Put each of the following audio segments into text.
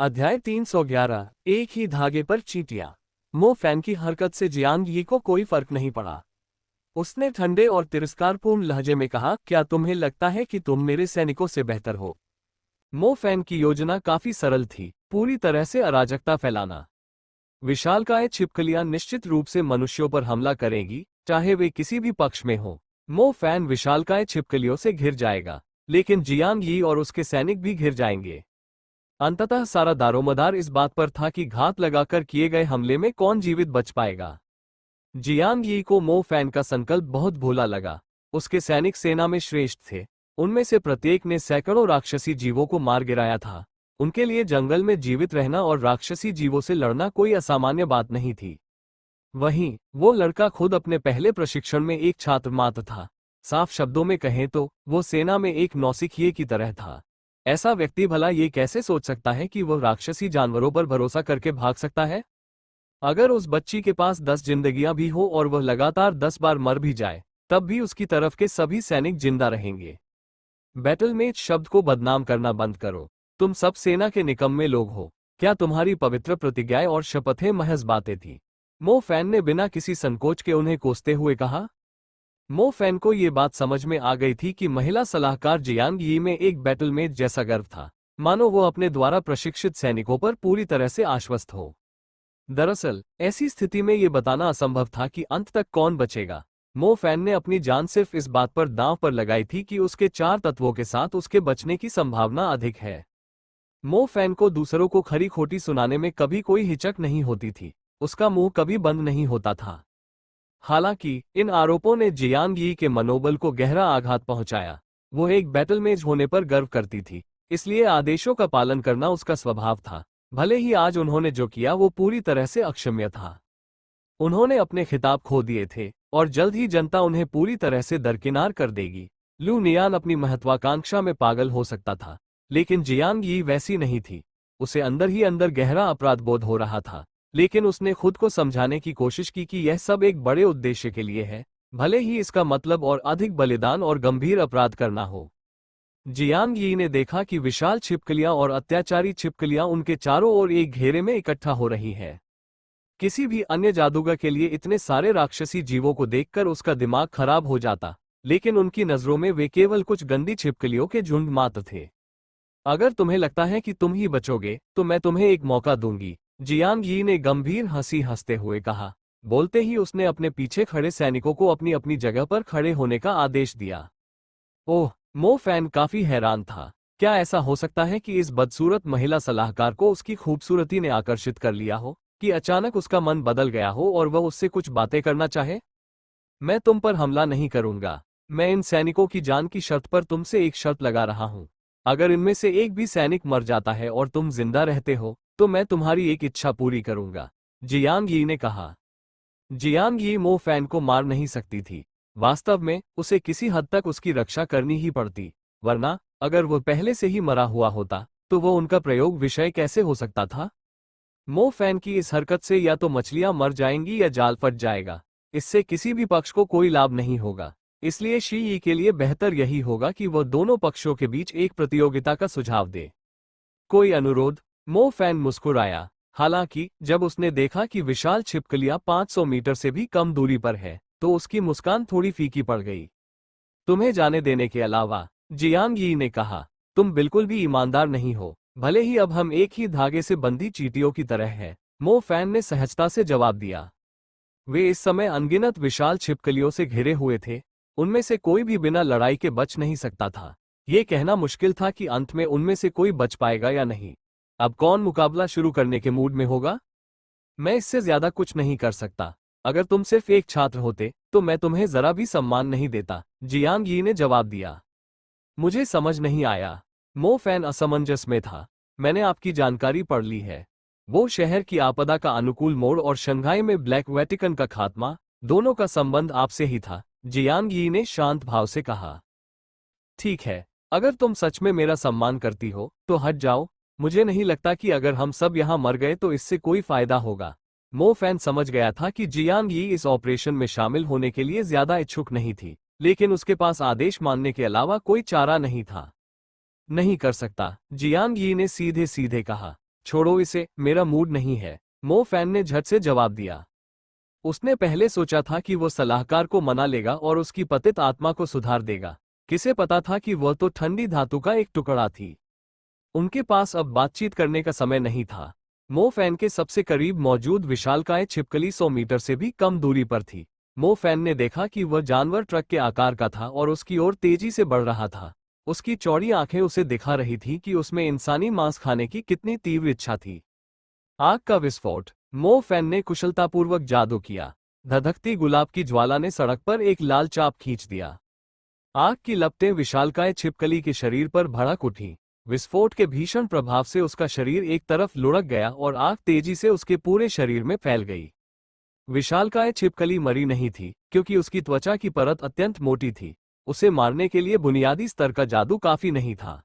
अध्याय 311 एक ही धागे पर चींटियां। मो फैन की हरकत से जियांग यी को कोई फर्क नहीं पड़ा। उसने ठंडे और तिरस्कारपूर्ण लहजे में कहा, क्या तुम्हें लगता है कि तुम मेरे सैनिकों से बेहतर हो? मो फैन की योजना काफी सरल थी, पूरी तरह से अराजकता फैलाना। विशालकाय छिपकलियां निश्चित रूप से मनुष्यों पर हमला करेंगी, चाहे वे किसी भी पक्ष में हो। मो फैन विशालकाय छिपकलियों से घिर जाएगा, लेकिन जियांग यी और उसके सैनिक भी घिर जाएंगे। अंततः सारा दारोमदार इस बात पर था कि घात लगाकर किए गए हमले में कौन जीवित बच पाएगा। जियांग यी को मो फैन का संकल्प बहुत भोला लगा। उसके सैनिक सेना में श्रेष्ठ थे। उनमें से प्रत्येक ने सैकड़ों राक्षसी जीवों को मार गिराया था। उनके लिए जंगल में जीवित रहना और राक्षसी जीवों से लड़ना कोई असामान्य बात नहीं थी। वहीं वो लड़का खुद अपने पहले प्रशिक्षण में एक छात्र मात्र था। साफ शब्दों में कहें तो वो सेना में एक नौसिखिए की तरह था। ऐसा व्यक्ति भला ये कैसे सोच सकता है कि वह राक्षसी जानवरों पर भरोसा करके भाग सकता है? अगर उस बच्ची के पास 10 जिंदगियां भी हो और वह लगातार 10 बार मर भी जाए, तब भी उसकी तरफ के सभी सैनिक जिंदा रहेंगे। बैटलमेट शब्द को बदनाम करना बंद करो। तुम सब सेना के निकम्मे लोग हो। क्या तुम्हारी पवित्र प्रतिज्ञाएं और शपथें महज बातें थी? मो फैन ने बिना किसी संकोच के उन्हें कोसते हुए कहा। मो फैन को ये बात समझ में आ गई थी कि महिला सलाहकार जियांग यी में एक बैटलमेट जैसा गर्व था, मानो वो अपने द्वारा प्रशिक्षित सैनिकों पर पूरी तरह से आश्वस्त हो। दरअसल ऐसी स्थिति में ये बताना असंभव था कि अंत तक कौन बचेगा। मो फैन ने अपनी जान सिर्फ इस बात पर दांव पर लगाई थी कि उसके 4 तत्वों के साथ उसके बचने की संभावना अधिक है। मो फैन को दूसरों को खरी खोटी सुनाने में कभी कोई हिचक नहीं होती थी। उसका मुंह कभी बंद नहीं होता था। हालांकि इन आरोपों ने जियांग यी के मनोबल को गहरा आघात पहुंचाया। वो एक बैटलमेज होने पर गर्व करती थी, इसलिए आदेशों का पालन करना उसका स्वभाव था। भले ही आज उन्होंने जो किया वो पूरी तरह से अक्षम्य था। उन्होंने अपने खिताब खो दिए थे और जल्द ही जनता उन्हें पूरी तरह से दरकिनार कर देगी। लू नियान अपनी महत्वाकांक्षा में पागल हो सकता था, लेकिन जियांग यी वैसी नहीं थी। उसे अंदर ही अंदर गहरा अपराध बोध हो रहा था, लेकिन उसने खुद को समझाने की कोशिश की कि यह सब एक बड़े उद्देश्य के लिए है, भले ही इसका मतलब और अधिक बलिदान और गंभीर अपराध करना हो। जियांग यी ने देखा कि विशाल छिपकलियां और अत्याचारी छिपकलियां उनके चारों ओर एक घेरे में इकट्ठा हो रही है। किसी भी अन्य जादूगर के लिए इतने सारे राक्षसी जीवों को देखकर उसका दिमाग खराब हो जाता, लेकिन उनकी नजरों में वे केवल कुछ गंदी छिपकलियों के झुंड मात्र थे। अगर तुम्हें लगता है कि तुम ही बचोगे, तो मैं तुम्हें एक मौका दूंगी, जियांग यी ने गंभीर हंसी हंसते हुए कहा। बोलते ही उसने अपने पीछे खड़े सैनिकों को अपनी अपनी जगह पर खड़े होने का आदेश दिया। ओह, मो फैन काफी हैरान था। क्या ऐसा हो सकता है कि इस बदसूरत महिला सलाहकार को उसकी खूबसूरती ने आकर्षित कर लिया हो, कि अचानक उसका मन बदल गया हो और वह उससे कुछ बातें करना चाहे? मैं तुम पर हमला नहीं करूंगा। मैं इन सैनिकों की जान की शर्त पर तुमसे एक शर्त लगा रहा हूं। अगर इनमें से एक भी सैनिक मर जाता है और तुम जिंदा रहते हो, तो मैं तुम्हारी एक इच्छा पूरी करूंगा, जियांग यी ने कहा। जियांग यी मो फैन को मार नहीं सकती थी। वास्तव में उसे किसी हद तक उसकी रक्षा करनी ही पड़ती, वरना अगर वो पहले से ही मरा हुआ होता, तो वो उनका प्रयोग विषय कैसे हो सकता था? मो फैन की इस हरकत से या तो मछलियां मर जाएंगी या जाल फट जाएगा। इससे किसी भी पक्ष को कोई लाभ नहीं होगा। इसलिए शी यी के लिए बेहतर यही होगा कि वह दोनों पक्षों के बीच एक प्रतियोगिता का सुझाव दे। कोई अनुरोध? मो फैन मुस्कुराया। हालांकि जब उसने देखा कि विशाल छिपकलियां 500 मीटर से भी कम दूरी पर है, तो उसकी मुस्कान थोड़ी फीकी पड़ गई। तुम्हें जाने देने के अलावा, जियांग यी ने कहा, तुम बिल्कुल भी ईमानदार नहीं हो। भले ही अब हम एक ही धागे से बंधी चींटियों की तरह हैं, मो फैन ने सहजता से जवाब दिया। वे इस समय अनगिनत विशाल छिपकलियों से घिरे हुए थे। उनमें से कोई भी बिना लड़ाई के बच नहीं सकता था। ये कहना मुश्किल था कि अंत में उनमें से कोई बच पाएगा या नहीं। अब कौन मुकाबला शुरू करने के मूड में होगा? मैं इससे ज्यादा कुछ नहीं कर सकता। अगर तुम सिर्फ एक छात्र होते, तो मैं तुम्हें जरा भी सम्मान नहीं देता, जियांग यी ने जवाब दिया। मुझे समझ नहीं आया। मो फैन असमंजस में था। मैंने आपकी जानकारी पढ़ ली है। वो शहर की आपदा का अनुकूल मोड़ और शंघाई में ब्लैक वेटिकन का खात्मा, दोनों का संबंध आपसे ही था, जियांग यी ने शांत भाव से कहा। ठीक है, अगर तुम सच में मेरा सम्मान करती हो, तो हट जाओ। मुझे नहीं लगता कि अगर हम सब यहाँ मर गए तो इससे कोई फायदा होगा। मो फैन समझ गया था कि जियांग यी इस ऑपरेशन में शामिल होने के लिए ज्यादा इच्छुक नहीं थी, लेकिन उसके पास आदेश मानने के अलावा कोई चारा नहीं था। नहीं कर सकता, जियांग यी ने सीधे सीधे कहा। छोड़ो इसे, मेरा मूड नहीं है, मो फैन ने झट से जवाब दिया। उसने पहले सोचा था कि वो सलाहकार को मना लेगा और उसकी पतित आत्मा को सुधार देगा। किसे पता था कि वह तो ठंडी धातु का एक टुकड़ा थी। उनके पास अब बातचीत करने का समय नहीं था। मो फैन के सबसे करीब मौजूद विशालकाय छिपकली 100 मीटर से भी कम दूरी पर थी। मो फैन ने देखा कि वह जानवर ट्रक के आकार का था और उसकी ओर तेजी से बढ़ रहा था। उसकी चौड़ी आंखें उसे दिखा रही थी कि उसमें इंसानी मांस खाने की कितनी तीव्र इच्छा थी। आग का विस्फोट। मो फैन ने कुशलतापूर्वक जादू किया। धधकती गुलाब की ज्वाला ने सड़क पर एक लाल चाप खींच दिया। आग की लपटें विशालकाय छिपकली के शरीर पर भड़क उठी। विस्फोट के भीषण प्रभाव से उसका शरीर एक तरफ लुढ़क गया और आग तेजी से उसके पूरे शरीर में फैल गई। विशालकाय छिपकली मरी नहीं थी, क्योंकि उसकी त्वचा की परत अत्यंत मोटी थी। उसे मारने के लिए बुनियादी स्तर का जादू काफी नहीं था।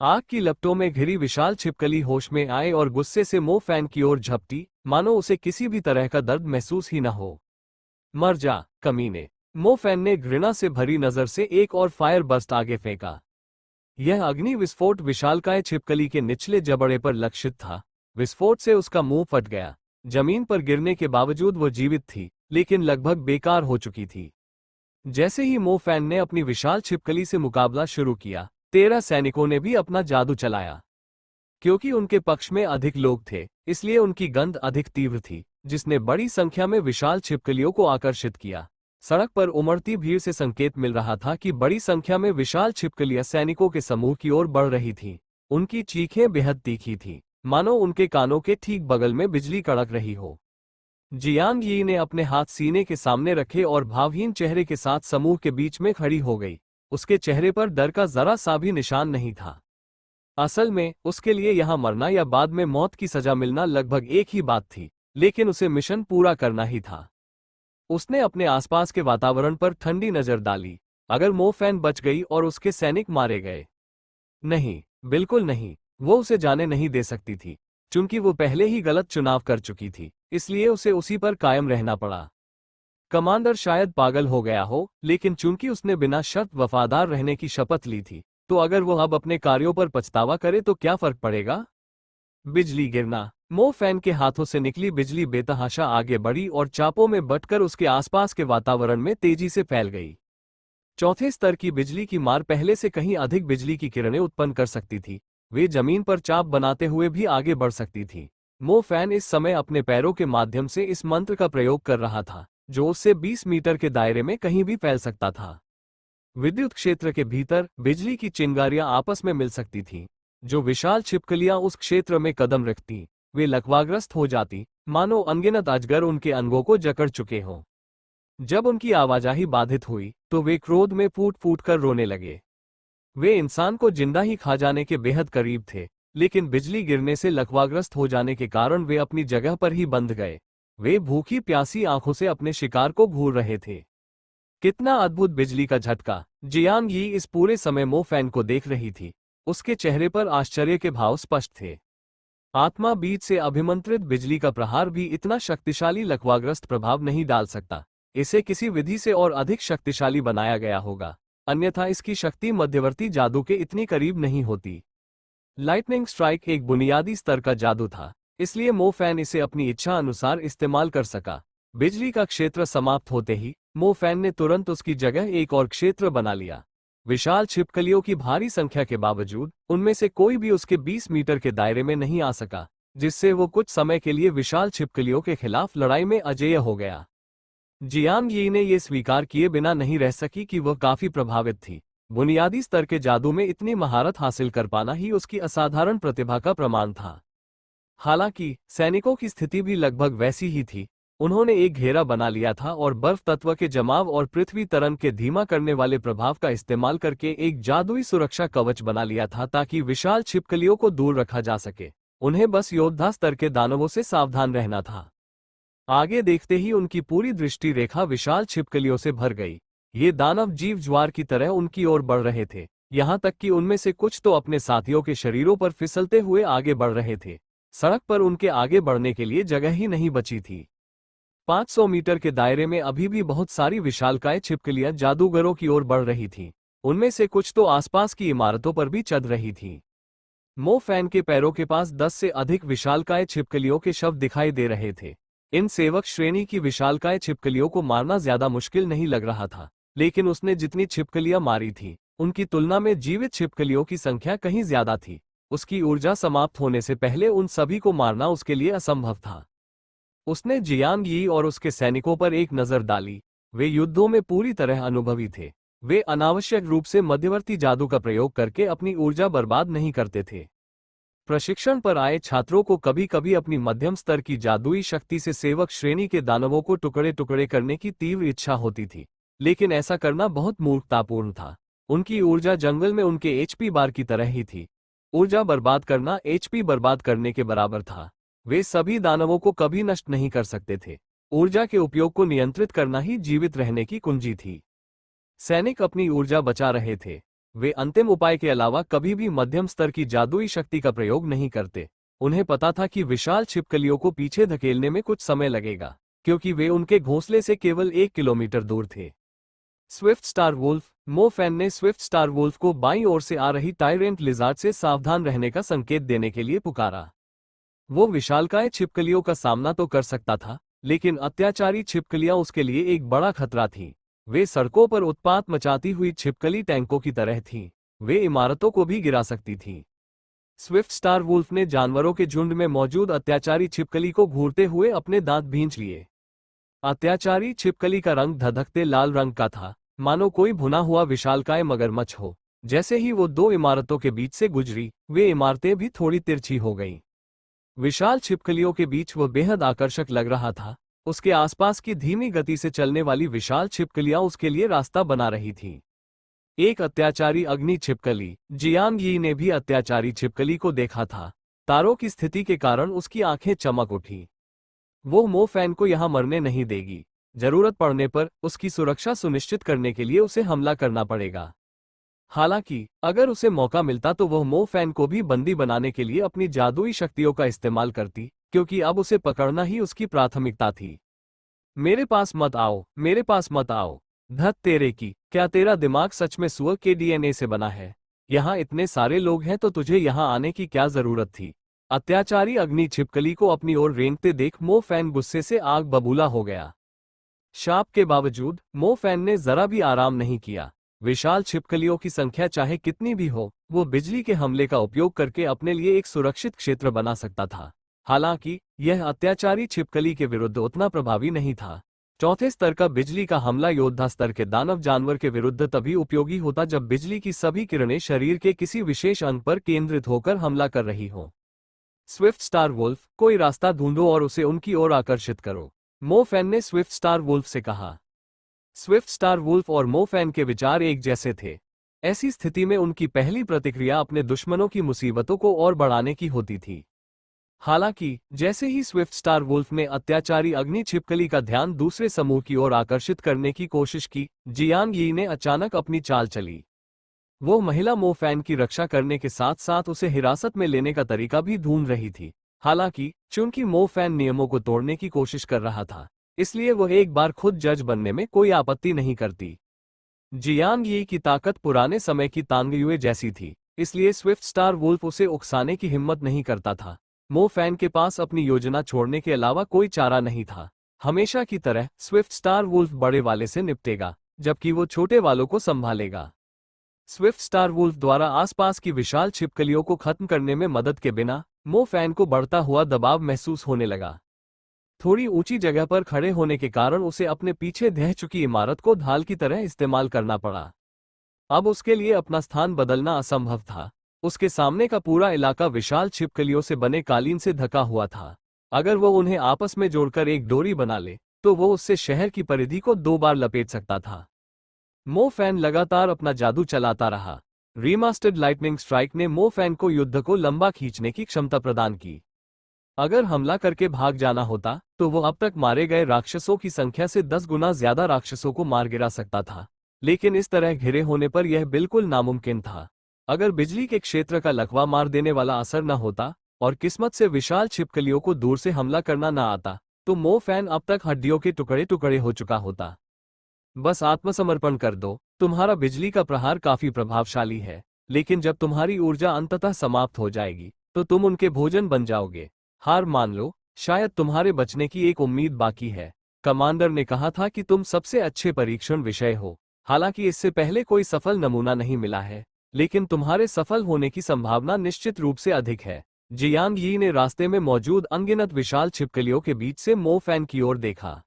आग की लपटों में घिरी विशाल छिपकली होश में आए और गुस्से से मो फैन की ओर झपटी, मानो उसे किसी भी तरह का दर्द महसूस ही न हो। मर जा, कमीने। मो फैन ने घृणा से भरी नजर से एक और फायर बस्ट आगे फेंका। यह अग्नि विस्फोट विशालकाय छिपकली के निचले जबड़े पर लक्षित था। विस्फोट से उसका मुंह फट गया। जमीन पर गिरने के बावजूद वो जीवित थी, लेकिन लगभग बेकार हो चुकी थी। जैसे ही मो फैन ने अपनी विशाल छिपकली से मुकाबला शुरू किया, 13 सैनिकों ने भी अपना जादू चलाया। क्योंकि उनके पक्ष में अधिक लोग थे, इसलिए उनकी गंध अधिक तीव्र थी, जिसने बड़ी संख्या में विशाल छिपकलियों को आकर्षित किया। सड़क पर उमड़ती भीड़ से संकेत मिल रहा था कि बड़ी संख्या में विशाल छिपकलियां सैनिकों के समूह की ओर बढ़ रही थीं। उनकी चीखें बेहद तीखी थीं, मानो उनके कानों के ठीक बगल में बिजली कड़क रही हो। जियांग यी ने अपने हाथ सीने के सामने रखे और भावहीन चेहरे के साथ समूह के बीच में खड़ी हो गई। उसके चेहरे पर डर का जरा सा भी निशान नहीं था। असल में उसके लिए यहां मरना या बाद में मौत की सजा मिलना लगभग एक ही बात थी, लेकिन उसे मिशन पूरा करना ही था। उसने अपने आसपास के वातावरण पर ठंडी नजर डाली। अगर मो फैन बच गई और उसके सैनिक मारे गए? नहीं, बिल्कुल नहीं। वो उसे जाने नहीं दे सकती थी। चूंकि वो पहले ही गलत चुनाव कर चुकी थी, इसलिए उसे उसी पर कायम रहना पड़ा। कमांडर शायद पागल हो गया हो, लेकिन चूंकि उसने बिना शर्त वफादार रहने की शपथ ली थी, तो अगर वो अब अपने कार्यों पर पछतावा करे तो क्या फर्क पड़ेगा? बिजली गिरना। मो फैन के हाथों से निकली बिजली बेतहाशा आगे बढ़ी और चापों में बटकर उसके आसपास के वातावरण में तेजी से फैल गई। चौथे स्तर की बिजली की मार पहले से कहीं अधिक बिजली की किरणें उत्पन्न कर सकती थी। वे जमीन पर चाप बनाते हुए भी आगे बढ़ सकती थी। मो फैन इस समय अपने पैरों के माध्यम से इस मंत्र का प्रयोग कर रहा था, जो उससे 20 मीटर के दायरे में कहीं भी फैल सकता था। विद्युत क्षेत्र के भीतर बिजली की चिंगारियां आपस में मिल सकती थीं। जो विशाल छिपकलियां उस क्षेत्र में कदम रखती, वे लकवाग्रस्त हो जाती, मानो अनगिनत अजगर उनके अंगों को जकड़ चुके हों। जब उनकी आवाजाही बाधित हुई, तो वे क्रोध में फूट फूट कर रोने लगे। वे इंसान को जिंदा ही खा जाने के बेहद करीब थे, लेकिन बिजली गिरने से लकवाग्रस्त हो जाने के कारण वे अपनी जगह पर ही बंध गए। वे भूखी प्यासी आंखों से अपने शिकार को घूर रहे थे। कितना अद्भुत बिजली का झटका! जियांग यी इस पूरे समय मो फैन को देख रही थी। उसके चेहरे पर आश्चर्य के भाव स्पष्ट थे। आत्मा बीज से अभिमंत्रित बिजली का प्रहार भी इतना शक्तिशाली लकवाग्रस्त प्रभाव नहीं डाल सकता। इसे किसी विधि से और अधिक शक्तिशाली बनाया गया होगा, अन्यथा इसकी शक्ति मध्यवर्ती जादू के इतनी करीब नहीं होती। लाइटनिंग स्ट्राइक एक बुनियादी स्तर का जादू था, इसलिए मो फैन इसे अपनी इच्छा अनुसार इस्तेमाल कर सका। बिजली का क्षेत्र समाप्त होते ही मो फैन ने तुरंत उसकी जगह एक और क्षेत्र बना लिया। विशाल छिपकलियों की भारी संख्या के बावजूद उनमें से कोई भी उसके 20 मीटर के दायरे में नहीं आ सका, जिससे वो कुछ समय के लिए विशाल छिपकलियों के खिलाफ लड़ाई में अजेय हो गया। जियांग यी ने यह स्वीकार किए बिना नहीं रह सकी कि वह काफी प्रभावित थी। बुनियादी स्तर के जादू में इतनी महारत हासिल कर पाना ही उसकी असाधारण प्रतिभा का प्रमाण था। हालांकि सैनिकों की स्थिति भी लगभग वैसी ही थी। उन्होंने एक घेरा बना लिया था और बर्फ तत्व के जमाव और पृथ्वी तरंग के धीमा करने वाले प्रभाव का इस्तेमाल करके एक जादुई सुरक्षा कवच बना लिया था, ताकि विशाल छिपकलियों को दूर रखा जा सके। उन्हें बस योद्धा स्तर के दानवों से सावधान रहना था। आगे देखते ही उनकी पूरी दृष्टि रेखा विशाल छिपकलियों से भर गई। ये दानव जीव ज्वार की तरह उनकी ओर बढ़ रहे थे, यहाँ तक कि उनमें से कुछ तो अपने साथियों के शरीरों पर फिसलते हुए आगे बढ़ रहे थे। सड़क पर उनके आगे बढ़ने के लिए जगह ही नहीं बची थी। 500 मीटर के दायरे में अभी भी बहुत सारी विशालकाय छिपकलियां जादूगरों की ओर बढ़ रही थीं। उनमें से कुछ तो आसपास की इमारतों पर भी चढ़ रही थीं। मो फैन के पैरों के पास 10 से अधिक विशालकाय छिपकलियों के शव दिखाई दे रहे थे। इन सेवक श्रेणी की विशालकाय छिपकलियों को मारना ज्यादा मुश्किल नहीं लग रहा था, लेकिन उसने जितनी छिपकलियां मारी थी उनकी तुलना में जीवित छिपकलियों की संख्या कहीं ज्यादा थी। उसकी ऊर्जा समाप्त होने से पहले उन सभी को मारना उसके लिए असंभव था। उसने जियांग यी और उसके सैनिकों पर एक नजर डाली। वे युद्धों में पूरी तरह अनुभवी थे। वे अनावश्यक रूप से मध्यवर्ती जादू का प्रयोग करके अपनी ऊर्जा बर्बाद नहीं करते थे। प्रशिक्षण पर आए छात्रों को कभी कभी अपनी मध्यम स्तर की जादुई शक्ति से सेवक श्रेणी के दानवों को टुकड़े टुकड़े करने की तीव्र इच्छा होती थी, लेकिन ऐसा करना बहुत मूर्खतापूर्ण था। उनकी ऊर्जा जंगल में उनके एचपी बार की तरह ही थी। ऊर्जा बर्बाद करना एचपी बर्बाद करने के बराबर था। वे सभी दानवों को कभी नष्ट नहीं कर सकते थे। ऊर्जा के उपयोग को नियंत्रित करना ही जीवित रहने की कुंजी थी। सैनिक अपनी ऊर्जा बचा रहे थे। वे अंतिम उपाय के अलावा कभी भी मध्यम स्तर की जादुई शक्ति का प्रयोग नहीं करते। उन्हें पता था कि विशाल छिपकलियों को पीछे धकेलने में कुछ समय लगेगा, क्योंकि वे उनके घोंसले से केवल 1 किलोमीटर दूर थे। Swift Star Wolf. Mo Fan ने स्विफ्ट स्टार वुल्फ को बाईं ओर से आ रही टायरेंट लिजार्ड से सावधान रहने का संकेत देने के लिए पुकारा। वो विशालकाय छिपकलियों का सामना तो कर सकता था, लेकिन अत्याचारी छिपकलियां उसके लिए एक बड़ा खतरा थीं। वे सड़कों पर उत्पात मचाती हुई छिपकली टैंकों की तरह थीं। वे इमारतों को भी गिरा सकती थीं। स्विफ्ट स्टार वुल्फ ने जानवरों के झुंड में मौजूद अत्याचारी छिपकली को घूरते हुए अपने दांत भींच लिए। अत्याचारी छिपकली का रंग धधकते लाल रंग का था, मानो कोई भुना हुआ विशालकाय मगरमच्छ हो। जैसे ही वो 2 इमारतों के बीच से गुजरी, वे इमारतें भी थोड़ी तिरछी हो गईं। विशाल छिपकलियों के बीच वह बेहद आकर्षक लग रहा था। उसके आसपास की धीमी गति से चलने वाली विशाल छिपकलियां उसके लिए रास्ता बना रही थीं। एक अत्याचारी अग्नि छिपकली। जियांग यी ने भी अत्याचारी छिपकली को देखा था। तारों की स्थिति के कारण उसकी आंखें चमक उठी। वो मो फैन को यहां मरने नहीं देगी। जरूरत पड़ने पर उसकी सुरक्षा सुनिश्चित करने के लिए उसे हमला करना पड़ेगा। हालांकि अगर उसे मौका मिलता तो वह मो फैन को भी बंदी बनाने के लिए अपनी जादुई शक्तियों का इस्तेमाल करती, क्योंकि अब उसे पकड़ना ही उसकी प्राथमिकता थी। मेरे पास मत आओ, मेरे पास मत आओ। धत तेरे की, क्या तेरा दिमाग सच में सुअर के डीएनए से बना है? यहाँ इतने सारे लोग हैं तो तुझे यहाँ आने की क्या जरूरत थी? अत्याचारी अग्नि छिपकली को अपनी ओर रेंगते देख मो फैन गुस्से से आग बबूला हो गया। शाप के बावजूद मो फैन ने जरा भी आराम नहीं किया। विशाल छिपकलियों की संख्या चाहे कितनी भी हो, वो बिजली के हमले का उपयोग करके अपने लिए एक सुरक्षित क्षेत्र बना सकता था। हालांकि यह अत्याचारी छिपकली के विरुद्ध उतना प्रभावी नहीं था। चौथे स्तर का बिजली का हमला योद्धा स्तर के दानव जानवर के विरुद्ध तभी उपयोगी होता जब बिजली की सभी किरणें शरीर के किसी विशेष अंग पर केंद्रित होकर हमला कर रही हो। स्विफ्ट स्टार वुल्फ, कोई रास्ता ढूंढो और उसे उनकी ओर आकर्षित करो, मो फैन ने स्विफ्ट स्टार वुल्फ से कहा। स्विफ्ट स्टार वुल्फ और मो फैन के विचार एक जैसे थे। ऐसी स्थिति में उनकी पहली प्रतिक्रिया अपने दुश्मनों की मुसीबतों को और बढ़ाने की होती थी। हालांकि जैसे ही स्विफ्ट स्टार वुल्फ ने अत्याचारी अग्नि छिपकली का ध्यान दूसरे समूह की ओर आकर्षित करने की कोशिश की, जियांग यी ने अचानक अपनी चाल चली। वो महिला मो फैन की रक्षा करने के साथ साथ उसे हिरासत में लेने का तरीका भी ढूंढ रही थी। हालांकि चूंकि मो फैन नियमों को तोड़ने की कोशिश कर रहा था, इसलिए वह एक बार खुद जज बनने में कोई आपत्ति नहीं करती। जियांग यी की ताकत पुराने समय की तांगयुए जैसी थी, इसलिए स्विफ्ट स्टार वुल्फ उसे उकसाने की हिम्मत नहीं करता था। मो फैन के पास अपनी योजना छोड़ने के अलावा कोई चारा नहीं था। हमेशा की तरह स्विफ्ट स्टार वुल्फ बड़े वाले से निपटेगा, जबकि वो छोटे वालों को संभालेगा। स्विफ्ट स्टार वुल्फ द्वारा आसपास की विशाल छिपकलियों को खत्म करने में मदद के बिना मो फैन को बढ़ता हुआ दबाव महसूस होने लगा। थोड़ी ऊंची जगह पर खड़े होने के कारण उसे अपने पीछे ढह चुकी इमारत को ढाल की तरह इस्तेमाल करना पड़ा। अब उसके लिए अपना स्थान बदलना असंभव था। उसके सामने का पूरा इलाका विशाल छिपकलियों से बने कालीन से ढका हुआ था। अगर वो उन्हें आपस में जोड़कर एक डोरी बना ले, तो वो उससे शहर की परिधि को 2 बार लपेट सकता था। मो फैन लगातार अपना जादू चलाता रहा। रीमास्टर्ड लाइटनिंग स्ट्राइक ने मो फैन को युद्ध को लंबा खींचने की क्षमता प्रदान की। अगर हमला करके भाग जाना होता, तो वो अब तक मारे गए राक्षसों की संख्या से 10 गुना ज्यादा राक्षसों को मार गिरा सकता था। लेकिन इस तरह घिरे होने पर यह बिल्कुल नामुमकिन था। अगर बिजली के क्षेत्र का लकवा मार देने वाला असर न होता और किस्मत से विशाल छिपकलियों को दूर से हमला करना न आता, तो मो फैन अब तक हड्डियों के टुकड़े टुकड़े हो चुका होता। बस आत्मसमर्पण कर दो। तुम्हारा बिजली का प्रहार काफी प्रभावशाली है, लेकिन जब तुम्हारी ऊर्जा अंततः समाप्त हो जाएगी तो तुम उनके भोजन बन जाओगे। हार मान लो, शायद तुम्हारे बचने की एक उम्मीद बाकी है। कमांडर ने कहा था कि तुम सबसे अच्छे परीक्षण विषय हो। हालांकि इससे पहले कोई सफल नमूना नहीं मिला है, लेकिन तुम्हारे सफल होने की संभावना निश्चित रूप से अधिक है। जियांग यी ने रास्ते में मौजूद अनगिनत विशाल छिपकलियों के बीच से मो फैन की ओर देखा।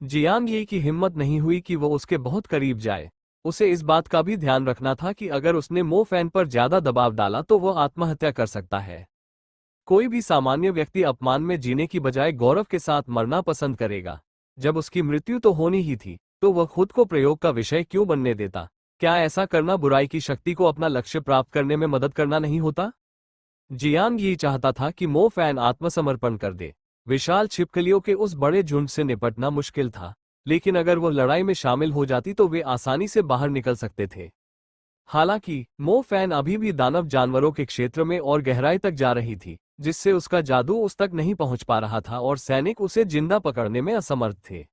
जियांग यी की हिम्मत नहीं हुई कि वो उसके बहुत करीब जाए। उसे इस बात का भी ध्यान रखना था कि अगर उसने मो फैन पर ज्यादा दबाव डाला तो वो आत्महत्या कर सकता है। कोई भी सामान्य व्यक्ति अपमान में जीने की बजाय गौरव के साथ मरना पसंद करेगा। जब उसकी मृत्यु तो होनी ही थी, तो वह खुद को प्रयोग का विषय क्यों बनने देता? क्या ऐसा करना बुराई की शक्ति को अपना लक्ष्य प्राप्त करने में मदद करना नहीं होता? जियांग यी चाहता था कि मो फैन आत्मसमर्पण कर दे। विशाल छिपकलियों के उस बड़े झुंड से निपटना मुश्किल था, लेकिन अगर वह लड़ाई में शामिल हो जाती तो वे आसानी से बाहर निकल सकते थे। हालांकि मो फैन अभी भी दानव जानवरों के क्षेत्र में और गहराई तक जा रही थी, जिससे उसका जादू उस तक नहीं पहुंच पा रहा था और सैनिक उसे जिंदा पकड़ने में असमर्थ थे।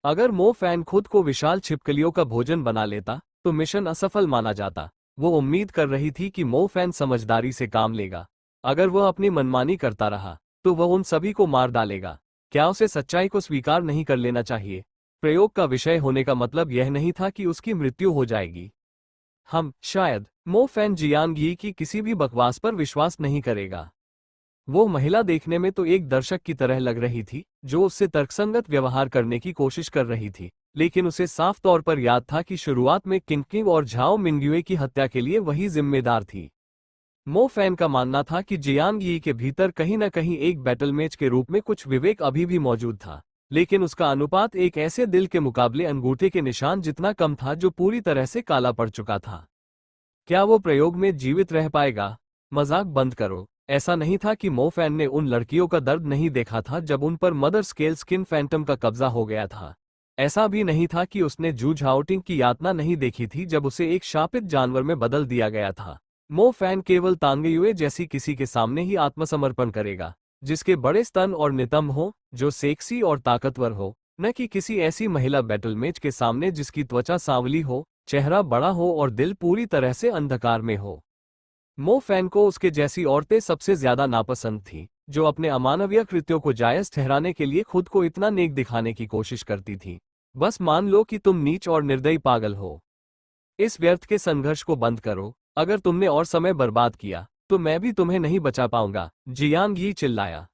अगर मो फैन खुद को विशाल छिपकलियों का भोजन बना लेता तो मिशन असफल माना जाता। वो उम्मीद कर रही थी कि मो फैन समझदारी से काम लेगा। अगर वह अपनी मनमानी करता रहा तो वह उन सभी को मार डालेगा। क्या उसे सच्चाई को स्वीकार नहीं कर लेना चाहिए? प्रयोग का विषय होने का मतलब यह नहीं था कि उसकी मृत्यु हो जाएगी। शायद मो फैन जियांग यी की किसी भी बकवास पर विश्वास नहीं करेगा। वो महिला देखने में तो एक दर्शक की तरह लग रही थी, जो उससे तर्कसंगत व्यवहार करने की कोशिश कर रही थी, लेकिन उसे साफ तौर पर याद था कि शुरुआत में किंग और झाओ मिंग्युए की हत्या के लिए वही जिम्मेदार थी। मो फैन का मानना था कि जियांग यी के भीतर कहीं न कहीं एक बैटलमेच के रूप में कुछ विवेक अभी भी मौजूद था, लेकिन उसका अनुपात एक ऐसे दिल के मुकाबले अंगूठे के निशान जितना कम था जो पूरी तरह से काला पड़ चुका था। क्या वो प्रयोग में जीवित रह पाएगा? मजाक बंद करो। ऐसा नहीं था कि मो फैन ने उन लड़कियों का दर्द नहीं देखा था जब उन पर मदर स्केल स्किन फैंटम का कब्जा हो गया था। ऐसा भी नहीं था कि उसने जू झाओटिंग की यातना नहीं देखी थी जब उसे एक शापित जानवर में बदल दिया गया था। मो फैन केवल तांगयुए जैसी किसी के सामने ही आत्मसमर्पण करेगा, जिसके बड़े स्तन और नितंब हो, जो सेक्सी और ताकतवर हो, न कि किसी ऐसी महिला बैटलमेच के सामने जिसकी त्वचा सांवली हो, चेहरा बड़ा हो और दिल पूरी तरह से अंधकार में हो। मो फैन को उसके जैसी औरतें सबसे ज्यादा नापसंद थीं, जो अपने अमानवीय कृत्यों को जायज ठहराने के लिए खुद को इतना नेक दिखाने की कोशिश करती थीं। बस मान लो कि तुम नीच और निर्दयी पागल हो। इस व्यर्थ के संघर्ष को बंद करो। अगर तुमने और समय बर्बाद किया तो मैं भी तुम्हें नहीं बचा पाऊंगा, जियांग यी चिल्लाया।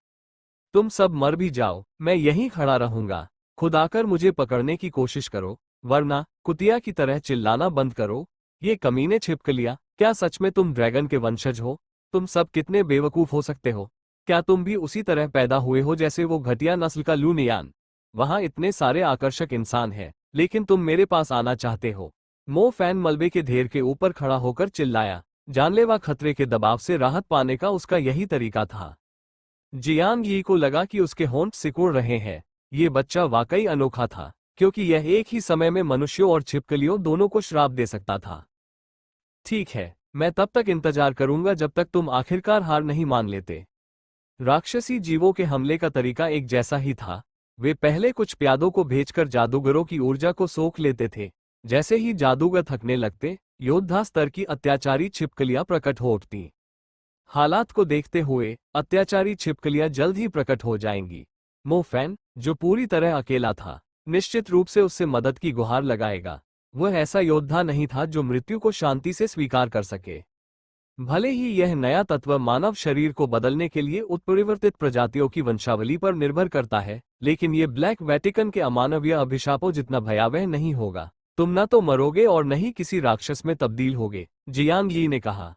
तुम सब मर भी जाओ, मैं यहीं खड़ा रहूंगा। खुद आकर मुझे पकड़ने की कोशिश करो, वरना कुतिया की तरह चिल्लाना बंद करो। ये कमीने छिपकलियां, क्या सच में तुम ड्रैगन के वंशज हो? तुम सब कितने बेवकूफ हो सकते हो? क्या तुम भी उसी तरह पैदा हुए हो जैसे वो घटिया नस्ल का लूनियान? वहां इतने सारे आकर्षक इंसान हैं, लेकिन तुम मेरे पास आना चाहते हो। मो फैन मलबे के ढेर के ऊपर खड़ा होकर चिल्लाया। जानलेवा खतरे के दबाव से राहत पाने का उसका यही तरीका था। जियांग यी को लगा कि उसके होंठ सिकुड़ रहे हैं। ये बच्चा वाकई अनोखा था, क्योंकि यह एक ही समय में मनुष्यों और छिपकलियों दोनों को श्राप दे सकता था। ठीक है, मैं तब तक इंतजार करूंगा जब तक तुम आखिरकार हार नहीं मान लेते। राक्षसी जीवों के हमले का तरीका एक जैसा ही था। वे पहले कुछ प्यादों को भेजकर जादूगरों की ऊर्जा को सोख लेते थे। जैसे ही जादूगर थकने लगते, योद्धा स्तर की अत्याचारी छिपकलियां प्रकट हो उठती। हालात को देखते हुए अत्याचारी छिपकलियां जल्द ही प्रकट हो जाएंगी। मो फैन, जो पूरी तरह अकेला था, निश्चित रूप से उससे मदद की गुहार लगाएगा। वह ऐसा योद्धा नहीं था जो मृत्यु को शांति से स्वीकार कर सके। भले ही यह नया तत्व मानव शरीर को बदलने के लिए उत्परिवर्तित प्रजातियों की वंशावली पर निर्भर करता है, लेकिन ये ब्लैक वेटिकन के अमानवीय अभिशापों जितना भयावह नहीं होगा। तुम न तो मरोगे और न ही किसी राक्षस में तब्दील होगे, जियांग यी ने कहा।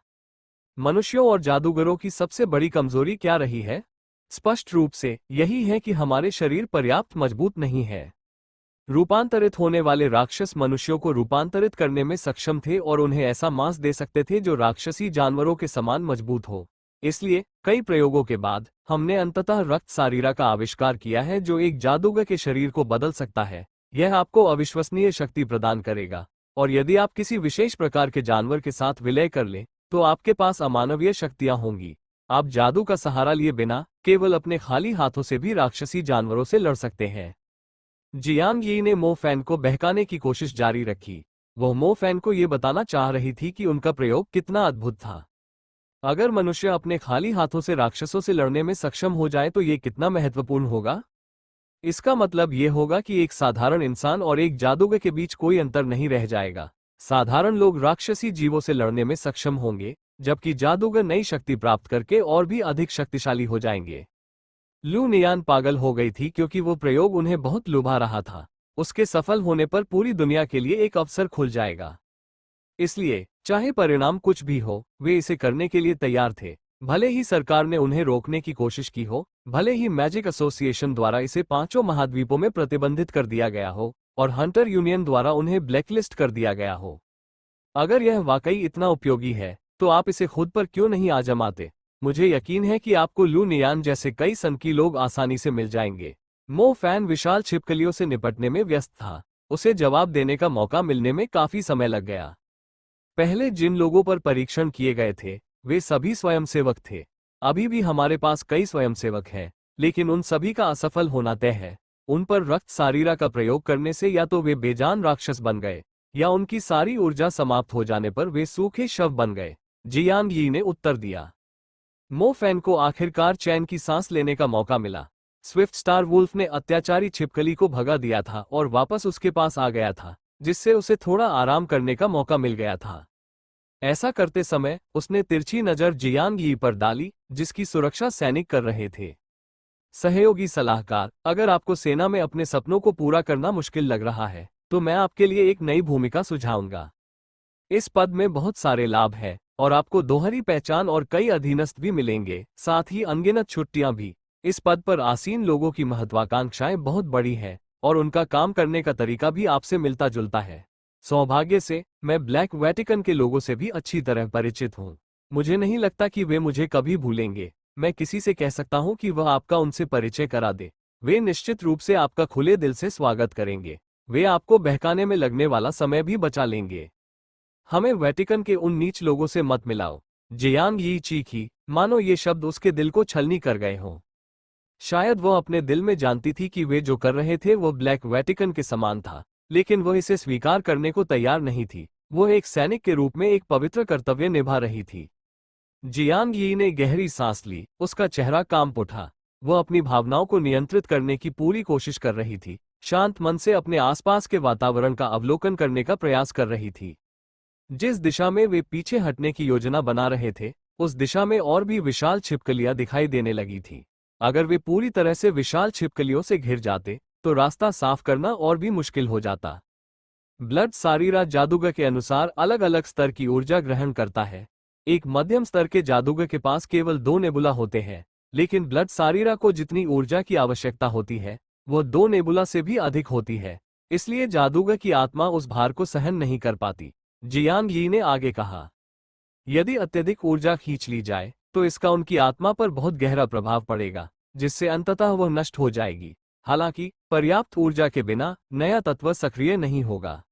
मनुष्यों और जादूगरों की सबसे बड़ी कमजोरी क्या रही है? स्पष्ट रूप से यही है कि हमारे शरीर पर्याप्त मजबूत नहीं है। रूपांतरित होने वाले राक्षस मनुष्यों को रूपांतरित करने में सक्षम थे और उन्हें ऐसा मांस दे सकते थे जो राक्षसी जानवरों के समान मजबूत हो। इसलिए कई प्रयोगों के बाद हमने अंततः रक्त सारीरा का आविष्कार किया है, जो एक जादूगर के शरीर को बदल सकता है। यह आपको अविश्वसनीय शक्ति प्रदान करेगा, और यदि आप किसी विशेष प्रकार के जानवर के साथ विलय कर लें तो आपके पास अमानवीय शक्तियां होंगी। आप जादू का सहारा लिए बिना केवल अपने खाली हाथों से भी राक्षसी जानवरों से लड़ सकते हैं। जियांग यी ने मो फैन को बहकाने की कोशिश जारी रखी। वो मो फैन को ये बताना चाह रही थी कि उनका प्रयोग कितना अद्भुत था। अगर मनुष्य अपने खाली हाथों से राक्षसों से लड़ने में सक्षम हो जाए तो ये कितना महत्वपूर्ण होगा। इसका मतलब ये होगा कि एक साधारण इंसान और एक जादूगर के बीच कोई अंतर नहीं रह जाएगा। साधारण लोग राक्षसी जीवों से लड़ने में सक्षम होंगे, जबकि जादूगर नई शक्ति प्राप्त करके और भी अधिक शक्तिशाली हो जाएंगे। लू नियान पागल हो गई थी क्योंकि वो प्रयोग उन्हें बहुत लुभा रहा था। उसके सफल होने पर पूरी दुनिया के लिए एक अवसर खुल जाएगा। इसलिए चाहे परिणाम कुछ भी हो, वे इसे करने के लिए तैयार थे। भले ही सरकार ने उन्हें रोकने की कोशिश की हो, भले ही मैजिक एसोसिएशन द्वारा इसे 5 महाद्वीपों में प्रतिबंधित कर दिया गया हो और हंटर यूनियन द्वारा उन्हें ब्लैकलिस्ट कर दिया गया हो। अगर यह वाकई इतना उपयोगी है तो आप इसे खुद पर क्यों नहीं आजमाते। मुझे यकीन है कि आपको लू नियान जैसे कई सनकी लोग आसानी से मिल जाएंगे। मो फैन विशाल छिपकलियों से निपटने में व्यस्त था। उसे जवाब देने का मौका मिलने में काफी समय लग गया। पहले जिन लोगों पर परीक्षण किए गए थे वे सभी स्वयंसेवक थे। अभी भी हमारे पास कई स्वयंसेवक हैं, लेकिन उन सभी का असफल होना तय है। उन पर रक्त सारीरा का प्रयोग करने से या तो वे बेजान राक्षस बन गए या उनकी सारी ऊर्जा समाप्त हो जाने पर वे सूखे शव बन गए, जियांग यी ने उत्तर दिया। मो फैन को आखिरकार चैन की सांस लेने का मौका मिला। स्विफ्ट स्टार वुल्फ ने अत्याचारी छिपकली को भगा दिया था और वापस उसके पास आ गया था, जिससे उसे थोड़ा आराम करने का मौका मिल गया था। ऐसा करते समय उसने तिरछी नजर जियांग यी पर डाली, जिसकी सुरक्षा सैनिक कर रहे थे। सहयोगी सलाहकार, अगर आपको सेना में अपने सपनों को पूरा करना मुश्किल लग रहा है तो मैं आपके लिए एक नई भूमिका सुझाऊंगा। इस पद में बहुत सारे लाभ हैं और आपको दोहरी पहचान और कई अधीनस्थ भी मिलेंगे, साथ ही अनगिनत छुट्टियां भी। इस पद पर आसीन लोगों की महत्वाकांक्षाएं बहुत बड़ी हैं और उनका काम करने का तरीका भी आपसे मिलता जुलता है। सौभाग्य से मैं ब्लैक वेटिकन के लोगों से भी अच्छी तरह परिचित हूँ। मुझे नहीं लगता कि वे मुझे कभी भूलेंगे। मैं किसी से कह सकता हूँ कि वह आपका उनसे परिचय करा दे। वे निश्चित रूप से आपका खुले दिल से स्वागत करेंगे। वे आपको बहकाने में लगने वाला समय भी बचा लेंगे। हमें वेटिकन के उन नीच लोगों से मत मिलाओ। जियांग यी चीखी, मानो ये शब्द उसके दिल को छलनी कर गए हों। शायद वह अपने दिल में जानती थी कि वे जो कर रहे थे वो ब्लैक वेटिकन के समान था, लेकिन वह इसे स्वीकार करने को तैयार नहीं थी। वह एक सैनिक के रूप में एक पवित्र कर्तव्य निभा रही थी। जियांग यी ने गहरी सांस ली, उसका चेहरा कांप उठा। वह अपनी भावनाओं को नियंत्रित करने की पूरी कोशिश कर रही थी, शांत मन से अपने आसपास के वातावरण का अवलोकन करने का प्रयास कर रही थी। जिस दिशा में वे पीछे हटने की योजना बना रहे थे, उस दिशा में और भी विशाल छिपकलियां दिखाई देने लगी थीं। अगर वे पूरी तरह से विशाल छिपकलियों से घिर जाते तो रास्ता साफ करना और भी मुश्किल हो जाता। ब्लड सारीरा जादूगर के अनुसार अलग अलग स्तर की ऊर्जा ग्रहण करता है। एक मध्यम स्तर के जादूगर के पास केवल 2 नेबुला होते हैं, लेकिन ब्लड सारीरा को जितनी ऊर्जा की आवश्यकता होती है वह 2 नेबुला से भी अधिक होती है। इसलिए जादूगर की आत्मा उस भार को सहन नहीं कर पाती। जियांग यी ने आगे कहा, यदि अत्यधिक ऊर्जा खींच ली जाए तो इसका उनकी आत्मा पर बहुत गहरा प्रभाव पड़ेगा, जिससे अंततः वह नष्ट हो जाएगी। हालांकि पर्याप्त ऊर्जा के बिना नया तत्व सक्रिय नहीं होगा।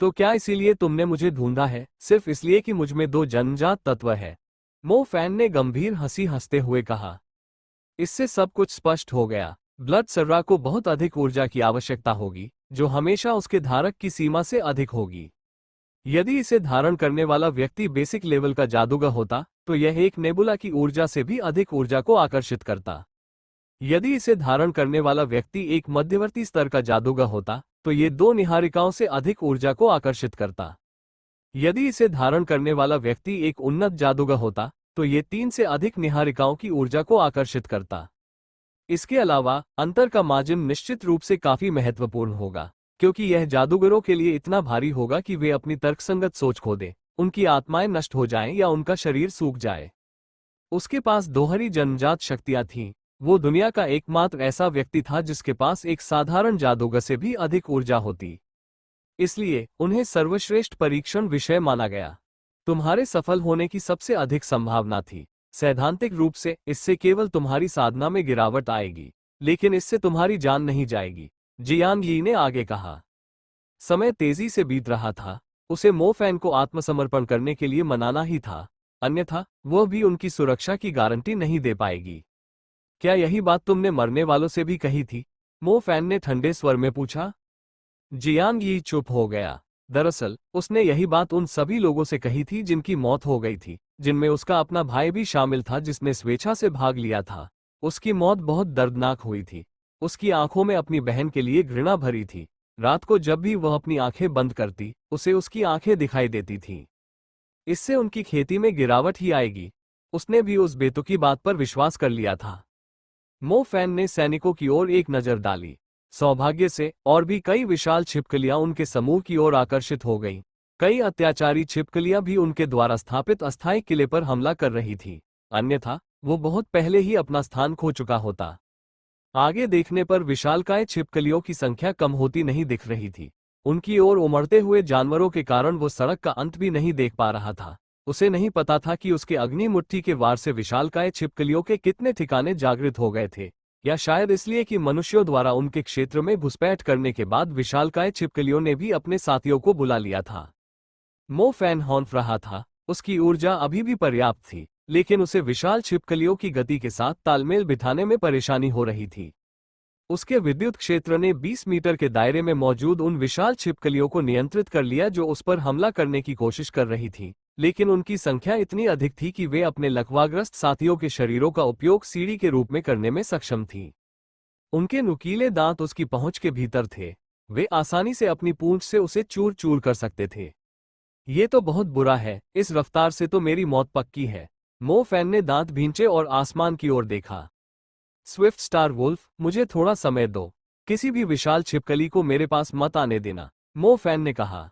तो क्या इसीलिए तुमने मुझे ढूंढा है, सिर्फ इसलिए कि मुझ में 2 जन्मजात तत्व है? मो फैन ने गंभीर हंसी हंसते हुए कहा। इससे सब कुछ स्पष्ट हो गया। ब्लड सर्रा को बहुत अधिक ऊर्जा की आवश्यकता होगी, जो हमेशा उसके धारक की सीमा से अधिक होगी। यदि इसे धारण करने वाला व्यक्ति बेसिक लेवल का जादूगर होता तो यह एक नेबुला की ऊर्जा से भी अधिक ऊर्जा को आकर्षित करता। यदि इसे धारण करने वाला व्यक्ति एक मध्यवर्ती स्तर का जादूगर होता तो ये 2 निहारिकाओं से अधिक ऊर्जा को आकर्षित करता। यदि इसे धारण करने वाला व्यक्ति एक उन्नत जादूगर होता तो ये 3 से अधिक निहारिकाओं की ऊर्जा को आकर्षित करता। इसके अलावा अंतर का मार्जिन निश्चित रूप से काफी महत्वपूर्ण होगा, क्योंकि यह जादूगरों के लिए इतना भारी होगा कि वे अपनी तर्कसंगत सोच खो दें, उनकी आत्माएं नष्ट हो जाएं या उनका शरीर सूख जाए। उसके पास दोहरी जन्मजात शक्तियां थीं। वो दुनिया का एकमात्र ऐसा व्यक्ति था जिसके पास एक साधारण जादूगर से भी अधिक ऊर्जा होती। इसलिए उन्हें सर्वश्रेष्ठ परीक्षण विषय माना गया। तुम्हारे सफल होने की सबसे अधिक संभावना थी। सैद्धांतिक रूप से इससे केवल तुम्हारी साधना में गिरावट आएगी, लेकिन इससे तुम्हारी जान नहीं जाएगी, जियांग यी ने आगे कहा। समय तेजी से बीत रहा था। उसे मो फैन को आत्मसमर्पण करने के लिए मनाना ही था, अन्यथा वह भी उनकी सुरक्षा की गारंटी नहीं दे पाएगी। क्या यही बात तुमने मरने वालों से भी कही थी? मो फैन ने ठंडे स्वर में पूछा। जियांग यी चुप हो गया। दरअसल उसने यही बात उन सभी लोगों से कही थी जिनकी मौत हो गई थी, जिनमें उसका अपना भाई भी शामिल था जिसने स्वेच्छा से भाग लिया था। उसकी मौत बहुत दर्दनाक हुई थी। उसकी आंखों में अपनी बहन के लिए घृणा भरी थी। रात को जब भी वह अपनी आंखें बंद करती, उसे उसकी आंखें दिखाई देती थीं। इससे उनकी खेती में गिरावट ही आएगी। उसने भी उस बेतुकी बात पर विश्वास कर लिया था। मो फैन ने सैनिकों की ओर एक नजर डाली। सौभाग्य से और भी कई विशाल छिपकलियां उनके समूह की ओर आकर्षित हो गईं। कई अत्याचारी छिपकलियां भी उनके द्वारा स्थापित अस्थायी किले पर हमला कर रही थीं। अन्यथा वो बहुत पहले ही अपना स्थान खो चुका होता। आगे देखने पर विशालकाय छिपकलियों की संख्या कम होती नहीं दिख रही थी। उनकी ओर उमड़ते हुए जानवरों के कारण वो सड़क का अंत भी नहीं देख पा रहा था। उसे नहीं पता था कि उसके अग्नि मुट्ठी के वार से विशालकाय छिपकलियों के कितने ठिकाने जागृत हो गए थे, या शायद इसलिए कि मनुष्यों द्वारा उनके क्षेत्र में घुसपैठ करने के बाद विशालकाय छिपकलियों ने भी अपने साथियों को बुला लिया था। मो फैन हौंफ रहा था। उसकी ऊर्जा अभी भी पर्याप्त थी, लेकिन उसे विशाल छिपकलियों की गति के साथ तालमेल बिठाने में परेशानी हो रही थी। उसके विद्युत क्षेत्र ने 20 मीटर के दायरे में मौजूद उन विशाल छिपकलियों को नियंत्रित कर लिया जो उस पर हमला करने की कोशिश कर रही थी, लेकिन उनकी संख्या इतनी अधिक थी कि वे अपने लकवाग्रस्त साथियों के शरीरों का उपयोग सीढ़ी के रूप में करने में सक्षम थीं। उनके नुकीले दांत उसकी पहुंच के भीतर थे। वे आसानी से अपनी पूंछ से उसे चूर चूर कर सकते थे। ये तो बहुत बुरा है, इस रफ्तार से तो मेरी मौत पक्की है। मो फैन ने दांत भींचे और आसमान की ओर देखा। स्विफ्ट स्टार वुल्फ, मुझे थोड़ा समय दो। किसी भी विशाल छिपकली को मेरे पास मत आने देना, मो फैन ने कहा।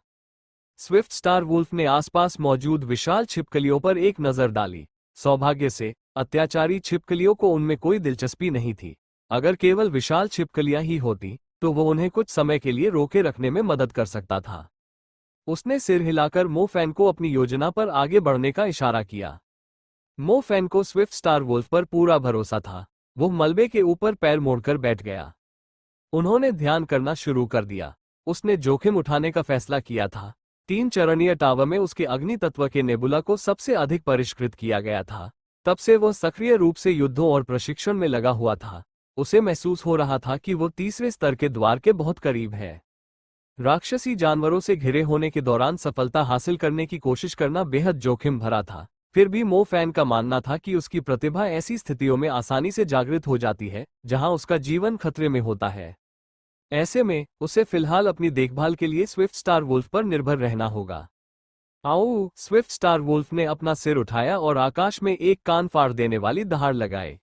स्विफ्ट स्टार वुल्फ ने आसपास मौजूद विशाल छिपकलियों पर एक नजर डाली। सौभाग्य से अत्याचारी छिपकलियों को उनमें कोई दिलचस्पी नहीं थी। अगर केवल विशाल छिपकलियां ही होती तो वो उन्हें कुछ समय के लिए रोके रखने में मदद कर सकता था। उसने सिर हिलाकर मो फैन को अपनी योजना पर आगे बढ़ने का इशारा किया। मो फैन को स्विफ्ट स्टार वुल्फ पर पूरा भरोसा था। वो मलबे के ऊपर पैर मोड़कर बैठ गया। उन्होंने ध्यान करना शुरू कर दिया। उसने जोखिम उठाने का फैसला किया था। 3 चरणीय टावर में उसके अग्नि तत्व के नेबुला को सबसे अधिक परिष्कृत किया गया था। तब से वह सक्रिय रूप से युद्धों और प्रशिक्षण में लगा हुआ था। उसे महसूस हो रहा था कि वो तीसरे स्तर के द्वार के बहुत करीब है। राक्षसी जानवरों से घिरे होने के दौरान सफलता हासिल करने की कोशिश करना बेहद जोखिम भरा था। फिर भी मो फैन का मानना था कि उसकी प्रतिभा ऐसी स्थितियों में आसानी से जागृत हो जाती है जहां उसका जीवन खतरे में होता है। ऐसे में उसे फिलहाल अपनी देखभाल के लिए स्विफ्ट स्टार वुल्फ पर निर्भर रहना होगा। आओ, स्विफ्ट स्टार वुल्फ ने अपना सिर उठाया और आकाश में एक कान फाड़ देने वाली दहाड़ लगाए।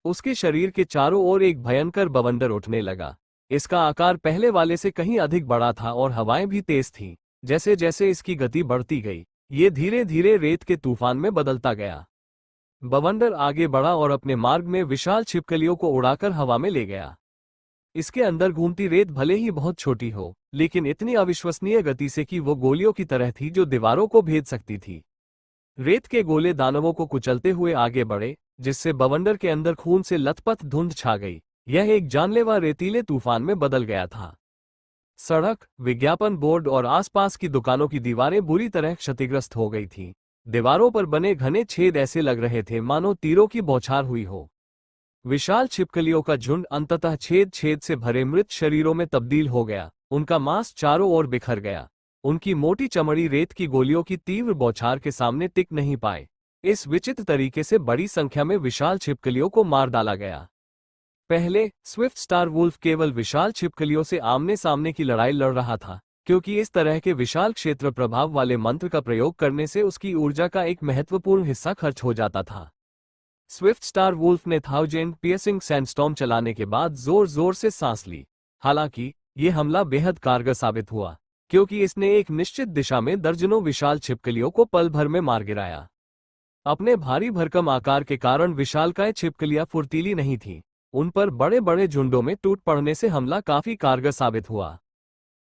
उसके शरीर के चारों ओर एक भयंकर बवंडर उठने लगा। इसका आकार पहले वाले से कहीं अधिक बड़ा था और हवाएं भी तेज थीं। जैसे जैसे इसकी गति बढ़ती गई, ये धीरे धीरे रेत के तूफान में बदलता गया। बवंडर आगे बढ़ा और अपने मार्ग में विशाल छिपकलियों को उड़ाकर हवा में ले गया। इसके अंदर घूमती रेत भले ही बहुत छोटी हो, लेकिन इतनी अविश्वसनीय गति से कि वो गोलियों की तरह थी जो दीवारों को भेद सकती थी। रेत के गोले दानवों को कुचलते हुए आगे बढ़े, जिससे बवंडर के अंदर खून से लथपथ धुंध छा गई। यह एक जानलेवा रेतीले तूफान में बदल गया था। सड़क, विज्ञापन बोर्ड और आसपास की दुकानों की दीवारें बुरी तरह क्षतिग्रस्त हो गई थीं। दीवारों पर बने घने छेद ऐसे लग रहे थे मानो तीरों की बौछार हुई हो। विशाल छिपकलियों का झुंड अंततः छेद छेद से भरे मृत शरीरों में तब्दील हो गया। उनका मांस चारों ओर बिखर गया। उनकी मोटी चमड़ी रेत की गोलियों की तीव्र बौछार के सामने टिक नहीं पाए। इस विचित्र तरीके से बड़ी संख्या में विशाल छिपकलियों को मार डाला गया। पहले स्विफ्ट स्टार वुल्फ केवल विशाल छिपकलियों से आमने सामने की लड़ाई लड़ रहा था, क्योंकि इस तरह के विशाल क्षेत्र प्रभाव वाले मंत्र का प्रयोग करने से उसकी ऊर्जा का एक महत्वपूर्ण हिस्सा खर्च हो जाता था। स्विफ्ट स्टार वुल्फ ने थाउजेंड पियर्सिंग सैंडस्टॉर्म चलाने के बाद जोर जोर से सांस ली। हालांकि ये हमला बेहद कारगर साबित हुआ, क्योंकि इसने एक निश्चित दिशा में दर्जनों विशाल छिपकलियों को पल भर में मार गिराया। अपने भारी भरकम आकार के कारण विशालकाय छिपकलियां फुर्तीली नहीं थीं। उन पर बड़े बड़े झुंडों में टूट पड़ने से हमला काफी कारगर साबित हुआ।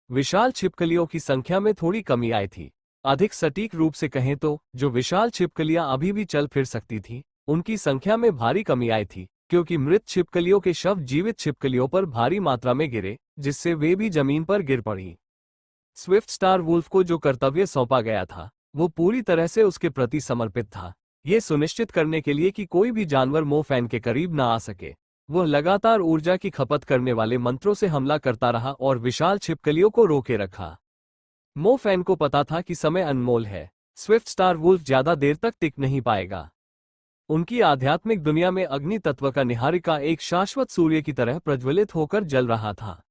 विशाल छिपकलियों की संख्या में थोड़ी कमी आई थी। अधिक सटीक रूप से कहें तो जो विशाल छिपकलियां अभी भी चल फिर सकती थीं, उनकी संख्या में भारी कमी आई थी, क्योंकि मृत छिपकलियों के शव जीवित छिपकलियों पर भारी मात्रा में गिरे, जिससे वे भी जमीन पर गिर पड़ी। स्विफ्ट स्टार वुल्फ को जो कर्तव्य सौंपा गया था, वो पूरी तरह से उसके प्रति समर्पित था। ये सुनिश्चित करने के लिए कि कोई भी जानवर मो फैन के करीब न आ सके, वह लगातार ऊर्जा की खपत करने वाले मंत्रों से हमला करता रहा और विशाल छिपकलियों को रोके रखा। मो फैन को पता था कि समय अनमोल है। स्विफ्ट स्टार वुल्फ ज्यादा देर तक टिक नहीं पाएगा। उनकी आध्यात्मिक दुनिया में अग्नि तत्व का निहारिका एक शाश्वत सूर्य की तरह प्रज्वलित होकर जल रहा था।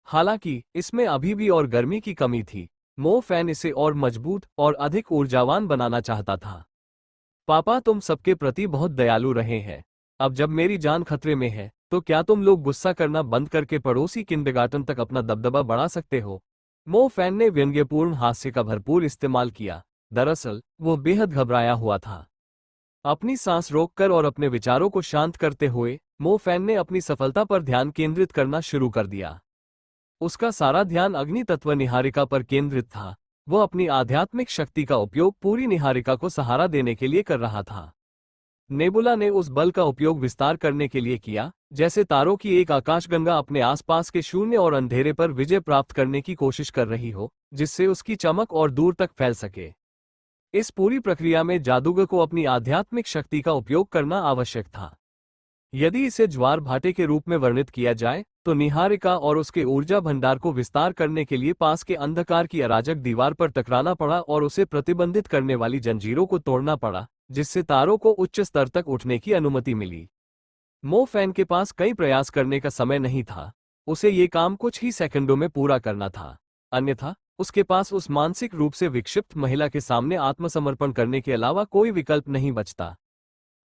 हालांकि इसमें अभी भी और गर्मी की कमी थी। मो फैन इसे और मजबूत और अधिक ऊर्जावान बनाना चाहता था। पापा, तुम सबके प्रति बहुत दयालु रहे हैं। अब जब मेरी जान खतरे में है तो क्या तुम लोग गुस्सा करना बंद करके पड़ोसी किंडरगार्टन तक अपना दबदबा बढ़ा सकते हो? मो फैन ने व्यंग्यपूर्ण हास्य का भरपूर इस्तेमाल किया। दरअसल वो बेहद घबराया हुआ था। अपनी सांस रोककर और अपने विचारों को शांत करते हुए मो फैन ने अपनी सफलता पर ध्यान केंद्रित करना शुरू कर दिया। उसका सारा ध्यान अग्नि तत्व निहारिका पर केंद्रित था। वो अपनी आध्यात्मिक शक्ति का उपयोग पूरी निहारिका को सहारा देने के लिए कर रहा था। नेबुला ने उस बल का उपयोग विस्तार करने के लिए किया, जैसे तारों की एक आकाशगंगा अपने आसपास के शून्य और अंधेरे पर विजय प्राप्त करने की कोशिश कर रही हो, जिससे उसकी चमक और दूर तक फैल सके। इस पूरी प्रक्रिया में जादूगर को अपनी आध्यात्मिक शक्ति का उपयोग करना आवश्यक था। यदि इसे ज्वार भाटे के रूप में वर्णित किया जाए तो निहारिका और उसके ऊर्जा भंडार को विस्तार करने के लिए पास के अंधकार की अराजक दीवार पर टकराना पड़ा और उसे प्रतिबंधित करने वाली जंजीरों को तोड़ना पड़ा, जिससे तारों को उच्च स्तर तक उठने की अनुमति मिली। मो फैन के पास कई प्रयास करने का समय नहीं था। उसे ये काम कुछ ही सेकंडों में पूरा करना था, अन्यथा उसके पास उस मानसिक रूप से विक्षिप्त महिला के सामने आत्मसमर्पण करने के अलावा कोई विकल्प नहीं बचता।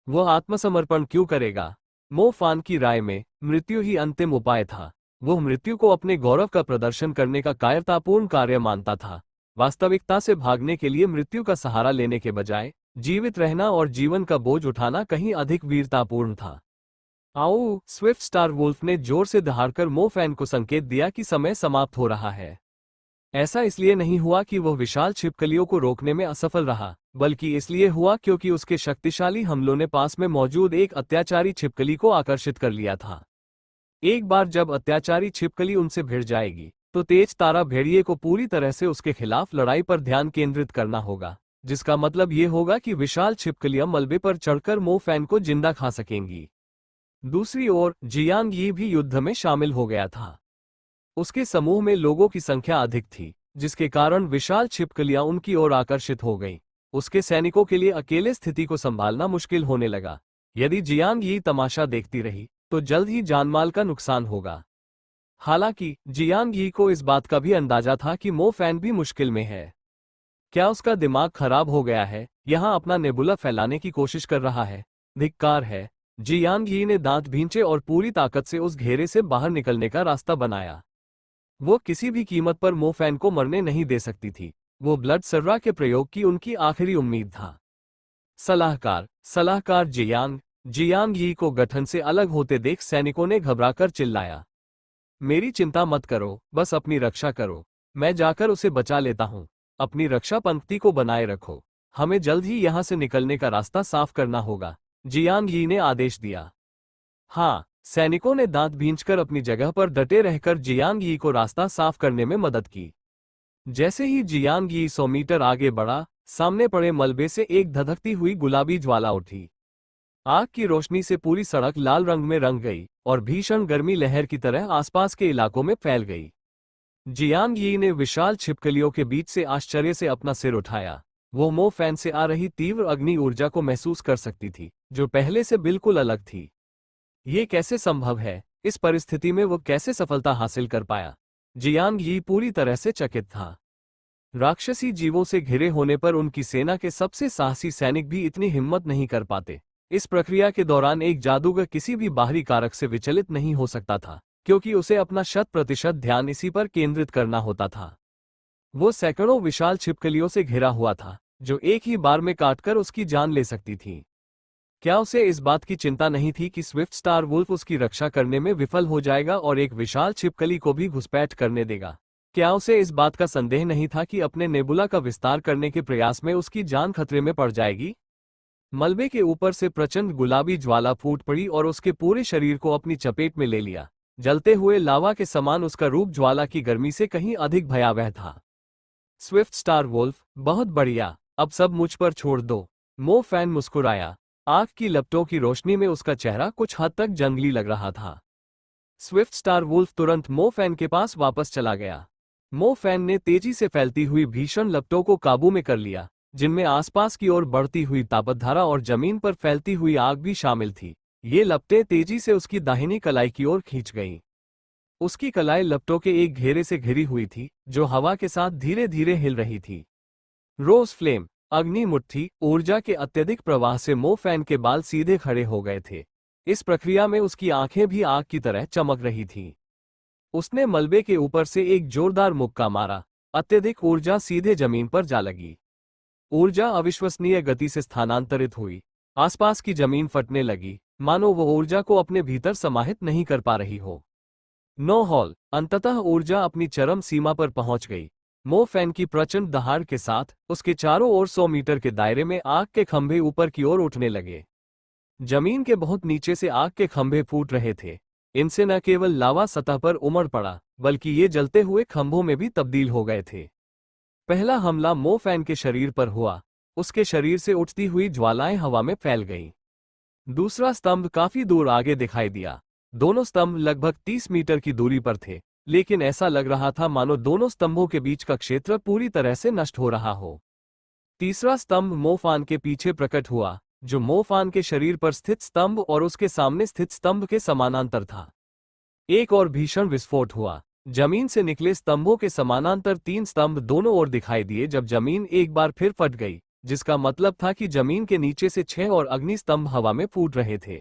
वह आत्मसमर्पण क्यों करेगा? मो फैन की राय में मृत्यु ही अंतिम उपाय था। वह मृत्यु को अपने गौरव का प्रदर्शन करने का कायरतापूर्ण कार्य मानता था। वास्तविकता से भागने के लिए मृत्यु का सहारा लेने के बजाय जीवित रहना और जीवन का बोझ उठाना कहीं अधिक वीरतापूर्ण था। आओ! स्विफ्ट स्टार वुल्फ ने जोर से दहाड़कर मो फैन को संकेत दिया कि समय समाप्त हो रहा है। ऐसा इसलिए नहीं हुआ कि वह विशाल छिपकलियों को रोकने में असफल रहा, बल्कि इसलिए हुआ क्योंकि उसके शक्तिशाली हमलों ने पास में मौजूद एक अत्याचारी छिपकली को आकर्षित कर लिया था। एक बार जब अत्याचारी छिपकली उनसे भिड़ जाएगी तो तेज तारा भेड़िए को पूरी तरह से उसके खिलाफ लड़ाई पर ध्यान केंद्रित करना होगा, जिसका मतलब ये होगा कि विशाल छिपकलियां मलबे पर चढ़कर मो फैन को जिंदा खा सकेंगी। दूसरी ओर जियांग यी भी युद्ध में शामिल हो गया था। उसके समूह में लोगों की संख्या अधिक थी, जिसके कारण विशाल छिपकलियां उनकी ओर आकर्षित हो गईं। उसके सैनिकों के लिए अकेले स्थिति को संभालना मुश्किल होने लगा। यदि जियांग यी तमाशा देखती रही तो जल्द ही जानमाल का नुकसान होगा। हालांकि जियांग यी को इस बात का भी अंदाजा था कि मो फैन भी मुश्किल में है। क्या उसका दिमाग खराब हो गया है? यहां अपना नेबुला फैलाने की कोशिश कर रहा है। धिक्कार है। जियांग यी ने दांत भींचे और पूरी ताकत से उस घेरे से बाहर निकलने का रास्ता बनाया। वो किसी भी कीमत पर मो फैन को मरने नहीं दे सकती थी। वो ब्लड सर्रा के प्रयोग की उनकी आखिरी उम्मीद था। सलाहकार जियांग यी को गठन से अलग होते देख सैनिकों ने घबराकर चिल्लाया। मेरी चिंता मत करो, बस अपनी रक्षा करो। मैं जाकर उसे बचा लेता हूं। अपनी रक्षा पंक्ति को बनाए रखो। हमें जल्द ही यहां से निकलने का रास्ता साफ करना होगा, जियांग यी ने आदेश दिया। हाँ, सैनिकों ने दांत भींचकर अपनी जगह पर डटे रहकर जियांग यी को रास्ता साफ करने में मदद की। जैसे ही जियांग यी 100 मीटर आगे बढ़ा, सामने पड़े मलबे से एक धधकती हुई गुलाबी ज्वाला उठी। आग की रोशनी से पूरी सड़क लाल रंग में रंग गई और भीषण गर्मी लहर की तरह आसपास के इलाकों में फैल गई। जियांग यी ने विशाल छिपकलियों के बीच से आश्चर्य से अपना सिर उठाया। वो मो फैन से आ रही तीव्र अग्नि ऊर्जा को महसूस कर सकती थी, जो पहले से बिल्कुल अलग थी। ये कैसे संभव है? इस परिस्थिति में वो कैसे सफलता हासिल कर पाया? जियांग यी पूरी तरह से चकित था। राक्षसी जीवों से घिरे होने पर उनकी सेना के सबसे साहसी सैनिक भी इतनी हिम्मत नहीं कर पाते। इस प्रक्रिया के दौरान एक जादूगर किसी भी बाहरी कारक से विचलित नहीं हो सकता था, क्योंकि उसे अपना 100% ध्यान इसी पर केंद्रित करना होता था। वो सैकड़ों विशाल छिपकलियों से घिरा हुआ था, जो एक ही बार में काटकर उसकी जान ले सकती थी। क्या उसे इस बात की चिंता नहीं थी कि स्विफ्ट स्टार वुल्फ उसकी रक्षा करने में विफल हो जाएगा और एक विशाल छिपकली को भी घुसपैठ करने देगा? क्या उसे इस बात का संदेह नहीं था कि अपने नेबुला का विस्तार करने के प्रयास में उसकी जान खतरे में पड़ जाएगी? मलबे के ऊपर से प्रचंड गुलाबी ज्वाला फूट पड़ी और उसके पूरे शरीर को अपनी चपेट में ले लिया। जलते हुए लावा के समान उसका रूप ज्वाला की गर्मी से कहीं अधिक भयावह था। स्विफ्ट स्टार वुल्फ, बहुत बढ़िया, अब सब मुझ पर छोड़ दो। मो फैन मुस्कुराया। आग की लपटों की रोशनी में उसका चेहरा कुछ हद तक जंगली लग रहा था। स्विफ्ट स्टार वुल्फ तुरंत मो फैन के पास वापस चला गया। मो फैन ने तेजी से फैलती हुई भीषण लपटों को काबू में कर लिया, जिनमें आसपास की ओर बढ़ती हुई तापतधारा और जमीन पर फैलती हुई आग भी शामिल थी। ये लपटें तेजी से उसकी दाहिनी कलाई की ओर खींच गईं। उसकी कलाई लपटों के एक घेरे से घिरी हुई थी, जो हवा के साथ धीरे धीरे हिल रही थी। रोज फ्लेम, अग्नि मुट्ठी, ऊर्जा के अत्यधिक प्रवाह से मो फैन के बाल सीधे खड़े हो गए थे। इस प्रक्रिया में उसकी आंखें भी आग की तरह चमक रही थीं। उसने मलबे के ऊपर से एक जोरदार मुक्का मारा। अत्यधिक ऊर्जा सीधे जमीन पर जा लगी। ऊर्जा अविश्वसनीय गति से स्थानांतरित हुई। आसपास की जमीन फटने लगी, मानो वो ऊर्जा को अपने भीतर समाहित नहीं कर पा रही हो। नो हॉल, अंततः ऊर्जा अपनी चरम सीमा पर पहुंच गई। मो फैन की प्रचंड दहाड़ के साथ उसके चारों ओर 100 मीटर के दायरे में आग के खंभे ऊपर की ओर उठने लगे। जमीन के बहुत नीचे से आग के खंभे फूट रहे थे। इनसे न केवल लावा सतह पर उमड़ पड़ा, बल्कि ये जलते हुए खंभों में भी तब्दील हो गए थे। पहला हमला मो फैन के शरीर पर हुआ। उसके शरीर से उठती हुई ज्वालाएं हवा में फैल गईं। दूसरा स्तंभ काफी दूर आगे दिखाई दिया। दोनों स्तंभ लगभग 30 मीटर की दूरी पर थे, लेकिन ऐसा लग रहा था मानो दोनों स्तंभों के बीच का क्षेत्र पूरी तरह से नष्ट हो रहा हो। तीसरा स्तंभ मो फैन के पीछे प्रकट हुआ, जो मो फैन के शरीर पर स्थित स्तंभ और उसके सामने स्थित स्तंभ के समानांतर था। एक और भीषण विस्फोट हुआ। जमीन से निकले स्तंभों के समानांतर 3 स्तंभ दोनों ओर दिखाई दिए जब जमीन एक बार फिर फट गई, जिसका मतलब था कि जमीन के नीचे से 6 और अग्नि स्तंभ हवा में फूट रहे थे।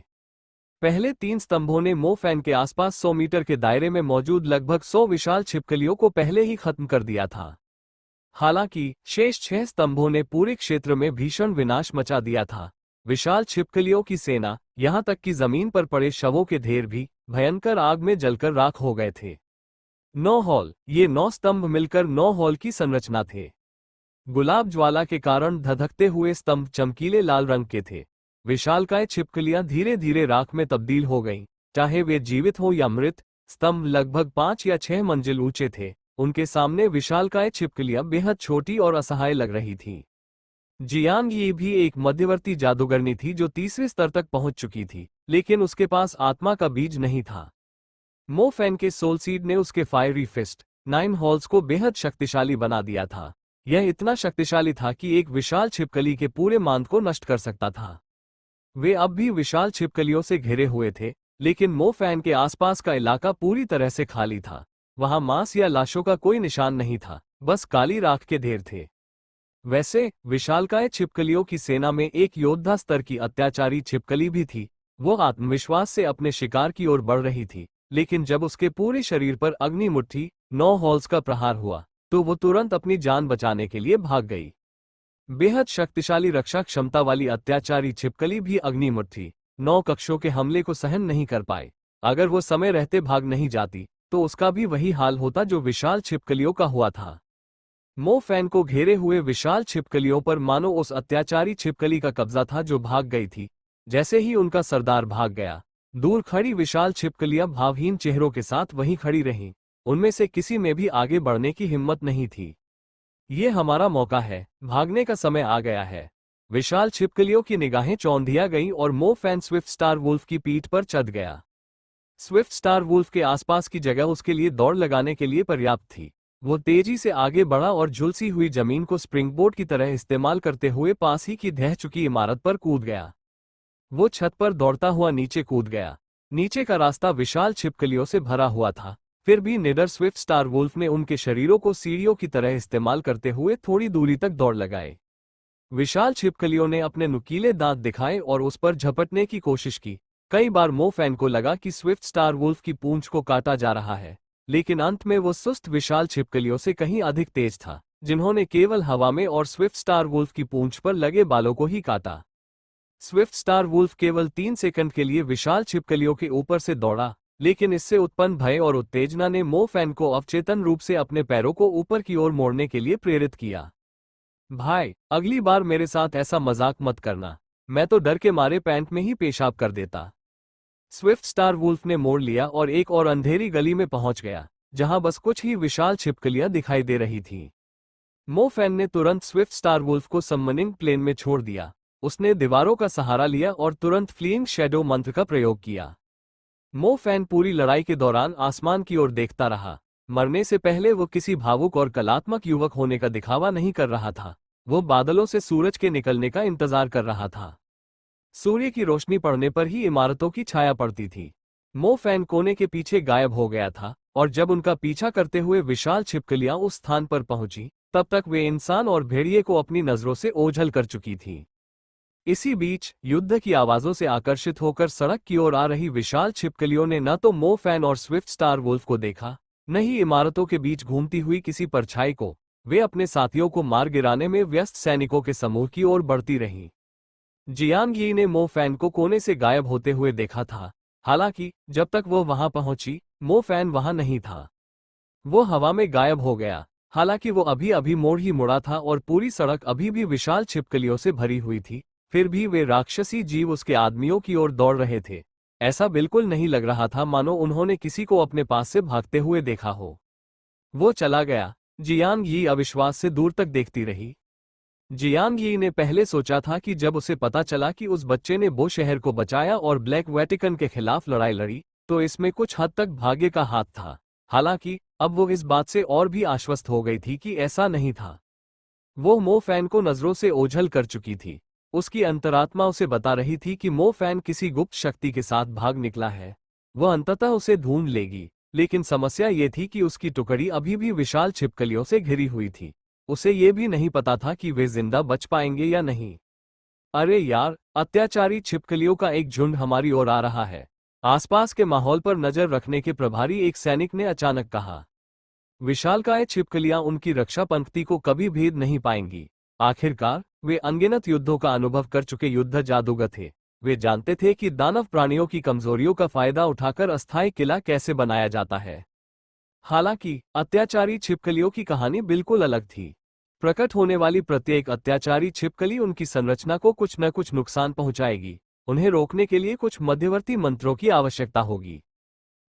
पहले 3 स्तंभों ने मो फैन के आसपास 100 मीटर के दायरे में मौजूद लगभग 100 विशाल छिपकलियों को पहले ही खत्म कर दिया था। हालांकि शेष 6 स्तंभों ने पूरे क्षेत्र में भीषण विनाश मचा दिया था। विशाल छिपकलियों की सेना, यहां तक कि जमीन पर पड़े शवों के ढेर भी भयंकर आग में जलकर राख हो गए थे। 9 हॉल, ये 9 स्तंभ मिलकर 9 हॉल की संरचना थे। गुलाब ज्वाला के कारण धधकते हुए स्तंभ चमकीले लाल रंग के थे। विशालकाय छिपकलियां धीरे धीरे राख में तब्दील हो गईं, चाहे वे जीवित हो या मृत। स्तंभ लगभग 5 या 6 मंजिल ऊंचे थे। उनके सामने विशालकाय छिपकलियां बेहद छोटी और असहाय लग रही थीं। जियांग ये भी एक मध्यवर्ती जादूगरनी थी जो तीसरे स्तर तक पहुंच चुकी थी, लेकिन उसके पास आत्मा का बीज नहीं था। मो फैन के सोलसीड ने उसके फायरी फिस्ट 9 हॉल्स को बेहद शक्तिशाली बना दिया था। यह इतना शक्तिशाली था कि एक विशाल छिपकली के पूरे मांद को नष्ट कर सकता था। वे अब भी विशाल छिपकलियों से घिरे हुए थे, लेकिन मो फैन के आसपास का इलाका पूरी तरह से खाली था। वहां मांस या लाशों का कोई निशान नहीं था, बस काली राख के ढेर थे। वैसे विशालकाय छिपकलियों की सेना में एक योद्धा स्तर की अत्याचारी छिपकली भी थी। वो आत्मविश्वास से अपने शिकार की ओर बढ़ रही थी, लेकिन जब उसके पूरे शरीर पर अग्नि मुट्ठी 9 हॉल्स का प्रहार हुआ, तो वो तुरंत अपनी जान बचाने के लिए भाग गई। बेहद शक्तिशाली रक्षा क्षमता वाली अत्याचारी छिपकली भी अग्नि मुट्ठी 9 कक्षों के हमले को सहन नहीं कर पाए। अगर वो समय रहते भाग नहीं जाती, तो उसका भी वही हाल होता जो विशाल छिपकलियों का हुआ था। मो फैन को घेरे हुए विशाल छिपकलियों पर मानो उस अत्याचारी छिपकली का कब्जा था जो भाग गई थी। जैसे ही उनका सरदार भाग गया, दूर खड़ी विशाल छिपकलियां भावहीन चेहरों के साथ वहीं खड़ी रहीं। उनमें से किसी में भी आगे बढ़ने की हिम्मत नहीं थी। ये हमारा मौका है, भागने का समय आ गया है। विशाल छिपकलियों की निगाहें चौंधिया गईं और मो फैन स्विफ्ट स्टार वुल्फ की पीठ पर चढ़ गया। स्विफ्ट स्टार वुल्फ के आसपास की जगह उसके लिए दौड़ लगाने के लिए पर्याप्त थी। वो तेजी से आगे बढ़ा और झुलसी हुई जमीन को स्प्रिंगबोर्ड की तरह इस्तेमाल करते हुए पास ही की ढह चुकी इमारत पर कूद गया। वो छत पर दौड़ता हुआ नीचे कूद गया। नीचे का रास्ता विशाल छिपकलियों से भरा हुआ था, फिर भी निडर स्विफ्ट स्टार वुल्फ ने उनके शरीरों को सीढ़ियों की तरह इस्तेमाल करते हुए थोड़ी दूरी तक दौड़ लगाए। विशाल छिपकलियों ने अपने नुकीले दांत दिखाए और उस पर झपटने की कोशिश की। कई बार मो फैन को लगा कि स्विफ्ट स्टार वुल्फ की पूंछ को काटा जा रहा है, लेकिन अंत में वो सुस्त विशाल छिपकलियों से कहीं अधिक तेज था, जिन्होंने केवल हवा में और स्विफ्ट स्टार वुल्फ की पूंछ पर लगे बालों को ही काटा। स्विफ्ट स्टार वुल्फ केवल 3 सेकंड के लिए विशाल छिपकलियों के ऊपर से दौड़ा, लेकिन इससे उत्पन्न भय और उत्तेजना ने मो फैन को अवचेतन रूप से अपने पैरों को ऊपर की ओर मोड़ने के लिए प्रेरित किया। भाई, अगली बार मेरे साथ ऐसा मजाक मत करना। मैं तो डर के मारे पैंट में ही पेशाब कर देता। स्विफ्ट स्टार वुल्फ ने मोड़ लिया और एक और अंधेरी गली में पहुंच गया, जहां बस कुछ ही विशाल छिपकलियां दिखाई दे रही थीं। मो फैन ने तुरंत स्विफ्ट स्टार वुल्फ को समनिंग प्लेन में छोड़ दिया। उसने दीवारों का सहारा लिया और तुरंत फ्लीइंग शैडो मंत्र का प्रयोग किया। मो फैन पूरी लड़ाई के दौरान आसमान की ओर देखता रहा। मरने से पहले वो किसी भावुक और कलात्मक युवक होने का दिखावा नहीं कर रहा था। वो बादलों से सूरज के निकलने का इंतजार कर रहा था। सूर्य की रोशनी पड़ने पर ही इमारतों की छाया पड़ती थी। मो फैन कोने के पीछे गायब हो गया था, और जब उनका पीछा करते हुए विशाल छिपकलियां उस स्थान पर पहुंची, तब तक वे इंसान और भेड़िए को अपनी नजरों से ओझल कर चुकी थी। इसी बीच युद्ध की आवाजों से आकर्षित होकर सड़क की ओर आ रही विशाल छिपकलियों ने न तो मो फैन और स्विफ्ट स्टार वुल्फ को देखा, न ही इमारतों के बीच घूमती हुई किसी परछाई को। वे अपने साथियों को मार गिराने में व्यस्त सैनिकों के समूह की ओर बढ़ती रहीं। जियांग यी ने मो फैन को कोने से गायब होते हुए देखा था। हालांकि जब तक वो वहां पहुंची, मो फैन वहां नहीं था। वो हवा में गायब हो गया। हालांकि वो अभी अभी मोड़ ही मुड़ा था और पूरी सड़क अभी भी विशाल छिपकलियों से भरी हुई थी। फिर भी वे राक्षसी जीव उसके आदमियों की ओर दौड़ रहे थे। ऐसा बिल्कुल नहीं लग रहा था मानो उन्होंने किसी को अपने पास से भागते हुए देखा हो। वो चला गया। जियांग यी अविश्वास से दूर तक देखती रही। जियांग यी ने पहले सोचा था कि जब उसे पता चला कि उस बच्चे ने बो शहर को बचाया और ब्लैक वेटिकन के खिलाफ लड़ाई लड़ी, तो इसमें कुछ हद तक भाग्य का हाथ था। हालांकि अब वो इस बात से और भी आश्वस्त हो गई थी कि ऐसा नहीं था। वो मो फैन को नजरों से ओझल कर चुकी थी। उसकी अंतरात्मा उसे बता रही थी कि मो फैन किसी गुप्त शक्ति के साथ भाग निकला है। वह अंततः उसे ढूंढ लेगी, लेकिन समस्या ये थी कि उसकी टुकड़ी अभी भी विशाल छिपकलियों से घिरी हुई थी। उसे ये भी नहीं पता था कि वे जिंदा बच पाएंगे या नहीं। अरे यार, अत्याचारी छिपकलियों का एक झुंड हमारी ओर आ रहा है। आसपास के माहौल पर नजर रखने के प्रभारी एक सैनिक ने अचानक कहा। विशालकाय छिपकलियां उनकी रक्षा पंक्ति को कभी भेद नहीं पाएंगी। आखिरकार वे अनगिनत युद्धों का अनुभव कर चुके युद्ध जादूगर थे। वे जानते थे कि दानव प्राणियों की कमजोरियों का फायदा उठाकर अस्थायी किला कैसे बनाया जाता है। हालांकि अत्याचारी छिपकलियों की कहानी बिल्कुल अलग थी। प्रकट होने वाली प्रत्येक अत्याचारी छिपकली उनकी संरचना को कुछ न कुछ नुकसान पहुंचाएगी। उन्हें रोकने के लिए कुछ मध्यवर्ती मंत्रों की आवश्यकता होगी।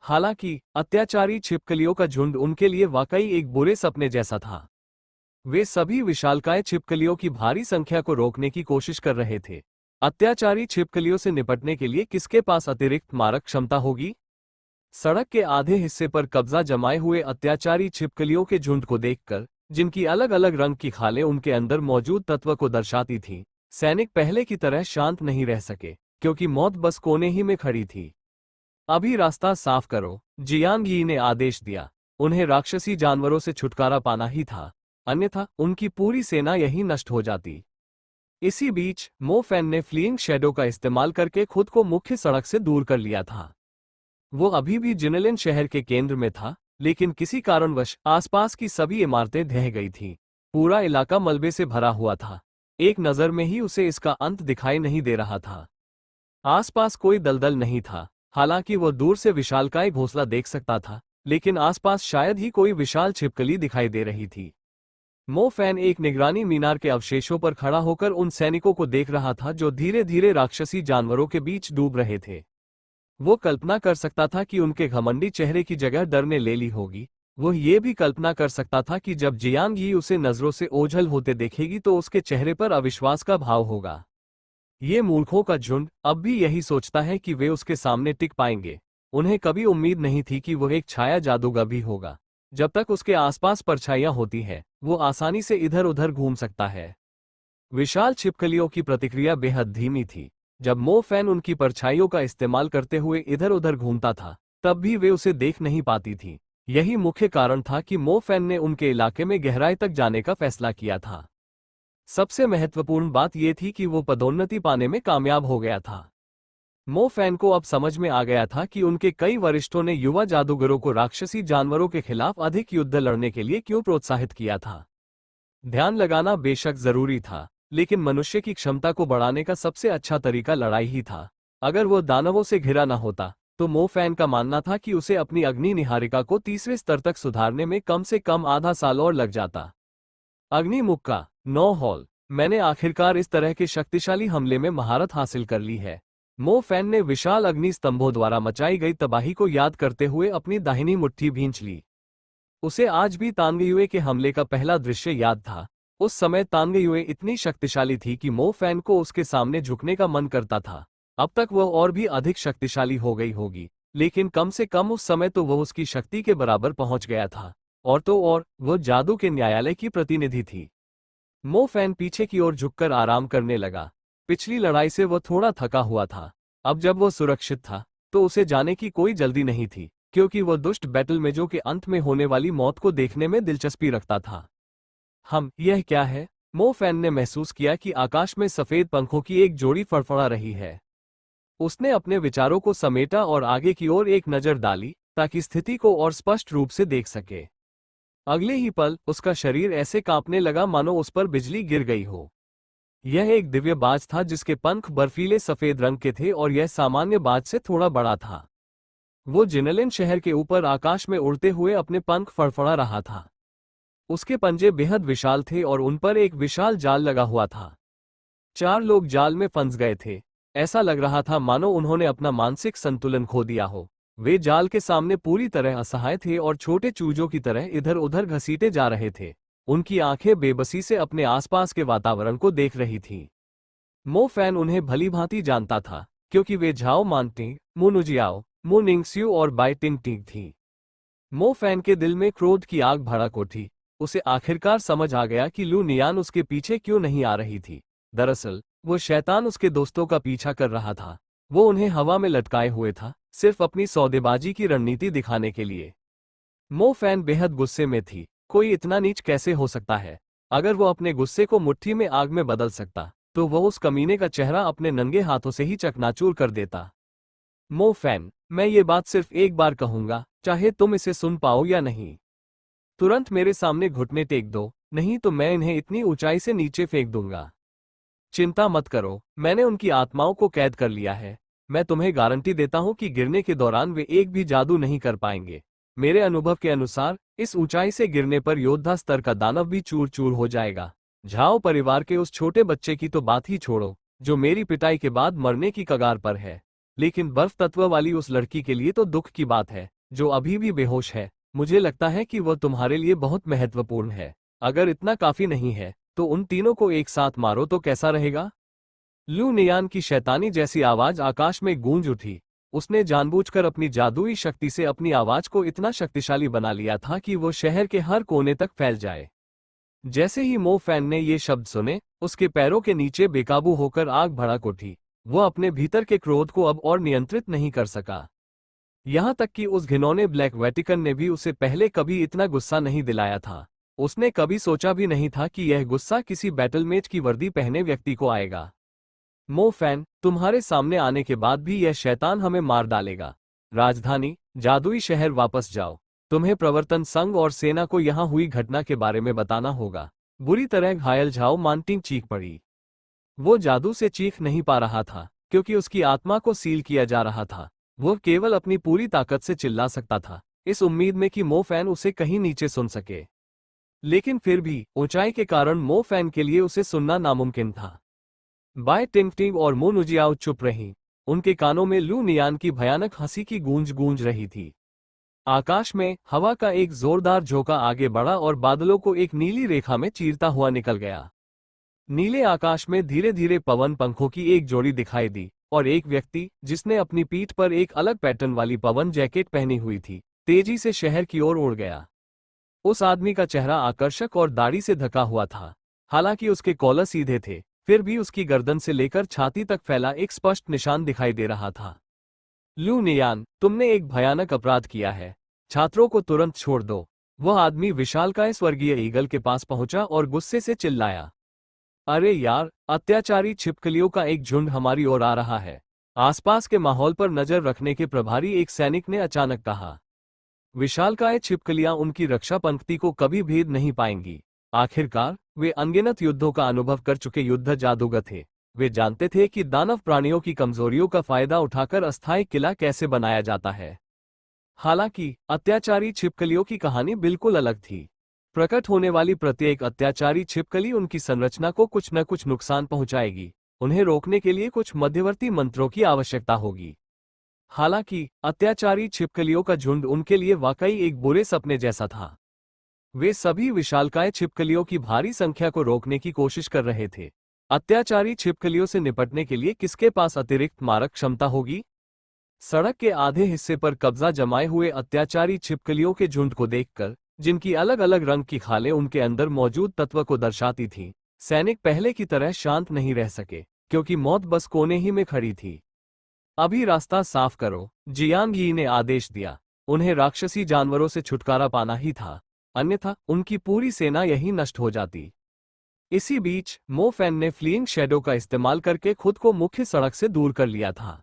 हालांकि अत्याचारी छिपकलियों का झुंड उनके लिए वाकई एक बुरे सपने जैसा था। वे सभी विशालकाय छिपकलियों की भारी संख्या को रोकने की कोशिश कर रहे थे। अत्याचारी छिपकलियों से निपटने के लिए किसके पास अतिरिक्त मारक क्षमता होगी? सड़क के आधे हिस्से पर कब्जा जमाए हुए अत्याचारी छिपकलियों के झुंड को देखकर, जिनकी अलग अलग रंग की खालें उनके अंदर मौजूद तत्व को दर्शाती थीं, सैनिक पहले की तरह शांत नहीं रह सके, क्योंकि मौत बस कोने ही में खड़ी थी। अभी रास्ता साफ करो, जियांग यी ने आदेश दिया। उन्हें राक्षसी जानवरों से छुटकारा पाना ही था, अन्यथा उनकी पूरी सेना यहीं नष्ट हो जाती। इसी बीच मो फैन ने फ्लीइंग शैडो का इस्तेमाल करके खुद को मुख्य सड़क से दूर कर लिया था। वो अभी भी जिनेलिन शहर के केंद्र में था, लेकिन किसी कारणवश आसपास की सभी इमारतें ढह गई थीं। पूरा इलाका मलबे से भरा हुआ था। एक नज़र में ही उसे इसका अंत दिखाई नहीं दे रहा था। आसपास कोई दलदल नहीं था। हालांकि वो दूर से विशालकाय घोंसला देख सकता था, लेकिन आसपास शायद ही कोई विशाल छिपकली दिखाई दे रही थी। मो फैन एक निगरानी मीनार के अवशेषों पर खड़ा होकर उन सैनिकों को देख रहा था जो धीरे धीरे राक्षसी जानवरों के बीच डूब रहे थे। वो कल्पना कर सकता था कि उनके घमंडी चेहरे की जगह डर ने ले ली होगी। वो ये भी कल्पना कर सकता था कि जब जियांग यी उसे नजरों से ओझल होते देखेगी तो उसके चेहरे पर अविश्वास का भाव होगा। ये मूर्खों का झुंड अब भी यही सोचता है कि वे उसके सामने टिक पाएंगे। उन्हें कभी उम्मीद नहीं थी कि वह एक छाया जादूगर भी होगा। जब तक उसके आसपास परछाइयां होती है, वो आसानी से इधर उधर घूम सकता है। विशाल छिपकलियों की प्रतिक्रिया बेहद धीमी थी। जब मो फैन उनकी परछाइयों का इस्तेमाल करते हुए इधर उधर घूमता था, तब भी वे उसे देख नहीं पाती थी। यही मुख्य कारण था कि मो फैन ने उनके इलाके में गहराई तक जाने का फैसला किया था। सबसे महत्वपूर्ण बात यह थी कि वो पदोन्नति पाने में कामयाब हो गया था। मो फैन को अब समझ में आ गया था कि उनके कई वरिष्ठों ने युवा जादूगरों को राक्षसी जानवरों के खिलाफ अधिक युद्ध लड़ने के लिए क्यों प्रोत्साहित किया था। ध्यान लगाना बेशक जरूरी था, लेकिन मनुष्य की क्षमता को बढ़ाने का सबसे अच्छा तरीका लड़ाई ही था। अगर वो दानवों से घिरा न होता, तो मो फैन का मानना था कि उसे अपनी अग्नि निहारिका को तीसरे स्तर तक सुधारने में कम से कम आधा साल और लग जाता। अग्नि मुक्का 9 हॉल। मैंने आखिरकार इस तरह के शक्तिशाली हमले में महारत हासिल कर ली है। मो फैन ने विशाल अग्नि स्तंभों द्वारा मचाई गई तबाही को याद करते हुए अपनी दाहिनी मुट्ठी भींच ली। उसे आज भी तानगयुए के हमले का पहला दृश्य याद था। उस समय तानगयुए इतनी शक्तिशाली थी कि मो फैन को उसके सामने झुकने का मन करता था। अब तक वह और भी अधिक शक्तिशाली हो गई होगी, लेकिन कम से कम उस समय तो वह उसकी शक्ति के बराबर पहुंच गया था, और तो और वह जादू के न्यायालय की प्रतिनिधि थी। मो फैन पीछे की ओर झुककर आराम करने लगा। पिछली लड़ाई से वह थोड़ा थका हुआ था। अब जब वह सुरक्षित था तो उसे जाने की कोई जल्दी नहीं थी, क्योंकि वह दुष्ट बैटल मेजो के अंत में होने वाली मौत को देखने में दिलचस्पी रखता था। यह क्या है? मो फैन ने महसूस किया कि आकाश में सफेद पंखों की एक जोड़ी फड़फड़ा रही है। उसने अपने विचारों को समेटा और आगे की ओर एक नजर डाली ताकि स्थिति को और स्पष्ट रूप से देख सके। अगले ही पल उसका शरीर ऐसे कांपने लगा मानो उस पर बिजली गिर गई हो। यह एक दिव्य बाज था जिसके पंख बर्फीले सफेद रंग के थे और यह सामान्य बाज से थोड़ा बड़ा था। वो जिनेलिन शहर के ऊपर आकाश में उड़ते हुए अपने पंख फड़फड़ा रहा था। उसके पंजे बेहद विशाल थे और उन पर एक विशाल जाल लगा हुआ था। 4 लोग जाल में फंस गए थे। ऐसा लग रहा था मानो उन्होंने अपना मानसिक संतुलन खो दिया हो। वे जाल के सामने पूरी तरह असहाय थे और छोटे चूजों की तरह इधर उधर घसीटे जा रहे थे। उनकी आंखें बेबसी से अपने आसपास के वातावरण को देख रही थीं। मो फैन उन्हें भलीभांति जानता था, क्योंकि वे झाओ मानटिंग, मो नुजियाओ, मो निंगस्यू और बाई टिंग टिंग थी। मो फैन के दिल में क्रोध की आग भड़क उठी। उसे आखिरकार समझ आ गया कि लू नियान उसके पीछे क्यों नहीं आ रही थी। दरअसल वो शैतान उसके दोस्तों का पीछा कर रहा था। वो उन्हें हवा में लटकाए हुए था, सिर्फ अपनी सौदेबाजी की रणनीति दिखाने के लिए। मो फैन बेहद गुस्से में थी। कोई इतना नीच कैसे हो सकता है? अगर वो अपने गुस्से को मुट्ठी में आग में बदल सकता तो वह उस कमीने का चेहरा अपने नंगे हाथों से ही चकनाचूर कर देता। मो फैन, मैं ये बात सिर्फ एक बार कहूंगा, चाहे तुम इसे सुन पाओ या नहीं। तुरंत मेरे सामने घुटने टेक दो, नहीं तो मैं इन्हें इतनी ऊंचाई से नीचे फेंक दूंगा। चिंता मत करो, मैंने उनकी आत्माओं को कैद कर लिया है। मैं तुम्हें गारंटी देता हूं कि गिरने के दौरान वे एक भी जादू नहीं कर पाएंगे। मेरे अनुभव के अनुसार इस ऊंचाई से गिरने पर योद्धा स्तर का दानव भी चूर चूर हो जाएगा। झाओ परिवार के उस छोटे बच्चे की तो बात ही छोड़ो, जो मेरी पिटाई के बाद मरने की कगार पर है। लेकिन बर्फ तत्व वाली उस लड़की के लिए तो दुख की बात है, जो अभी भी बेहोश है। मुझे लगता है कि वह तुम्हारे लिए बहुत महत्वपूर्ण है। अगर इतना काफी नहीं है तो उन तीनों को एक साथ मारो तो कैसा रहेगा? लू नियान की शैतानी जैसी आवाज आकाश में गूंज उठी। उसने जानबूझकर अपनी जादुई शक्ति से अपनी आवाज को इतना शक्तिशाली बना लिया था कि वो शहर के हर कोने तक फैल जाए। जैसे ही मो फैन ने ये शब्द सुने, उसके पैरों के नीचे बेकाबू होकर आग भड़क उठी। वह अपने भीतर के क्रोध को अब और नियंत्रित नहीं कर सका। यहां तक कि उस घिनौने ब्लैक वेटिकन ने भी उसे पहले कभी इतना गुस्सा नहीं दिलाया था। उसने कभी सोचा भी नहीं था कि यह गुस्सा किसी बैटलमेट की वर्दी पहने व्यक्ति को आएगा। मो फैन, तुम्हारे सामने आने के बाद भी यह शैतान हमें मार डालेगा। राजधानी, जादुई शहर वापस जाओ। तुम्हें प्रवर्तन संघ और सेना को यहां हुई घटना के बारे में बताना होगा। बुरी तरह घायल झाओ मानटिंग चीख पड़ी। वो जादू से चीख नहीं पा रहा था, क्योंकि उसकी आत्मा को सील किया जा रहा था। वह केवल अपनी पूरी ताकत से चिल्ला सकता था, इस उम्मीद में कि मो फैन उसे कहीं नीचे सुन सके। लेकिन फिर भी ऊंचाई के कारण मो फैन के लिए उसे सुनना नामुमकिन था। बाय टिंगटिंग और मो नुजियाओ चुप रहीं। उनके कानों में लू नियान की भयानक हंसी की गूंज गूंज रही थी। आकाश में हवा का एक जोरदार झोंका आगे बढ़ा और बादलों को एक नीली रेखा में चीरता हुआ निकल गया। नीले आकाश में धीरे धीरे पवन पंखों की एक जोड़ी दिखाई दी, और एक व्यक्ति, जिसने अपनी पीठ पर एक अलग पैटर्न वाली पवन जैकेट पहनी हुई थी, तेजी से शहर की ओर उड़ गया। उस आदमी का चेहरा आकर्षक और दाढ़ी से ढका हुआ था। हालांकि उसके कॉलर सीधे थे, फिर भी उसकी गर्दन से लेकर छाती तक फैला एक स्पष्ट निशान दिखाई दे रहा था। लू नियान, तुमने एक भयानक अपराध किया है। छात्रों को तुरंत छोड़ दो। वह आदमी विशालकाय स्वर्गीय ईगल के पास पहुंचा और गुस्से से चिल्लाया। अरे यार, अत्याचारी छिपकलियों का एक झुंड हमारी ओर आ रहा है। आसपास के माहौल पर नजर रखने के प्रभारी एक सैनिक ने अचानक कहा। विशालकाय छिपकलियां उनकी रक्षा पंक्ति को कभी भेद नहीं पाएंगी। आखिरकार वे अनगिनत युद्धों का अनुभव कर चुके युद्ध जादूगर थे। वे जानते थे कि दानव प्राणियों की कमजोरियों का फायदा उठाकर अस्थायी किला कैसे बनाया जाता है। हालांकि अत्याचारी छिपकलियों की कहानी बिल्कुल अलग थी। प्रकट होने वाली प्रत्येक अत्याचारी छिपकली उनकी संरचना को कुछ न कुछ नुकसान पहुंचाएगी। उन्हें रोकने के लिए कुछ मध्यवर्ती मंत्रों की आवश्यकता होगी। हालांकि अत्याचारी छिपकलियों का झुंड उनके लिए वाकई एक बुरे सपने जैसा था। वे सभी विशालकाय छिपकलियों की भारी संख्या को रोकने की कोशिश कर रहे थे। अत्याचारी छिपकलियों से निपटने के लिए किसके पास अतिरिक्त मारक क्षमता होगी? सड़क के आधे हिस्से पर कब्जा जमाए हुए अत्याचारी छिपकलियों के झुंड को देखकर, जिनकी अलग अलग रंग की खालें उनके अंदर मौजूद तत्व को दर्शाती थीं, सैनिक पहले की तरह शांत नहीं रह सके, क्योंकि मौत बस कोने ही में खड़ी थी। अभी रास्ता साफ करो, जियांग यी ने आदेश दिया। उन्हें राक्षसी जानवरों से छुटकारा पाना ही था, अन्यथा उनकी पूरी सेना यही नष्ट हो जाती। इसी बीच मो फैन ने फ्लीइंग शैडो का इस्तेमाल करके खुद को मुख्य सड़क से दूर कर लिया था।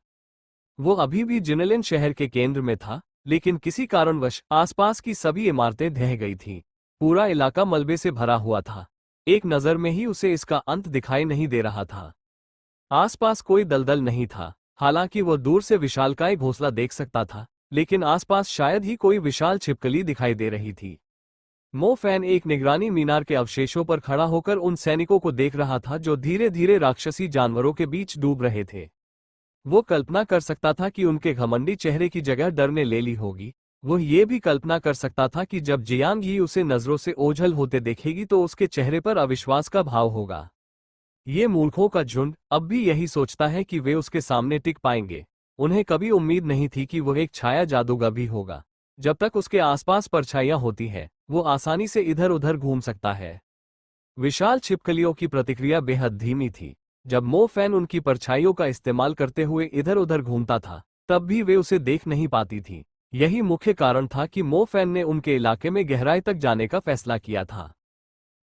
वो अभी भी जिनेलिन शहर के केंद्र में था, लेकिन किसी कारणवश आसपास की सभी इमारतें ढह गई थीं। पूरा इलाका मलबे से भरा हुआ था। एक नज़र में ही उसे इसका अंत दिखाई नहीं दे रहा था। आसपास कोई दलदल नहीं था, हालांकि वो दूर से विशालकाय घोंसला देख सकता था, लेकिन आसपास शायद ही कोई विशाल छिपकली दिखाई दे रही थी। मो फैन एक निगरानी मीनार के अवशेषों पर खड़ा होकर उन सैनिकों को देख रहा था जो धीरे धीरे राक्षसी जानवरों के बीच डूब रहे थे। वो कल्पना कर सकता था कि उनके घमंडी चेहरे की जगह डर ने ले ली होगी। वो ये भी कल्पना कर सकता था कि जब जियांग यी उसे नजरों से ओझल होते देखेगी तो उसके चेहरे पर अविश्वास का भाव होगा। ये मूर्खों का झुंड अब भी यही सोचता है कि वे उसके सामने टिक पाएंगे। उन्हें कभी उम्मीद नहीं थी कि वह एक छाया जादूगर भी होगा। जब तक उसके आसपास परछाइयां होती हैं, वो आसानी से इधर उधर घूम सकता है। विशाल छिपकलियों की प्रतिक्रिया बेहद धीमी थी। जब मो फैन उनकी परछाइयों का इस्तेमाल करते हुए इधर उधर घूमता था, तब भी वे उसे देख नहीं पाती थीं। यही मुख्य कारण था कि मो फैन ने उनके इलाके में गहराई तक जाने का फैसला किया था।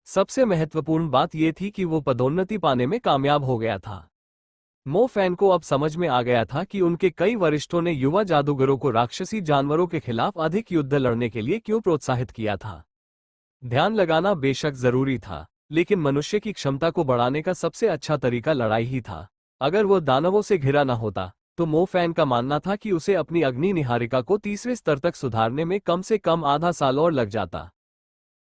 सबसे महत्वपूर्ण बात यह थी कि वो पदोन्नति पाने में कामयाब हो गया था। मो फैन को अब समझ में आ गया था कि उनके कई वरिष्ठों ने युवा जादूगरों को राक्षसी जानवरों के खिलाफ अधिक युद्ध लड़ने के लिए क्यों प्रोत्साहित किया था। ध्यान लगाना बेशक जरूरी था, लेकिन मनुष्य की क्षमता को बढ़ाने का सबसे अच्छा तरीका लड़ाई ही था। अगर वो दानवों से घिरा न होता, तो मो फैन का मानना था कि उसे अपनी अग्नि निहारिका को तीसरे स्तर तक सुधारने में कम से कम आधा साल और लग जाता।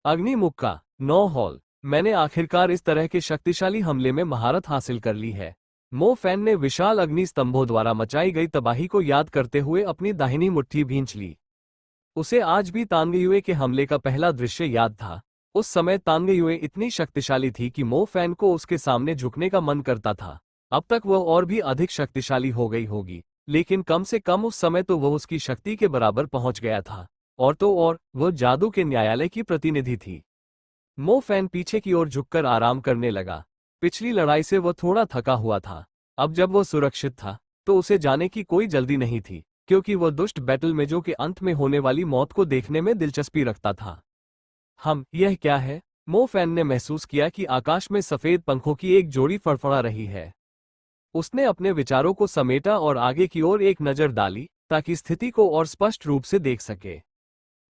अग्नि मुक्का 9 हॉल। मैंने आखिरकार इस तरह के शक्तिशाली हमले में महारत हासिल कर ली है। मो फैन ने विशाल अग्नि स्तंभों द्वारा मचाई गई तबाही को याद करते हुए अपनी दाहिनी मुट्ठी भींच ली। उसे आज भी तानगयुए के हमले का पहला दृश्य याद था। उस समय तानगयुए इतनी शक्तिशाली थी कि मो फैन को उसके सामने झुकने का मन करता था। अब तक वह और भी अधिक शक्तिशाली हो गई होगी, लेकिन कम से कम उस समय तो वह उसकी शक्ति के बराबर पहुंच गया था। और तो और वह जादू के न्यायालय की प्रतिनिधि थी। मो फैन पीछे की ओर झुककर आराम करने लगा। पिछली लड़ाई से वह थोड़ा थका हुआ था। अब जब वह सुरक्षित था, तो उसे जाने की कोई जल्दी नहीं थी, क्योंकि वह दुष्ट बैटल मेजो के अंत में होने वाली मौत को देखने में दिलचस्पी रखता था। यह क्या है? मो फैन ने महसूस किया कि आकाश में सफेद पंखों की एक जोड़ी फड़फड़ा रही है। उसने अपने विचारों को समेटा और आगे की ओर एक नजर डाली, ताकि स्थिति को और स्पष्ट रूप से देख सके।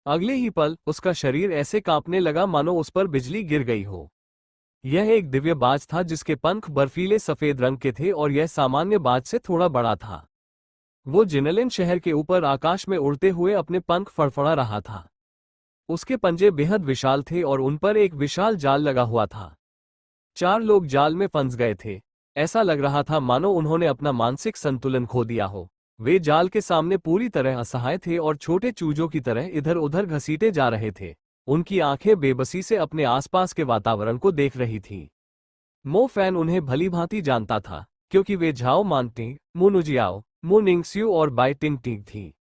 अगले ही पल उसका शरीर ऐसे कांपने लगा मानो उस पर बिजली गिर गई हो। यह एक दिव्य बाज था जिसके पंख बर्फीले सफेद रंग के थे और यह सामान्य बाज से थोड़ा बड़ा था। वो जिनेलिन शहर के ऊपर आकाश में उड़ते हुए अपने पंख फड़फड़ा रहा था। उसके पंजे बेहद विशाल थे और उन पर एक विशाल जाल लगा हुआ था। 4 लोग जाल में फंस गए थे। ऐसा लग रहा था मानो उन्होंने अपना मानसिक संतुलन खो दिया हो। वे जाल के सामने पूरी तरह असहाय थे और छोटे चूजों की तरह इधर उधर घसीटे जा रहे थे। उनकी आंखें बेबसी से अपने आसपास के वातावरण को देख रही थीं। मो फैन उन्हें भली भांति जानता था, क्योंकि वे झाओ मानटिंग, मु नुजियाओ, मु निंगस्यू और बाई टिंग टिंग थी।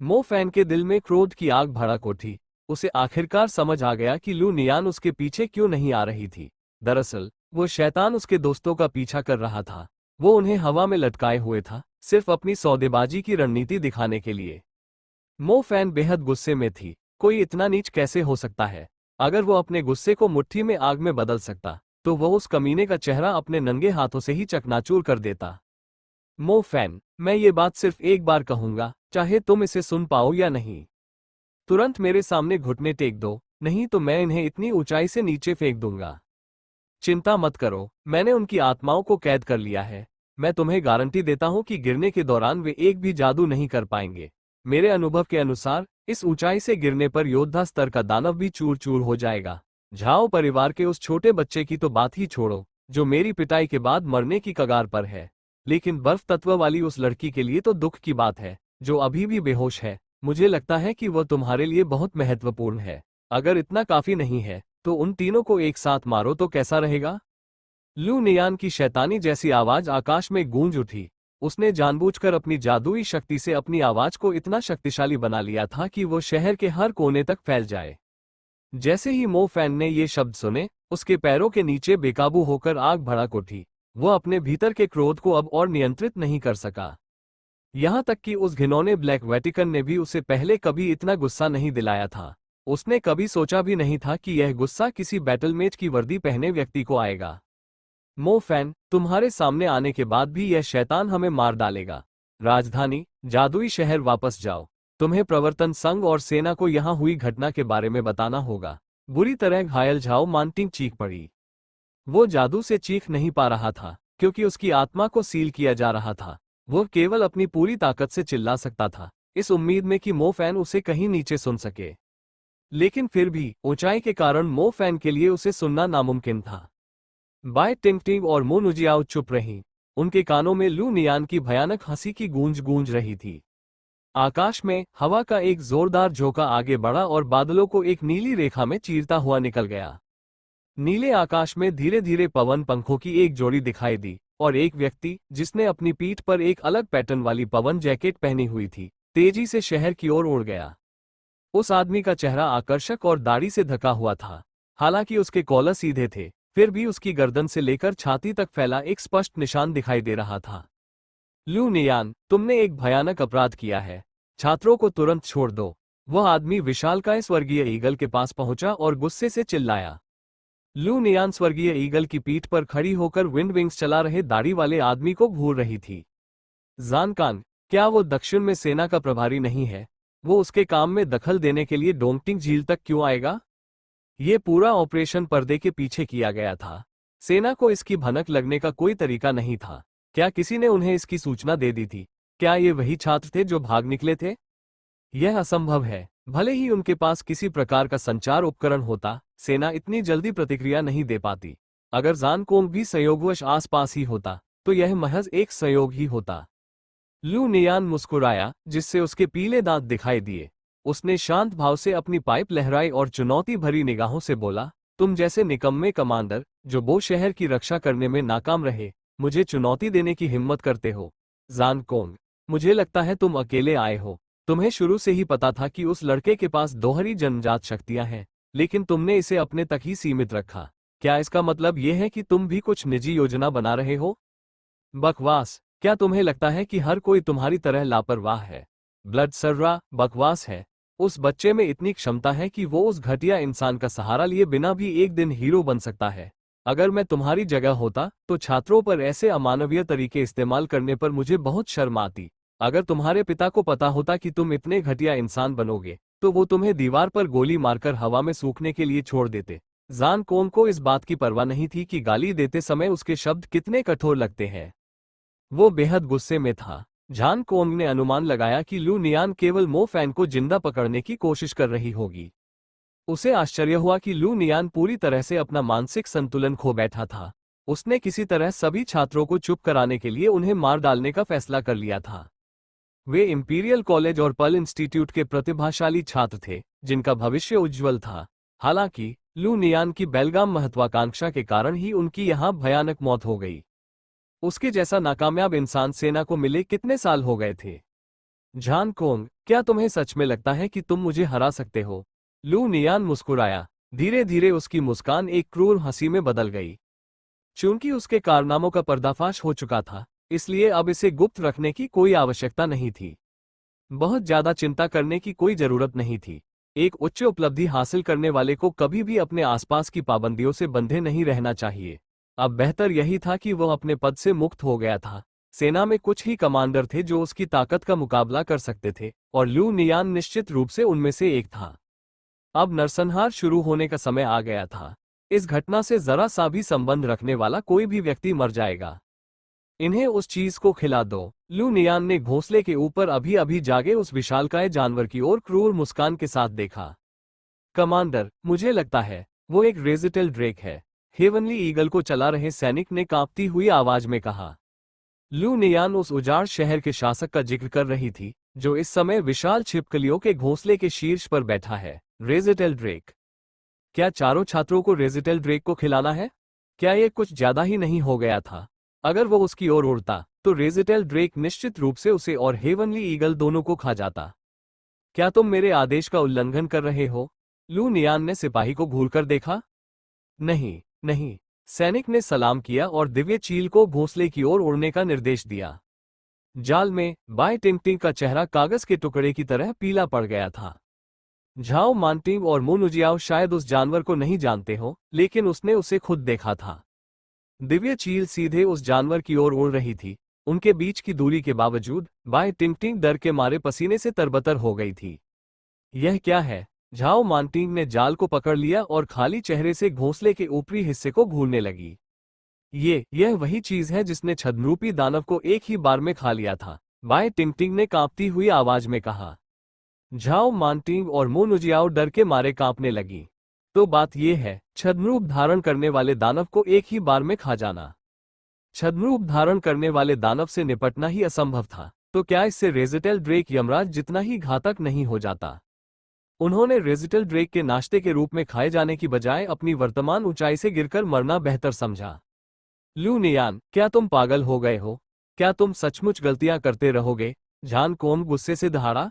मो फैन के दिल में क्रोध की आग भड़क उठी। उसे आखिरकार समझ आ गया कि लू नियान उसके पीछे क्यों नहीं आ रही थी। दरअसल वो शैतान उसके दोस्तों का पीछा कर रहा था। वो उन्हें हवा में लटकाए हुए था, सिर्फ अपनी सौदेबाजी की रणनीति दिखाने के लिए। मो फैन बेहद गुस्से में थी। कोई इतना नीच कैसे हो सकता है? अगर वो अपने गुस्से को मुट्ठी में आग में बदल सकता, तो वह उस कमीने का चेहरा अपने नंगे हाथों से ही चकनाचूर कर देता। मो फैन, मैं ये बात सिर्फ एक बार कहूंगा, चाहे तुम इसे सुन पाओ या नहीं। तुरंत मेरे सामने घुटने टेक दो, नहीं तो मैं इन्हें इतनी ऊंचाई से नीचे फेंक दूंगा। चिंता मत करो, मैंने उनकी आत्माओं को कैद कर लिया है। मैं तुम्हें गारंटी देता हूं कि गिरने के दौरान वे एक भी जादू नहीं कर पाएंगे। मेरे अनुभव के अनुसार इस ऊंचाई से गिरने पर योद्धा स्तर का दानव भी चूर चूर हो जाएगा। झाओ परिवार के उस छोटे बच्चे की तो बात ही छोड़ो, जो मेरी पिटाई के बाद मरने की कगार पर है। लेकिन बर्फ तत्व वाली उस लड़की के लिए तो दुख की बात है, जो अभी भी बेहोश है। मुझे लगता है कि वह तुम्हारे लिए बहुत महत्वपूर्ण है। अगर इतना काफी नहीं है, तो उन तीनों को एक साथ मारो तो कैसा रहेगा? लू नियान की शैतानी जैसी आवाज आकाश में गूंज उठी। उसने जानबूझकर अपनी जादुई शक्ति से अपनी आवाज को इतना शक्तिशाली बना लिया था कि वो शहर के हर कोने तक फैल जाए। जैसे ही मो फैन ने ये शब्द सुने, उसके पैरों के नीचे बेकाबू होकर आग भड़क उठी। वो अपने भीतर के क्रोध को अब और नियंत्रित नहीं कर सका। यहां तक कि उस घिनौने ब्लैक वेटिकन ने भी उसे पहले कभी इतना गुस्सा नहीं दिलाया था। उसने कभी सोचा भी नहीं था कि यह गुस्सा किसी बैटलमेट की वर्दी पहने व्यक्ति को आएगा। मो फैन, तुम्हारे सामने आने के बाद भी यह शैतान हमें मार डालेगा। राजधानी, जादुई शहर वापस जाओ। तुम्हें प्रवर्तन संघ और सेना को यहां हुई घटना के बारे में बताना होगा। बुरी तरह घायल झाओ मानटिंग चीख पड़ी। वो जादू से चीख नहीं पा रहा था, क्योंकि उसकी आत्मा को सील किया जा रहा था। वो केवल अपनी पूरी ताकत से चिल्ला सकता था, इस उम्मीद में कि मो फैन उसे कहीं नीचे सुन सके। लेकिन फिर भी ऊंचाई के कारण मो फैन के लिए उसे सुनना नामुमकिन था। बाय टिंगटिंग और मो नुजियाओ चुप रहीं। उनके कानों में लू नियान की भयानक हंसी की गूंज गूंज रही थी। आकाश में हवा का एक जोरदार झोंका आगे बढ़ा और बादलों को एक नीली रेखा में चीरता हुआ निकल गया। नीले आकाश में धीरे धीरे पवन पंखों की एक जोड़ी दिखाई दी, और एक व्यक्ति, जिसने अपनी पीठ पर एक अलग पैटर्न वाली पवन जैकेट पहनी हुई थी, तेजी से शहर की ओर उड़ गया। उस आदमी का चेहरा आकर्षक और दाढ़ी से ढका हुआ था। हालांकि उसके कॉलर सीधे थे, फिर भी उसकी गर्दन से लेकर छाती तक फैला एक स्पष्ट निशान दिखाई दे रहा था। लू नियान, तुमने एक भयानक अपराध किया है। छात्रों को तुरंत छोड़ दो। वह आदमी विशालकाय स्वर्गीय ईगल के पास पहुंचा और गुस्से से चिल्लाया। लू नियान स्वर्गीय ईगल की पीठ पर खड़ी होकर विंड विंग्स चला रहे दाढ़ी वाले आदमी को घूर रही थी। जानकान, क्या वो दक्षिण में सेना का प्रभारी नहीं है? वो उसके काम में दखल देने के लिए डोंगटिंग झील तक क्यों आएगा? ये पूरा ऑपरेशन पर्दे के पीछे किया गया था। सेना को इसकी भनक लगने का कोई तरीका नहीं था। क्या किसी ने उन्हें इसकी सूचना दे दी थी? क्या ये वही छात्र थे जो भाग निकले थे? यह असंभव है। भले ही उनके पास किसी प्रकार का संचार उपकरण होता, सेना इतनी जल्दी प्रतिक्रिया नहीं दे पाती। अगर जानकोंग भी संयोगवश आसपास ही होता, तो यह महज एक संयोग ही होता। लू नियान मुस्कुराया, जिससे उसके पीले दांत दिखाई दिए। उसने शांत भाव से अपनी पाइप लहराई और चुनौती भरी निगाहों से बोला, तुम जैसे निकम्मे कमांडर, जो बो शहर की रक्षा करने में नाकाम रहे, मुझे चुनौती देने की हिम्मत करते हो। जानकोंग, मुझे लगता है तुम अकेले आए हो। तुम्हें शुरू से ही पता था कि उस लड़के के पास दोहरी जन्मजात शक्तियां हैं, लेकिन तुमने इसे अपने तक ही सीमित रखा। क्या इसका मतलब यह है कि तुम भी कुछ निजी योजना बना रहे हो? बकवास। क्या तुम्हें लगता है कि हर कोई तुम्हारी तरह लापरवाह है? ब्लड सर्रा, बकवास है। उस बच्चे में इतनी क्षमता है कि वो उस घटिया इंसान का सहारा लिए बिना भी एक दिन हीरो बन सकता है। अगर मैं तुम्हारी जगह होता, तो छात्रों पर ऐसे अमानवीय तरीके इस्तेमाल करने पर मुझे बहुत शर्म आती। अगर तुम्हारे पिता को पता होता कि तुम इतने घटिया इंसान बनोगे, तो वो तुम्हें दीवार पर गोली मारकर हवा में सूखने के लिए छोड़ देते। जानकोंग को इस बात की परवाह नहीं थी कि गाली देते समय उसके शब्द कितने कठोर लगते हैं। वो बेहद गुस्से में था। जानकोंग ने अनुमान लगाया कि लू नियान केवल मो फैन को जिंदा पकड़ने की कोशिश कर रही होगी। उसे आश्चर्य हुआ कि लू नियान पूरी तरह से अपना मानसिक संतुलन खो बैठा था। उसने किसी तरह सभी छात्रों को चुप कराने के लिए उन्हें मार डालने का फैसला कर लिया था। वे इंपीरियल कॉलेज और पर्ल इंस्टीट्यूट के प्रतिभाशाली छात्र थे, जिनका भविष्य उज्ज्वल था। हालांकि लू नियान की बेलगाम महत्वाकांक्षा के कारण ही उनकी यहां भयानक मौत हो गई। उसके जैसा नाकामयाब इंसान सेना को मिले कितने साल हो गए थे? जानकोंग, क्या तुम्हें सच में लगता है कि तुम मुझे हरा सकते हो? लू नियान मुस्कुराया। धीरे धीरे उसकी मुस्कान एक क्रूर हंसी में बदल गई। चूंकि उसके कारनामों का पर्दाफाश हो चुका था, इसलिए अब इसे गुप्त रखने की कोई आवश्यकता नहीं थी। बहुत ज्यादा चिंता करने की कोई जरूरत नहीं थी। एक उच्च उपलब्धि हासिल करने वाले को कभी भी अपने आसपास की पाबंदियों से बंधे नहीं रहना चाहिए। अब बेहतर यही था कि वह अपने पद से मुक्त हो गया था। सेना में कुछ ही कमांडर थे जो उसकी ताकत का मुकाबला कर सकते थे, और लू नियान निश्चित रूप से उनमें से एक था। अब नरसंहार शुरू होने का समय आ गया था। इस घटना से जरा सा भी संबंध रखने वाला कोई भी व्यक्ति मर जाएगा। इन्हें उस चीज को खिला दो। लू नियान ने घोंसले के ऊपर अभी अभी जागे उस विशालकाय जानवर की ओर क्रूर मुस्कान के साथ देखा। कमांडर, मुझे लगता है वो एक रेजिटल ड्रेक है, हेवनली ईगल को चला रहे सैनिक ने कांपती हुई आवाज में कहा। लू नियान उस उजाड़ शहर के शासक का जिक्र कर रही थी, जो इस समय विशाल छिपकलियों के घोंसले के शीर्ष पर बैठा है। रेजिटल ड्रेक? क्या चारों छात्रों को रेजिटल ड्रेक को खिलाना है? क्या ये कुछ ज्यादा ही नहीं हो गया था? अगर वो उसकी ओर उड़ता, तो रेजिटेल ड्रेक निश्चित रूप से उसे और हेवनली ईगल दोनों को खा जाता। क्या तुम मेरे आदेश का उल्लंघन कर रहे हो? लू नियान ने सिपाही को घूरकर देखा। नहीं, नहीं। सैनिक ने सलाम किया और दिव्य चील को घोंसले की ओर उड़ने का निर्देश दिया। जाल में बाय टिंगटिंग का चेहरा कागज के टुकड़े की तरह पीला पड़ गया था। झाओ मांटिंग और मुनुजियाओ शायद उस जानवर को नहीं जानते हो, लेकिन उसने उसे खुद देखा था। दिव्य चील सीधे उस जानवर की ओर उड़ रही थी। उनके बीच की दूरी के बावजूद बाय टिंगटिंग डर के मारे पसीने से तरबतर हो गई थी। यह क्या है? झाओ मांटिंग ने जाल को पकड़ लिया और खाली चेहरे से घोंसले के ऊपरी हिस्से को घूरने लगी। यह वही चीज है जिसने छद्मरूपी दानव को एक ही बार में खा लिया था, बाय टिंगटिंग ने कांपती हुई आवाज में कहा। झाओ मांटिंग और मुनुजियाओ डर के मारे कांपने लगी। तो बात यह है, छद्मरूप धारण करने वाले दानव को एक ही बार में खा जाना। छद्मरूप धारण करने वाले दानव से निपटना ही असंभव था, तो क्या इससे रेजिटेल ड्रेक यमराज जितना ही घातक नहीं हो जाता? उन्होंने रेजिटेल ड्रेक के नाश्ते के रूप में खाए जाने की बजाय अपनी वर्तमान ऊंचाई से गिरकर मरना बेहतर समझा। लू नियान, क्या तुम पागल हो गए हो? क्या तुम सचमुच गलतियां करते रहोगे? झान कोंग गुस्से से दहाड़ा।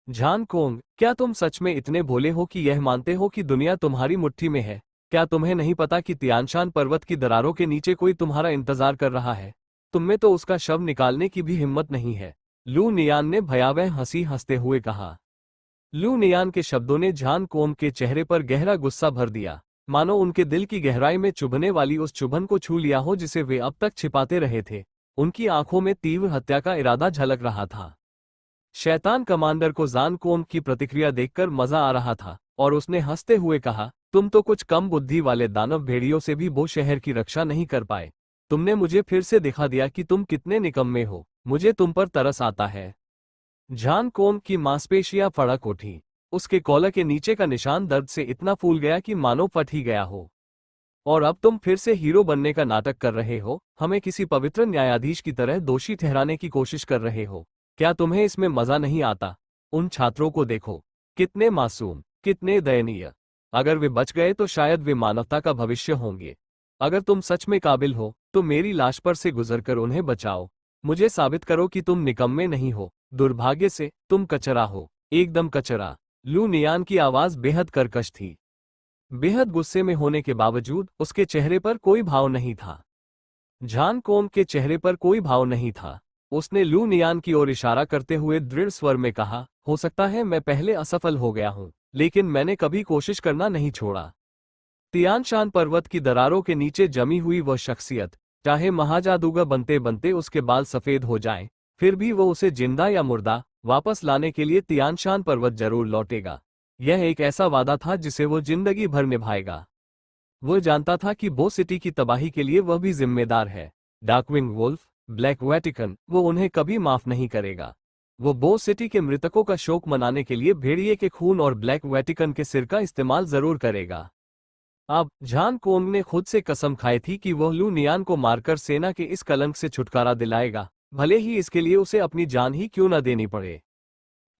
झान कोंग, क्या तुम सच में इतने भोले हो कि यह मानते हो कि दुनिया तुम्हारी मुट्ठी में है? क्या तुम्हें नहीं पता कि तियानशान पर्वत की दरारों के नीचे कोई तुम्हारा इंतजार कर रहा है? तुममें तो उसका शव निकालने की भी हिम्मत नहीं है। लू नियान ने भयावह हंसी हंसते हुए कहा। लू नियान के शब्दों ने झान कोंग के चेहरे पर गहरा गुस्सा भर दिया, मानो उनके दिल की गहराई में चुभने वाली उस चुभन को छू लिया हो जिसे वे अब तक छिपाते रहे थे। उनकी आंखों में तीव्र हत्या का इरादा झलक रहा था। शैतान कमांडर को जान कोंग की प्रतिक्रिया देखकर मजा आ रहा था और उसने हंसते हुए कहा, तुम तो कुछ कम बुद्धि वाले दानव भेड़ियों से भी वो शहर की रक्षा नहीं कर पाए। तुमने मुझे फिर से दिखा दिया कि तुम कितने निकम्मे हो। मुझे तुम पर तरस आता है। झान कोंग की मांसपेशियां फड़क उठी। उसके कॉलर के नीचे का निशान दर्द से इतना फूल गया कि मानो फट ही गया हो। और अब तुम फिर से हीरो बनने का नाटक कर रहे हो, हमें किसी पवित्र न्यायाधीश की तरह दोषी ठहराने की कोशिश कर रहे हो। क्या तुम्हें इसमें मजा नहीं आता? उन छात्रों को देखो, कितने मासूम, कितने दयनीय। अगर वे बच गए तो शायद वे मानवता का भविष्य होंगे। अगर तुम सच में काबिल हो तो मेरी लाश पर से गुजरकर उन्हें बचाओ। मुझे साबित करो कि तुम निकम्मे नहीं हो। दुर्भाग्य से तुम कचरा हो, एकदम कचरा। लू नियान की आवाज बेहद कर्कश थी। बेहद गुस्से में होने के बावजूद उसके चेहरे पर कोई भाव नहीं था। झान कोंग के चेहरे पर कोई भाव नहीं था। उसने लू नियान की ओर इशारा करते हुए दृढ़ स्वर में कहा, हो सकता है मैं पहले असफल हो गया हूं, लेकिन मैंने कभी कोशिश करना नहीं छोड़ा। तियानशान पर्वत की दरारों के नीचे जमी हुई वह शख्सियत, चाहे महाजादूगर बनते बनते उसके बाल सफेद हो जाएं, फिर भी वो उसे जिंदा या मुर्दा वापस लाने के लिए तियानशान पर्वत जरूर लौटेगा। यह एक ऐसा वादा था जिसे वो जिंदगी भर निभाएगा। वो जानता था कि बो सिटी की तबाही के लिए वह भी जिम्मेदार है। डार्कविंग वुल्फ, ब्लैक वेटिकन, वो उन्हें कभी माफ नहीं करेगा। वो बो सिटी के मृतकों का शोक मनाने के लिए भेड़िए के खून और ब्लैक वेटिकन के सिर का इस्तेमाल जरूर करेगा। अब झान कोंग ने खुद से कसम खाई थी कि वह लू नियान को मारकर सेना के इस कलंक से छुटकारा दिलाएगा, भले ही इसके लिए उसे अपनी जान ही क्यों न देनी पड़े।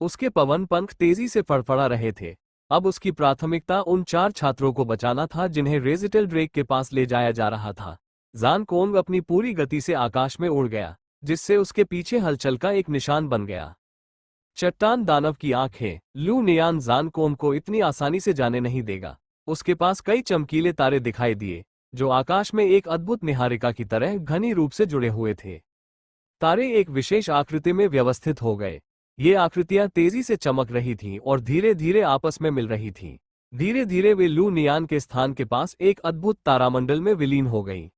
उसके पवन पंख तेजी से फड़फड़ा रहे थे। अब उसकी प्राथमिकता उन 4 छात्रों को बचाना था जिन्हें रेजिटेल ड्रेक के पास ले जाया जा रहा था। जान कोंग अपनी पूरी गति से आकाश में उड़ गया, जिससे उसके पीछे हलचल का एक निशान बन गया। चट्टान दानव की आंखें, लू नियान जान कोंग को इतनी आसानी से जाने नहीं देगा। उसके पास कई चमकीले तारे दिखाई दिए, जो आकाश में एक अद्भुत निहारिका की तरह घनी रूप से जुड़े हुए थे। तारे एक विशेष आकृति में व्यवस्थित हो गए। ये आकृतियां तेजी से चमक रही थीं और धीरे धीरे आपस में मिल रही थीं। धीरे धीरे वे लू नियान के स्थान के पास एक अद्भुत तारामंडल में विलीन हो गई।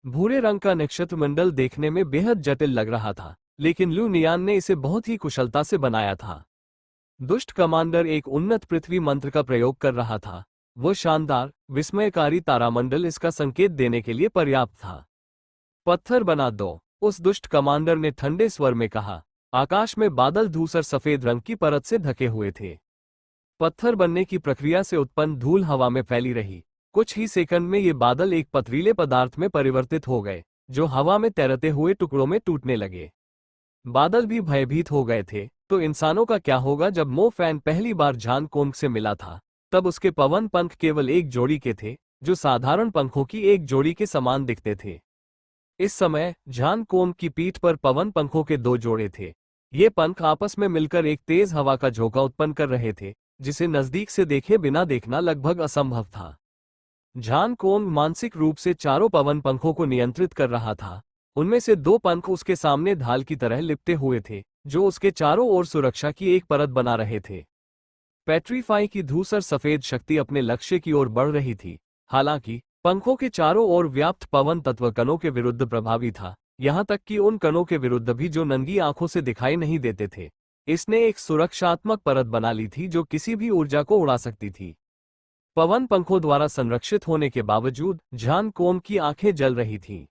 भूरे रंग का नक्षत्रमंडल देखने में बेहद जटिल लग रहा था, लेकिन लू नियान ने इसे बहुत ही कुशलता से बनाया था। दुष्ट कमांडर एक उन्नत पृथ्वी मंत्र का प्रयोग कर रहा था। वो शानदार, विस्मयकारी तारामंडल इसका संकेत देने के लिए पर्याप्त था। पत्थर बना दो, उस दुष्ट कमांडर ने ठंडे स्वर में कहा। आकाश में बादल धूसर सफेद रंग की परत से ढके हुए थे। पत्थर बनने की प्रक्रिया से उत्पन्न धूल हवा में फैली रही। कुछ ही सेकंड में ये बादल एक पथरीले पदार्थ में परिवर्तित हो गए, जो हवा में तैरते हुए टुकड़ों में टूटने लगे। बादल भी भयभीत हो गए थे, तो इंसानों का क्या होगा? जब मो फैन पहली बार झान कोंग से मिला था, तब उसके पवन पंख केवल एक जोड़ी के थे, जो साधारण पंखों की एक जोड़ी के समान दिखते थे। इस समय झान कोम की पीठ पर पवन पंखों के दो जोड़े थे। ये पंख आपस में मिलकर एक तेज हवा का झोंका उत्पन्न कर रहे थे, जिसे नजदीक से देखे बिना देखना लगभग असंभव था। झान कोम मानसिक रूप से चारों पवन पंखों को नियंत्रित कर रहा था। उनमें से दो पंख उसके सामने ढाल की तरह लिपटे हुए थे, जो उसके चारों ओर सुरक्षा की एक परत बना रहे थे। पेट्रीफाई की धूसर सफेद शक्ति अपने लक्ष्य की ओर बढ़ रही थी। हालांकि पंखों के चारों ओर व्याप्त पवन तत्व कणों के विरुद्ध प्रभावी था, यहां तक कि उन कणों के विरुद्ध भी जो नंगी आंखों से दिखाई नहीं देते थे। इसने एक सुरक्षात्मक परत बना ली थी जो किसी भी ऊर्जा को उड़ा सकती थी। पवन पंखों द्वारा संरक्षित होने के बावजूद झान कोम की आंखें जल रही थीं।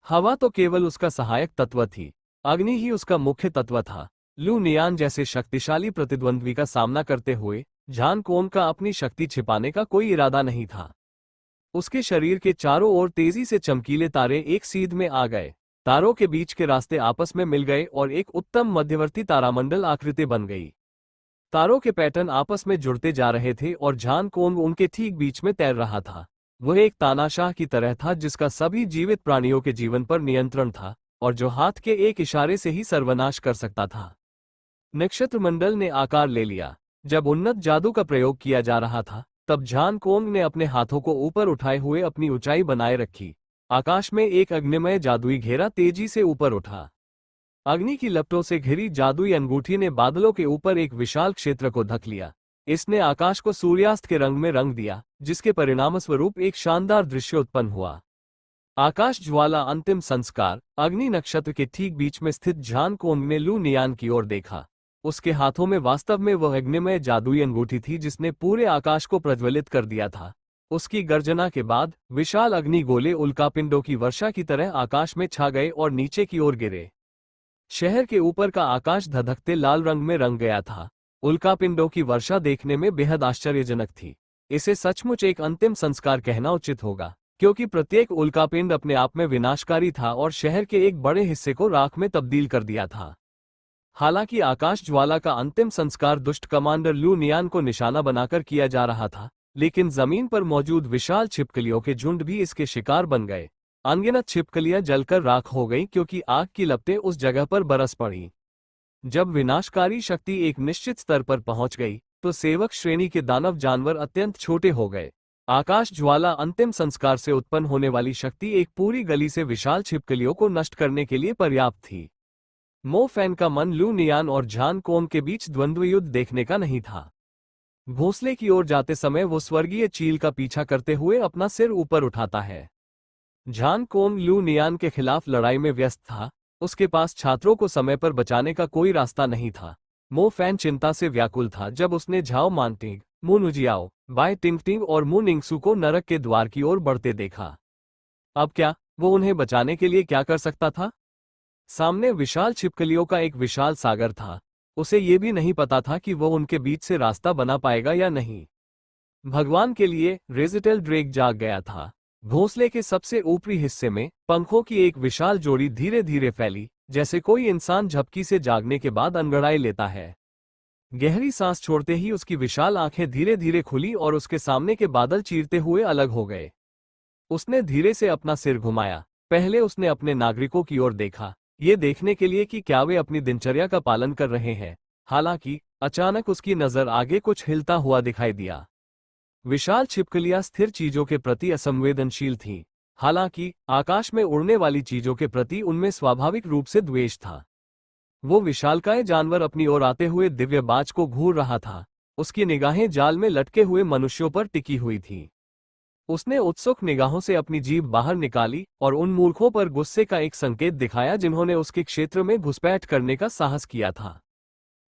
हवा तो केवल उसका सहायक तत्व थी, अग्नि ही उसका मुख्य तत्व था। लू नियान जैसे शक्तिशाली प्रतिद्वंद्वी का सामना करते हुए झान कोम का अपनी शक्ति छिपाने का कोई इरादा नहीं था। उसके शरीर के चारों ओर तेजी से चमकीले तारे एक सीध में आ गए। तारों के बीच के रास्ते आपस में मिल गए और एक उत्तम मध्यवर्ती तारामंडल आकृति बन गई। तारों के पैटर्न आपस में जुड़ते जा रहे थे और झान कोम उनके ठीक बीच में तैर रहा था। वह एक तानाशाह की तरह था जिसका सभी जीवित प्राणियों के जीवन पर नियंत्रण था और जो हाथ के एक इशारे से ही सर्वनाश कर सकता था। नक्षत्रमंडल ने आकार ले लिया। जब उन्नत जादू का प्रयोग किया जा रहा था, तब झान कोम ने अपने हाथों को ऊपर उठाए हुए अपनी ऊंचाई बनाए रखी। आकाश में एक अग्निमय जादुई घेरा तेजी से ऊपर उठा। अग्नि की लपटों से घिरी जादुई अंगूठी ने बादलों के ऊपर एक विशाल क्षेत्र को ढक लिया। इसने आकाश को सूर्यास्त के रंग में रंग दिया, जिसके परिणामस्वरूप एक शानदार दृश्य उत्पन्न हुआ। आकाश ज्वाला अंतिम संस्कार। अग्नि नक्षत्र के ठीक बीच में स्थित झान कोम ने लू नियान की ओर देखा। उसके हाथों में वास्तव में वह अग्निमय जादुई अंगूठी थी जिसने पूरे आकाश को प्रज्वलित कर दिया था। उसकी गर्जना के बाद विशाल अग्नि गोले उल्कापिंडों की वर्षा की तरह आकाश में छा गए और नीचे की ओर गिरे। शहर के ऊपर का आकाश धधकते लाल रंग में रंग गया था। उल्कापिंडों की वर्षा देखने में बेहद आश्चर्यजनक थी। इसे सचमुच एक अंतिम संस्कार कहना उचित होगा, क्योंकि प्रत्येक उल्कापिंड अपने आप में विनाशकारी था और शहर के एक बड़े हिस्से को राख में तब्दील कर दिया था। हालांकि आकाश ज्वाला का अंतिम संस्कार दुष्ट कमांडर लू नियान को निशाना बनाकर किया जा रहा था, लेकिन जमीन पर मौजूद विशाल छिपकलियों के झुंड भी इसके शिकार बन गए। अनगिनत छिपकलियां जलकर राख हो गईं क्योंकि आग की लपटें उस जगह पर बरस पड़ी। जब विनाशकारी शक्ति एक निश्चित स्तर पर पहुंच गई, तो सेवक श्रेणी के दानव जानवर अत्यंत छोटे हो गए। आकाश ज्वाला अंतिम संस्कार से उत्पन्न होने वाली शक्ति एक पूरी गली से विशाल छिपकलियों को नष्ट करने के लिए पर्याप्त थी। मो फैन का मन लू नियान और झान कोम के बीच द्वंद्व युद्ध देखने का नहीं था। घोंसले की ओर जाते समय वो स्वर्गीय चील का पीछा करते हुए अपना सिर ऊपर उठाता है। झान कोम लू नियान के खिलाफ लड़ाई में व्यस्त था। उसके पास छात्रों को समय पर बचाने का कोई रास्ता नहीं था। मो फैन चिंता से व्याकुल था जब उसने झाओ मानटिंग, मू नुजियाओ, बाय टिंगटिंग और मू निंगसू को नरक के द्वार की ओर बढ़ते देखा। अब क्या वो उन्हें बचाने के लिए क्या कर सकता था? सामने विशाल छिपकलियों का एक विशाल सागर था। उसे ये भी नहीं पता था कि वो उनके बीच से रास्ता बना पाएगा या नहीं। भगवान के लिए रेजिटल ड्रेक जाग गया था। घोंसले के सबसे ऊपरी हिस्से में पंखों की एक विशाल जोड़ी धीरे धीरे फैली, जैसे कोई इंसान झपकी से जागने के बाद अंगड़ाई लेता है। गहरी सांस छोड़ते ही उसकी विशाल आंखें धीरे धीरे खुली और उसके सामने के बादल चीरते हुए अलग हो गए। उसने धीरे से अपना सिर घुमाया। पहले उसने अपने नागरिकों की ओर देखा, ये देखने के लिए कि क्या वे अपनी दिनचर्या का पालन कर रहे हैं। हालांकि अचानक उसकी नजर आगे कुछ हिलता हुआ दिखाई दिया। विशाल छिपकलियां स्थिर चीजों के प्रति असंवेदनशील थीं। हालांकि आकाश में उड़ने वाली चीजों के प्रति उनमें स्वाभाविक रूप से द्वेष था। वो विशालकाय जानवर अपनी ओर आते हुए दिव्य बाज को घूर रहा था। उसकी निगाहें जाल में लटके हुए मनुष्यों पर टिकी हुई थीं। उसने उत्सुक निगाहों से अपनी जीभ बाहर निकाली और उन मूर्खों पर गुस्से का एक संकेत दिखाया जिन्होंने उसके क्षेत्र में घुसपैठ करने का साहस किया था।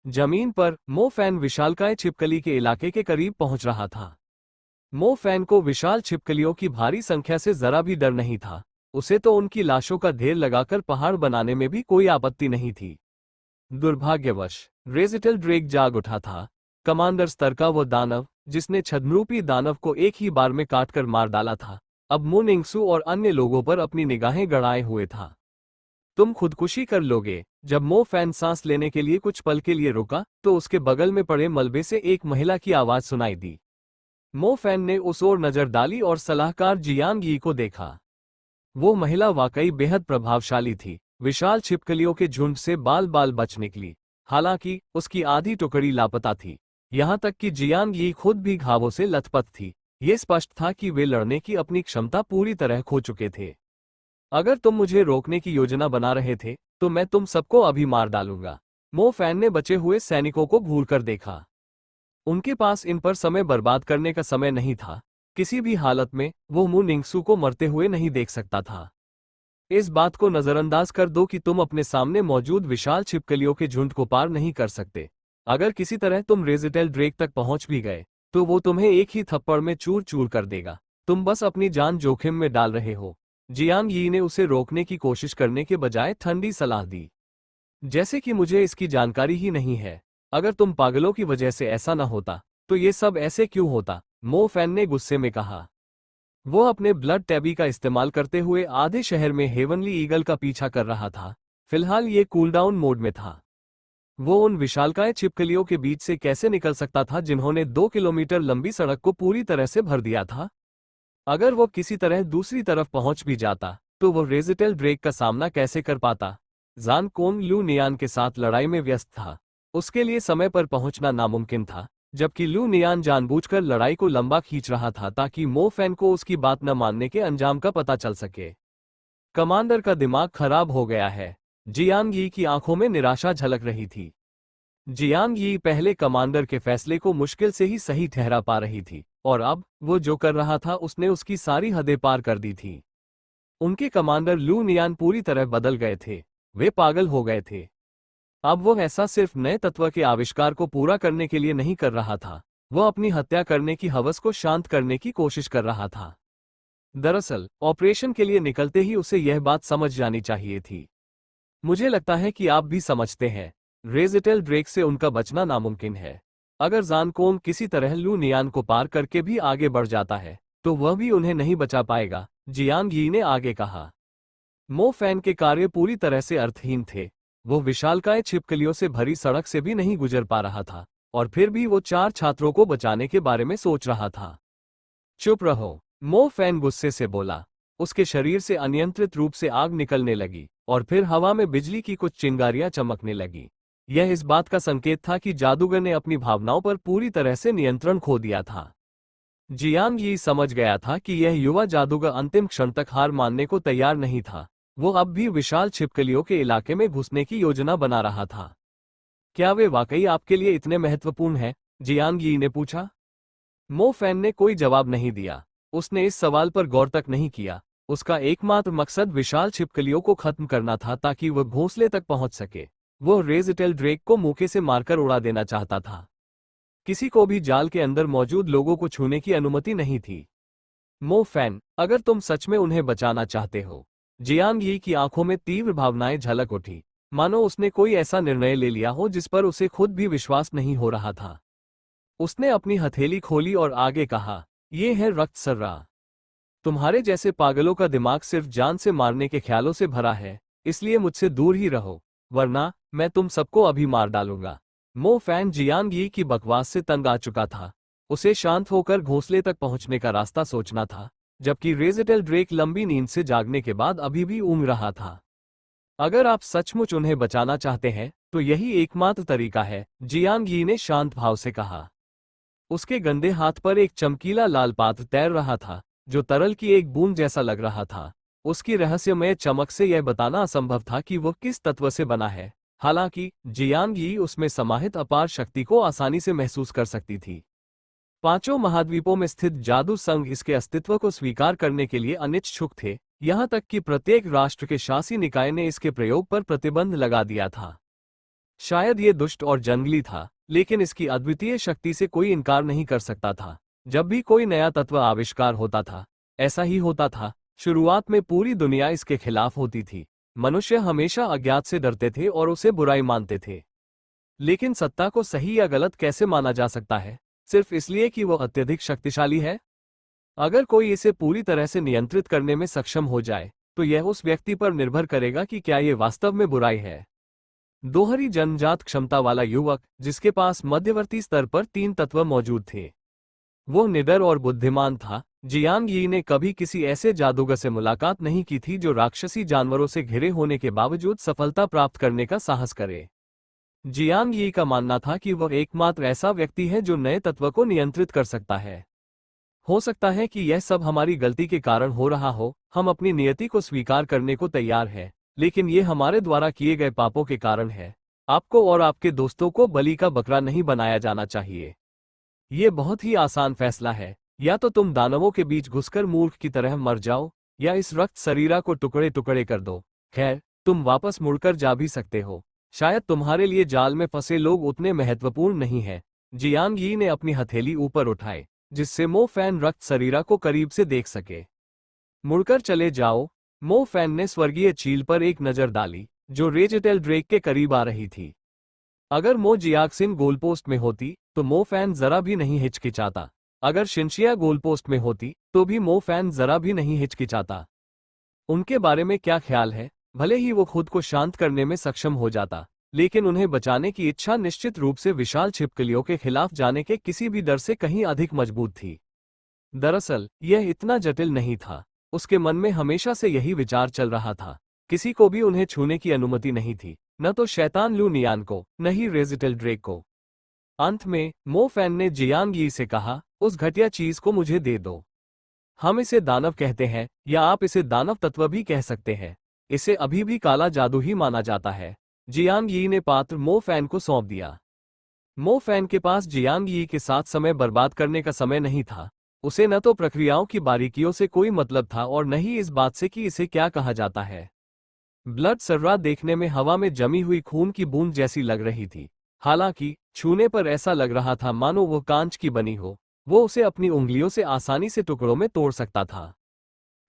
जमीन पर मो फैन विशालकाय छिपकली के इलाके के करीब पहुंच रहा था। मो फैन को विशाल छिपकलियों की भारी संख्या से जरा भी डर नहीं था। उसे तो उनकी लाशों का ढेर लगाकर पहाड़ बनाने में भी कोई आपत्ति नहीं थी। दुर्भाग्यवश रेजिटल ड्रेक जाग उठा था। कमांडर स्तर का वो दानव जिसने छद्मरूपी दानव को एक ही बार में काटकर मार डाला था, अब मू निंगसू और अन्य लोगों पर अपनी निगाहें गड़ाए हुए था। तुम खुदकुशी कर लोगे। जब मो फैन सांस लेने के लिए कुछ पल के लिए रुका, तो उसके बगल में पड़े मलबे से एक महिला की आवाज सुनाई दी। मो फैन ने उस ओर नजर डाली और सलाहकार जियांग यी को देखा। वो महिला वाकई बेहद प्रभावशाली थी, विशाल छिपकलियों के झुंड से बाल बाल बच निकली। हालांकि उसकी आधी टुकड़ी लापता थी, यहां तक कि जियांग यी खुद भी घावों से लथपथ थी। ये स्पष्ट था कि वे लड़ने की अपनी क्षमता पूरी तरह खो चुके थे। अगर तुम मुझे रोकने की योजना बना रहे थे तो मैं तुम सबको अभी मार डालूंगा। मो फैन ने बचे हुए सैनिकों को घूर कर देखा। उनके पास इन पर समय बर्बाद करने का समय नहीं था। किसी भी हालत में वो मु निंगसू को मरते हुए नहीं देख सकता था। इस बात को नजरअंदाज कर दो कि तुम अपने सामने मौजूद विशाल छिपकलियों के झुंड को पार नहीं कर सकते। अगर किसी तरह तुम रेजिटेल ड्रेक तक पहुंच भी गए तो वो तुम्हें एक ही थप्पड़ में चूर चूर कर देगा। तुम बस अपनी जान जोखिम में डाल रहे हो। जियांग यी ने उसे रोकने की कोशिश करने के बजाय ठंडी सलाह दी, जैसे कि मुझे इसकी जानकारी ही नहीं है। अगर तुम पागलों की वजह से ऐसा न होता तो ये सब ऐसे क्यों होता? मो फैन ने गुस्से में कहा। वो अपने ब्लड टैबी का इस्तेमाल करते हुए आधे शहर में हेवनली ईगल का पीछा कर रहा था। फिलहाल ये कूलडाउन मोड में था। वो उन विशालकाय छिपकलियों के बीच से कैसे निकल सकता था जिन्होंने 2 किलोमीटर लंबी सड़क को पूरी तरह से भर दिया था? अगर वो किसी तरह दूसरी तरफ पहुंच भी जाता तो वो रेजिटेल ड्रेक का सामना कैसे कर पाता? जान कोंग लू नियान के साथ लड़ाई में व्यस्त था। उसके लिए समय पर पहुंचना नामुमकिन था, जबकि लू नियान जानबूझकर लड़ाई को लंबा खींच रहा था ताकि मो फैन को उसकी बात न मानने के अंजाम का पता चल सके। कमांडर का दिमाग खराब हो गया है। जियांग यी की आंखों में निराशा झलक रही थी। जियांग यी पहले कमांडर के फैसले को मुश्किल से ही सही ठहरा पा रही थी, और अब वो जो कर रहा था उसने उसकी सारी हदें पार कर दी थी। उनके कमांडर लू नियान पूरी तरह बदल गए थे। वे पागल हो गए थे। अब वो ऐसा सिर्फ नए तत्व के आविष्कार को पूरा करने के लिए नहीं कर रहा था, वो अपनी हत्या करने की हवस को शांत करने की कोशिश कर रहा था। दरअसल ऑपरेशन के लिए निकलते ही उसे यह बात समझ जानी चाहिए थी। मुझे लगता है कि आप भी समझते हैं, रेजिटेल ड्रेक से उनका बचना नामुमकिन है। अगर जानकोंग किसी तरह लू नियान को पार करके भी आगे बढ़ जाता है तो वह भी उन्हें नहीं बचा पाएगा, जियांग यी ने आगे कहा। मो फैन के कार्य पूरी तरह से अर्थहीन थे। वो विशालकाय छिपकलियों से भरी सड़क से भी नहीं गुजर पा रहा था, और फिर भी वो 4 छात्रों को बचाने के बारे में सोच रहा था। चुप रहो, मो फैन गुस्से से बोला। उसके शरीर से अनियंत्रित रूप से आग निकलने लगी और फिर हवा में बिजली की कुछ चिंगारियां चमकने लगी। यह इस बात का संकेत था कि जादूगर ने अपनी भावनाओं पर पूरी तरह से नियंत्रण खो दिया था। जियांग यी समझ गया था कि यह युवा जादूगर अंतिम क्षण तक हार मानने को तैयार नहीं था। वो अब भी विशाल छिपकलियों के इलाके में घुसने की योजना बना रहा था। क्या वे वाकई आपके लिए इतने महत्वपूर्ण हैं? जियांग यी ने पूछा। मो फैन ने कोई जवाब नहीं दिया। उसने इस सवाल पर गौर तक नहीं किया। उसका एकमात्र मकसद विशाल छिपकलियों को खत्म करना था ताकि वह घोंसले तक पहुंच सके। वो रेजिटेल ड्रेक को मुक्के से मारकर उड़ा देना चाहता था। किसी को भी जाल के अंदर मौजूद लोगों को छूने की अनुमति नहीं थी। मो फैन, अगर तुम सच में उन्हें बचाना चाहते हो। जियांग यी की आंखों में तीव्र भावनाएं झलक उठी, मानो उसने कोई ऐसा निर्णय ले लिया हो जिस पर उसे खुद भी विश्वास नहीं हो रहा था। उसने अपनी हथेली खोली और आगे कहा, ये है रक्त सर्रा। तुम्हारे जैसे पागलों का दिमाग सिर्फ जान से मारने के ख्यालों से भरा है, इसलिए मुझसे दूर ही रहो, वरना मैं तुम सबको अभी मार डालूंगा। मो फैन जियांग यी की बकवास से तंग आ चुका था। उसे शांत होकर घोंसले तक पहुंचने का रास्ता सोचना था, जबकि रेजिटेल ड्रेक लंबी नींद से जागने के बाद अभी भी ऊँग रहा था। अगर आप सचमुच उन्हें बचाना चाहते हैं तो यही एकमात्र तरीका है, जियांग यी ने शांत भाव से कहा। उसके गंदे हाथ पर एक चमकीला लाल पात्र तैर रहा था, जो तरल की एक बूंद जैसा लग रहा था। उसकी रहस्यमय चमक से यह बताना असंभव था कि वह किस तत्व से बना है। हालांकि जियांग यी उसमें समाहित अपार शक्ति को आसानी से महसूस कर सकती थी। 5 महाद्वीपों में स्थित जादू संघ इसके अस्तित्व को स्वीकार करने के लिए अनिच्छुक थे, यहां तक कि प्रत्येक राष्ट्र के शासी निकाय ने इसके प्रयोग पर प्रतिबंध लगा दिया था। शायद ये दुष्ट और जंगली था, लेकिन इसकी अद्वितीय शक्ति से कोई इनकार नहीं कर सकता था। जब भी कोई नया तत्व आविष्कार होता था, ऐसा ही होता था। शुरुआत में पूरी दुनिया इसके खिलाफ होती थी। मनुष्य हमेशा अज्ञात से डरते थे और उसे बुराई मानते थे। लेकिन सत्ता को सही या गलत कैसे माना जा सकता है? सिर्फ इसलिए कि वह अत्यधिक शक्तिशाली है? अगर कोई इसे पूरी तरह से नियंत्रित करने में सक्षम हो जाए तो यह उस व्यक्ति पर निर्भर करेगा कि क्या यह वास्तव में बुराई है। दोहरी जन्मजात क्षमता वाला युवक, जिसके पास मध्यवर्ती स्तर पर 3 तत्व मौजूद थे। वो निडर और बुद्धिमान था। जियांग यी ने कभी किसी ऐसे जादूगर से मुलाकात नहीं की थी जो राक्षसी जानवरों से घिरे होने के बावजूद सफलता प्राप्त करने का साहस करे। जियांग यी का मानना था कि वह एकमात्र ऐसा व्यक्ति है जो नए तत्व को नियंत्रित कर सकता है। हो सकता है कि यह सब हमारी गलती के कारण हो रहा हो, हम अपनी नियति को स्वीकार करने को तैयार हैं, लेकिन ये हमारे द्वारा किए गए पापों के कारण है। आपको और आपके दोस्तों को बलि का बकरा नहीं बनाया जाना चाहिए। ये बहुत ही आसान फैसला है, या तो तुम दानवों के बीच घुसकर मूर्ख की तरह मर जाओ, या इस रक्त शरीरा को टुकड़े टुकड़े कर दो। खैर, तुम वापस मुड़कर जा भी सकते हो। शायद तुम्हारे लिए जाल में फंसे लोग उतने महत्वपूर्ण नहीं हैं। जियांग यी ने अपनी हथेली ऊपर उठाई, जिससे मो फैन रक्त शरीरा को करीब से देख सके। मुड़कर चले जाओ। मो फैन ने स्वर्गीय चील पर एक नजर डाली, जो रेजिटेल ड्रेक के करीब आ रही थी। अगर मो जियाक्सिन गोलपोस्ट में होती, तो मो फैन जरा भी नहीं हिचकिचाता। अगर शिनशिया गोलपोस्ट में होती, तो भी मो फैन जरा भी नहीं हिचकिचाता। उनके बारे में क्या ख्याल है? भले ही वो खुद को शांत करने में सक्षम हो जाता, लेकिन उन्हें बचाने की इच्छा निश्चित रूप से विशाल छिपकलियों के खिलाफ जाने के किसी भी डर से कहीं अधिक मजबूत थी। दरअसल, यह इतना जटिल नहीं था। उसके मन में हमेशा से यही विचार चल रहा था। किसी को भी उन्हें छूने की अनुमति नहीं थी, न तो शैतान लू नियान को, न ही रेजिटेल ड्रेक को। अंत में, मो फैन ने जियांग यी से कहा, उस घटिया चीज को मुझे दे दो। हम इसे दानव कहते हैं, या आप इसे दानव तत्व भी कह सकते हैं। इसे अभी भी काला जादू ही माना जाता है। जियांग यी ने पात्र मो फैन को सौंप दिया। मो फैन के पास जियांग यी के साथ समय बर्बाद करने का समय नहीं था। उसे न तो प्रक्रियाओं की बारीकियों से कोई मतलब था और न ही इस बात से कि इसे क्या कहा जाता है। ब्लड सर्रा देखने में हवा में जमी हुई खून की बूंद जैसी लग रही थी। हालांकि छूने पर ऐसा लग रहा था मानो वो कांच की बनी हो। वो उसे अपनी उंगलियों से आसानी से टुकड़ों में तोड़ सकता था।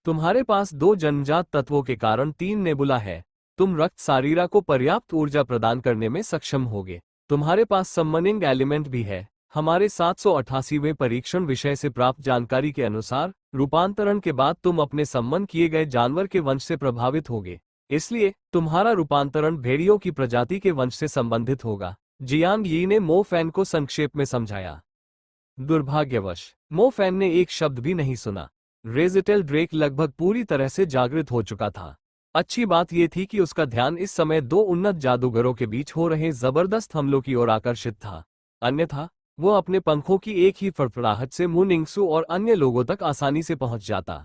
तुम्हारे पास 2 जन्मजात तत्वों के कारण 3 नेबुला है। तुम रक्त शारीरा को पर्याप्त ऊर्जा प्रदान करने में सक्षम होगे। तुम्हारे पास समनिंग एलिमेंट भी है। हमारे 788वें परीक्षण विषय से प्राप्त जानकारी के अनुसार, रूपांतरण के बाद तुम अपने सम्मन किए गए जानवर के वंश से प्रभावित होगे। इसलिए, तुम्हारा रूपांतरण भेड़ियों की प्रजाति के वंश से संबंधित होगा। जियांग यी ने मो फैन को संक्षेप में समझाया। दुर्भाग्यवश, मो फैन ने एक शब्द भी नहीं सुना। रेजिटेल ड्रेक लगभग पूरी तरह से जागृत हो चुका था। अच्छी बात यह थी कि उसका ध्यान इस समय 2 उन्नत जादूगरों के बीच हो रहे जबरदस्त हमलों की ओर आकर्षित था। अन्यथा, वो अपने पंखों की एक ही फड़फड़ाहट से मु निंगसू और अन्य लोगों तक आसानी से पहुंच जाता।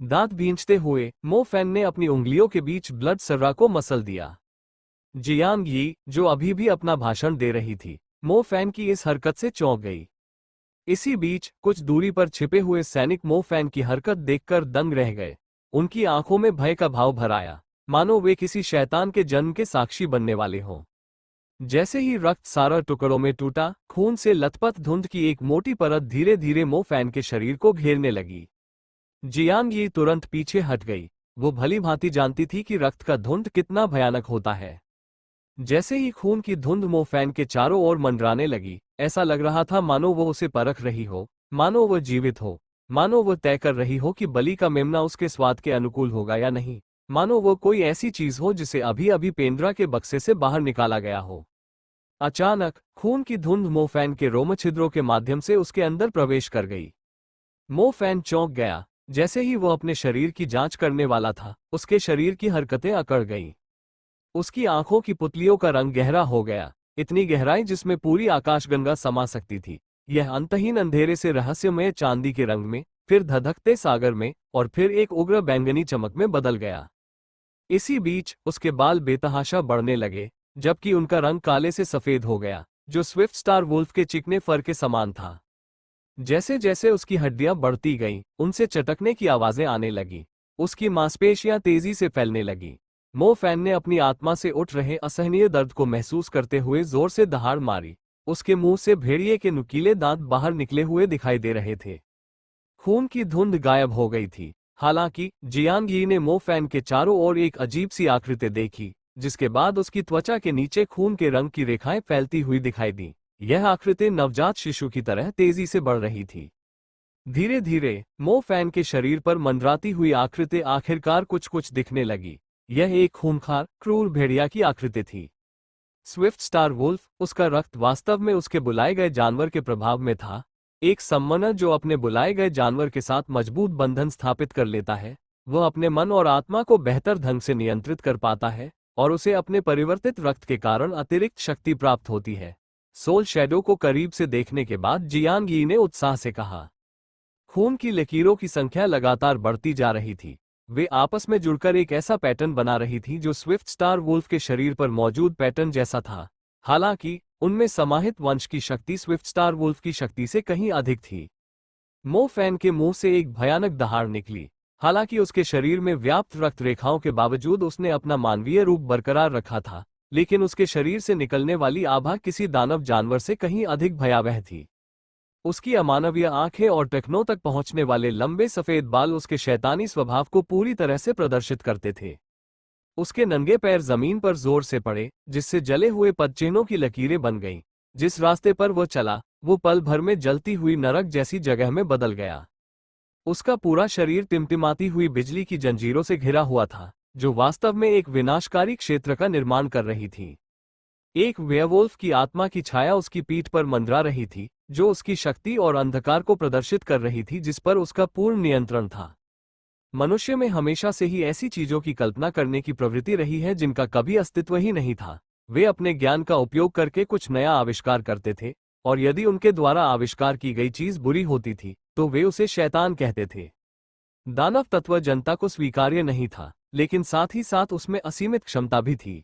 दांत भींचते हुए, मो फैन ने अपनी उंगलियों के बीच ब्लड सर्रा को मसल दिया। जियांग यी, जो अभी भी अपना भाषण दे रही थी, मो फैन की इस हरकत से चौंक गई। इसी बीच, कुछ दूरी पर छिपे हुए सैनिक मो फैन की हरकत देखकर दंग रह गए। उनकी आंखों में भय का भाव भर आया, मानो वे किसी शैतान के जन्म के साक्षी बनने वाले हों। जैसे ही रक्त सारा टुकड़ों में टूटा, खून से लथपथ धुंध की एक मोटी परत धीरे धीरे मो फैन के शरीर को घेरने लगी। जियांग यी तुरंत पीछे हट गई। वो भली भांति जानती थी कि रक्त का धुंध कितना भयानक होता है। जैसे ही खून की धुंध मो फैन के चारों ओर मंडराने लगी, ऐसा लग रहा था मानो वो उसे परख रही हो, मानो वह जीवित हो, मानो वह तय कर रही हो कि बलि का मेमना उसके स्वाद के अनुकूल होगा या नहीं, मानो वो कोई ऐसी चीज हो जिसे अभी अभी पेंड्रा के बक्से से बाहर निकाला गया हो। अचानक, खून की धुंध मो फैन के रोमछिद्रों के माध्यम से उसके अंदर प्रवेश कर गई। मो फैन चौंक गया। जैसे ही वो अपने शरीर की जांच करने वाला था, उसके शरीर की हरकतें अकड़ गईं। उसकी आंखों की पुतलियों का रंग गहरा हो गया, इतनी गहराई जिसमें पूरी आकाशगंगा समा सकती थी। यह अंतहीन अंधेरे से रहस्यमय चांदी के रंग में, फिर धधकते सागर में, और फिर एक उग्र बैंगनी चमक में बदल गया। इसी बीच उसके बाल बेतहाशा बढ़ने लगे, जबकि उनका रंग काले से सफेद हो गया, जो स्विफ्ट स्टार वुल्फ के चिकने फर के समान था। जैसे जैसे उसकी हड्डियां बढ़ती गईं, उनसे चटकने की आवाजें आने लगीं। उसकी मांसपेशियां तेजी से फैलने लगीं। मो फैन ने अपनी आत्मा से उठ रहे असहनीय दर्द को महसूस करते हुए जोर से दहाड़ मारी। उसके मुंह से भेड़िए के नुकीले दांत बाहर निकले हुए दिखाई दे रहे थे। खून की धुंध गायब हो गई थी। हालांकि जियांग यी ने मो फैन के चारों ओर एक अजीब सी आकृति देखी, जिसके बाद उसकी त्वचा के नीचे खून के रंग की रेखाएं फैलती हुई दिखाई दी। यह आकृति नवजात शिशु की तरह तेजी से बढ़ रही थी। धीरे धीरे मो फैन के शरीर पर मंडराती हुई आकृति आखिरकार कुछ कुछ दिखने लगी। यह एक खूंखार, क्रूर भेड़िया की आकृति थी। स्विफ्ट स्टार वुल्फ, उसका रक्त वास्तव में उसके बुलाए गए जानवर के प्रभाव में था। एक समनर जो अपने बुलाए गए जानवर के साथ मजबूत बंधन स्थापित कर लेता है, वह अपने मन और आत्मा को बेहतर ढंग से नियंत्रित कर पाता है और उसे अपने परिवर्तित रक्त के कारण अतिरिक्त शक्ति प्राप्त होती है। सोल शैडो को करीब से देखने के बाद जियांग यी ने उत्साह से कहा। खून की लकीरों की संख्या लगातार बढ़ती जा रही थी। वे आपस में जुड़कर एक ऐसा पैटर्न बना रही थी जो स्विफ्ट स्टार वुल्फ के शरीर पर मौजूद पैटर्न जैसा था। हालांकि उनमें समाहित वंश की शक्ति स्विफ्ट स्टार वुल्फ की शक्ति से कहीं अधिक थी। मो फैन के मुंह से एक भयानक दहाड़ निकली। हालांकि उसके शरीर में व्याप्त रक्त रेखाओं के बावजूद उसने अपना मानवीय रूप बरकरार रखा था, लेकिन उसके शरीर से निकलने वाली आभा किसी दानव जानवर से कहीं अधिक भयावह थी। उसकी अमानवीय आंखें और टखनों तक पहुंचने वाले लंबे सफेद बाल उसके शैतानी स्वभाव को पूरी तरह से प्रदर्शित करते थे। उसके नंगे पैर जमीन पर जोर से पड़े, जिससे जले हुए पदचिन्हों की लकीरें बन गईं। जिस रास्ते पर वह चला, वो पल भर में जलती हुई नरक जैसी जगह में बदल गया। उसका पूरा शरीर टिमटिमाती हुई बिजली की जंजीरों से घिरा हुआ था, जो वास्तव में एक विनाशकारी क्षेत्र का निर्माण कर रही थी। एक वेयरवुल्फ की आत्मा की छाया उसकी पीठ पर मंडरा रही थी, जो उसकी शक्ति और अंधकार को प्रदर्शित कर रही थी जिस पर उसका पूर्ण नियंत्रण था। मनुष्य में हमेशा से ही ऐसी चीजों की कल्पना करने की प्रवृत्ति रही है जिनका कभी अस्तित्व ही नहीं था। वे अपने ज्ञान का उपयोग करके कुछ नया आविष्कार करते थे, और यदि उनके द्वारा आविष्कार की गई चीज बुरी होती थी तो वे उसे शैतान कहते थे। दानव तत्व जनता को स्वीकार्य नहीं था, लेकिन साथ ही साथ उसमें असीमित क्षमता भी थी।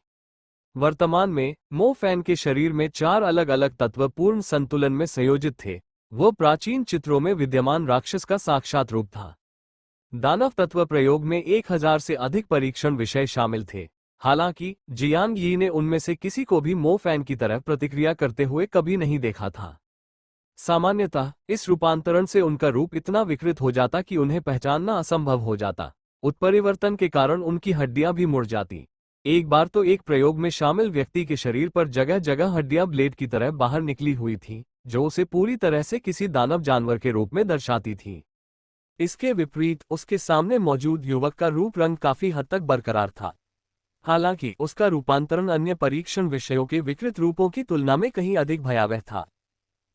वर्तमान में मो फैन के शरीर में 4 अलग अलग तत्व पूर्ण संतुलन में संयोजित थे। वह प्राचीन चित्रों में विद्यमान राक्षस का साक्षात रूप था। दानव तत्व प्रयोग में 1000 से अधिक परीक्षण विषय शामिल थे। हालांकि जियांग यी ने उनमें से किसी को भी मो फैन की तरह प्रतिक्रिया करते हुए कभी नहीं देखा था। सामान्यतः इस रूपांतरण से उनका रूप इतना विकृत हो जाता कि उन्हें पहचानना असंभव हो जाता। उत्परिवर्तन के कारण उनकी हड्डियां भी मुड़ जाती। एक बार तो एक प्रयोग में शामिल व्यक्ति के शरीर पर जगह जगह हड्डियां ब्लेड की तरह बाहर निकली हुई थी, जो उसे पूरी तरह से किसी दानव जानवर के रूप में दर्शाती थी। इसके विपरीत उसके सामने मौजूद युवक का रूप रंग काफी हद तक बरकरार था। हालांकि उसका रूपांतरण अन्य परीक्षण विषयों के विकृत रूपों की तुलना में कहीं अधिक भयावह था।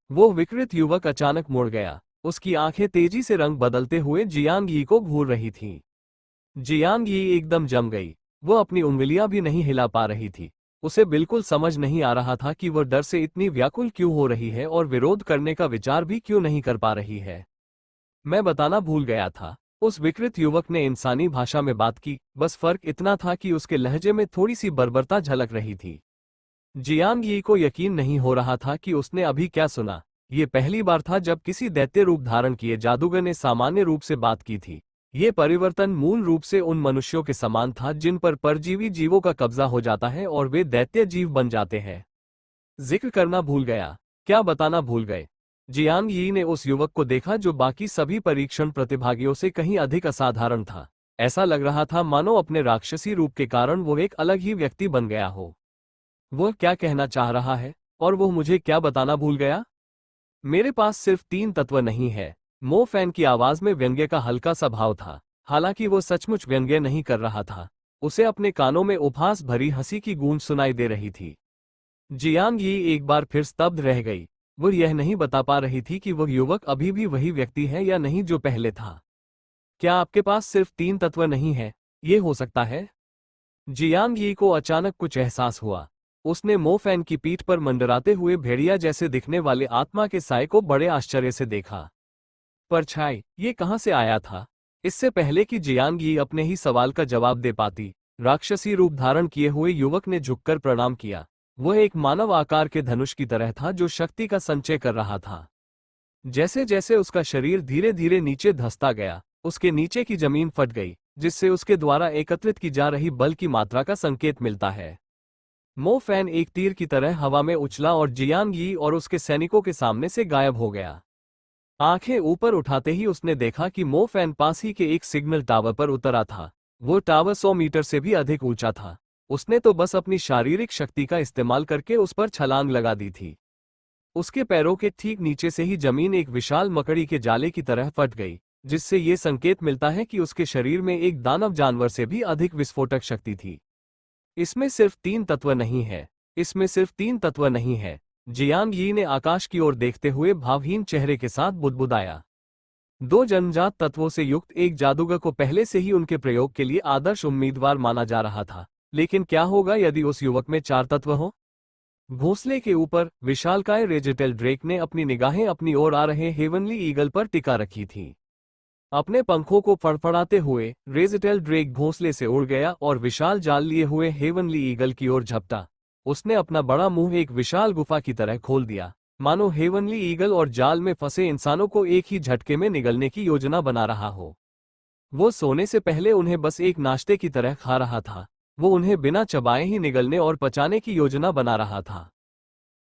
वो विकृत युवक अचानक मुड़ गया। उसकी आंखें तेजी से रंग बदलते हुए जियांग यी को घूर रही थीं। जियांग यी एकदम जम गई। वो अपनी उंगलियां भी नहीं हिला पा रही थी। उसे बिल्कुल समझ नहीं आ रहा था कि वह डर से इतनी व्याकुल क्यों हो रही है और विरोध करने का विचार भी क्यों नहीं कर पा रही है। मैं बताना भूल गया था। उस विकृत युवक ने इंसानी भाषा में बात की, बस फर्क इतना था कि उसके लहजे में थोड़ी सी बर्बरता झलक रही थी। जियांग यी को यकीन नहीं हो रहा था कि उसने अभी क्या सुना। ये पहली बार था जब किसी दैत्य रूप धारण किए जादूगर ने सामान्य रूप से बात की थी। ये परिवर्तन मूल रूप से उन मनुष्यों के समान था जिन पर परजीवी जीवों का कब्जा हो जाता है और वे दैत्य जीव बन जाते हैं। जिक्र करना भूल गया। क्या बताना भूल गए। जियांग यी ने उस युवक को देखा जो बाकी सभी परीक्षण प्रतिभागियों से कहीं अधिक असाधारण था। ऐसा लग रहा था मानो अपने राक्षसी रूप के कारण वो एक अलग ही व्यक्ति बन गया हो। वह क्या कहना चाह रहा है और वो मुझे क्या बताना भूल गया? मेरे पास सिर्फ 3 तत्व नहीं है। मो फैन की आवाज में व्यंग्य का हल्का सा भाव था। हालांकि वो सचमुच व्यंग्य नहीं कर रहा था। उसे अपने कानों में उपहास भरी हंसी की गूंज सुनाई दे रही थी। जियांग यी एक बार फिर स्तब्ध रह गई। वो यह नहीं बता पा रही थी कि वह युवक अभी भी वही व्यक्ति है या नहीं जो पहले था। क्या आपके पास सिर्फ 3 तत्व नहीं है? ये हो सकता है? जियांग यी को अचानक कुछ एहसास हुआ। उसने मो फैन की पीठ पर मंडराते हुए भेड़िया जैसे दिखने वाले आत्मा के साय को बड़े आश्चर्य से देखा। परछाई, ये कहां से आया था? इससे पहले कि जियांग यी अपने ही सवाल का जवाब दे पाती, राक्षसी रूप धारण किए हुए युवक ने झुककर प्रणाम किया। वह एक मानव आकार के धनुष की तरह था जो शक्ति का संचय कर रहा था। जैसे जैसे उसका शरीर धीरे धीरे नीचे धंसता गया, उसके नीचे की जमीन फट गई, जिससे उसके द्वारा एकत्रित की जा रही बल की मात्रा का संकेत मिलता है। मो फैन एक तीर की तरह हवा में उछला और जियांग यी और उसके सैनिकों के सामने से गायब हो गया। आंखें ऊपर उठाते ही उसने देखा कि मो फैन पास ही के एक सिग्नल टावर पर उतरा था। वो टावर 100 मीटर से भी अधिक ऊंचा था। उसने तो बस अपनी शारीरिक शक्ति का इस्तेमाल करके उस पर छलांग लगा दी थी। उसके पैरों के ठीक नीचे से ही जमीन एक विशाल मकड़ी के जाले की तरह फट गई, जिससे ये संकेत मिलता है कि उसके शरीर में एक दानव जानवर से भी अधिक विस्फोटक शक्ति थी। इसमें सिर्फ 3 तत्व नहीं है। इसमें सिर्फ 3 तत्व नहीं है। जियांग यी ने आकाश की ओर देखते हुए भावहीन चेहरे के साथ बुदबुदाया। दो जन्मजात तत्वों से युक्त एक जादूगर को पहले से ही उनके प्रयोग के लिए आदर्श उम्मीदवार माना जा रहा था, लेकिन क्या होगा यदि उस युवक में 4 तत्व हों? घोंसले के ऊपर विशालकाय रेजिटेल ड्रेक ने अपनी निगाहें अपनी ओर आ रहे हेवनली ईगल पर टिका रखी थीं। अपने पंखों को फड़फड़ाते हुए रेजिटेल ड्रेक घोंसले से उड़ गया और विशाल जाल लिए हुए हेवनली ईगल की ओर झपटा। उसने अपना बड़ा मुंह एक विशाल गुफा की तरह खोल दिया, मानो हेवनली ईगल और जाल में फंसे इंसानों को एक ही झटके में निगलने की योजना बना रहा हो। वो सोने से पहले उन्हें बस एक नाश्ते की तरह खा रहा था। वो उन्हें बिना चबाए ही निगलने और पचाने की योजना बना रहा था।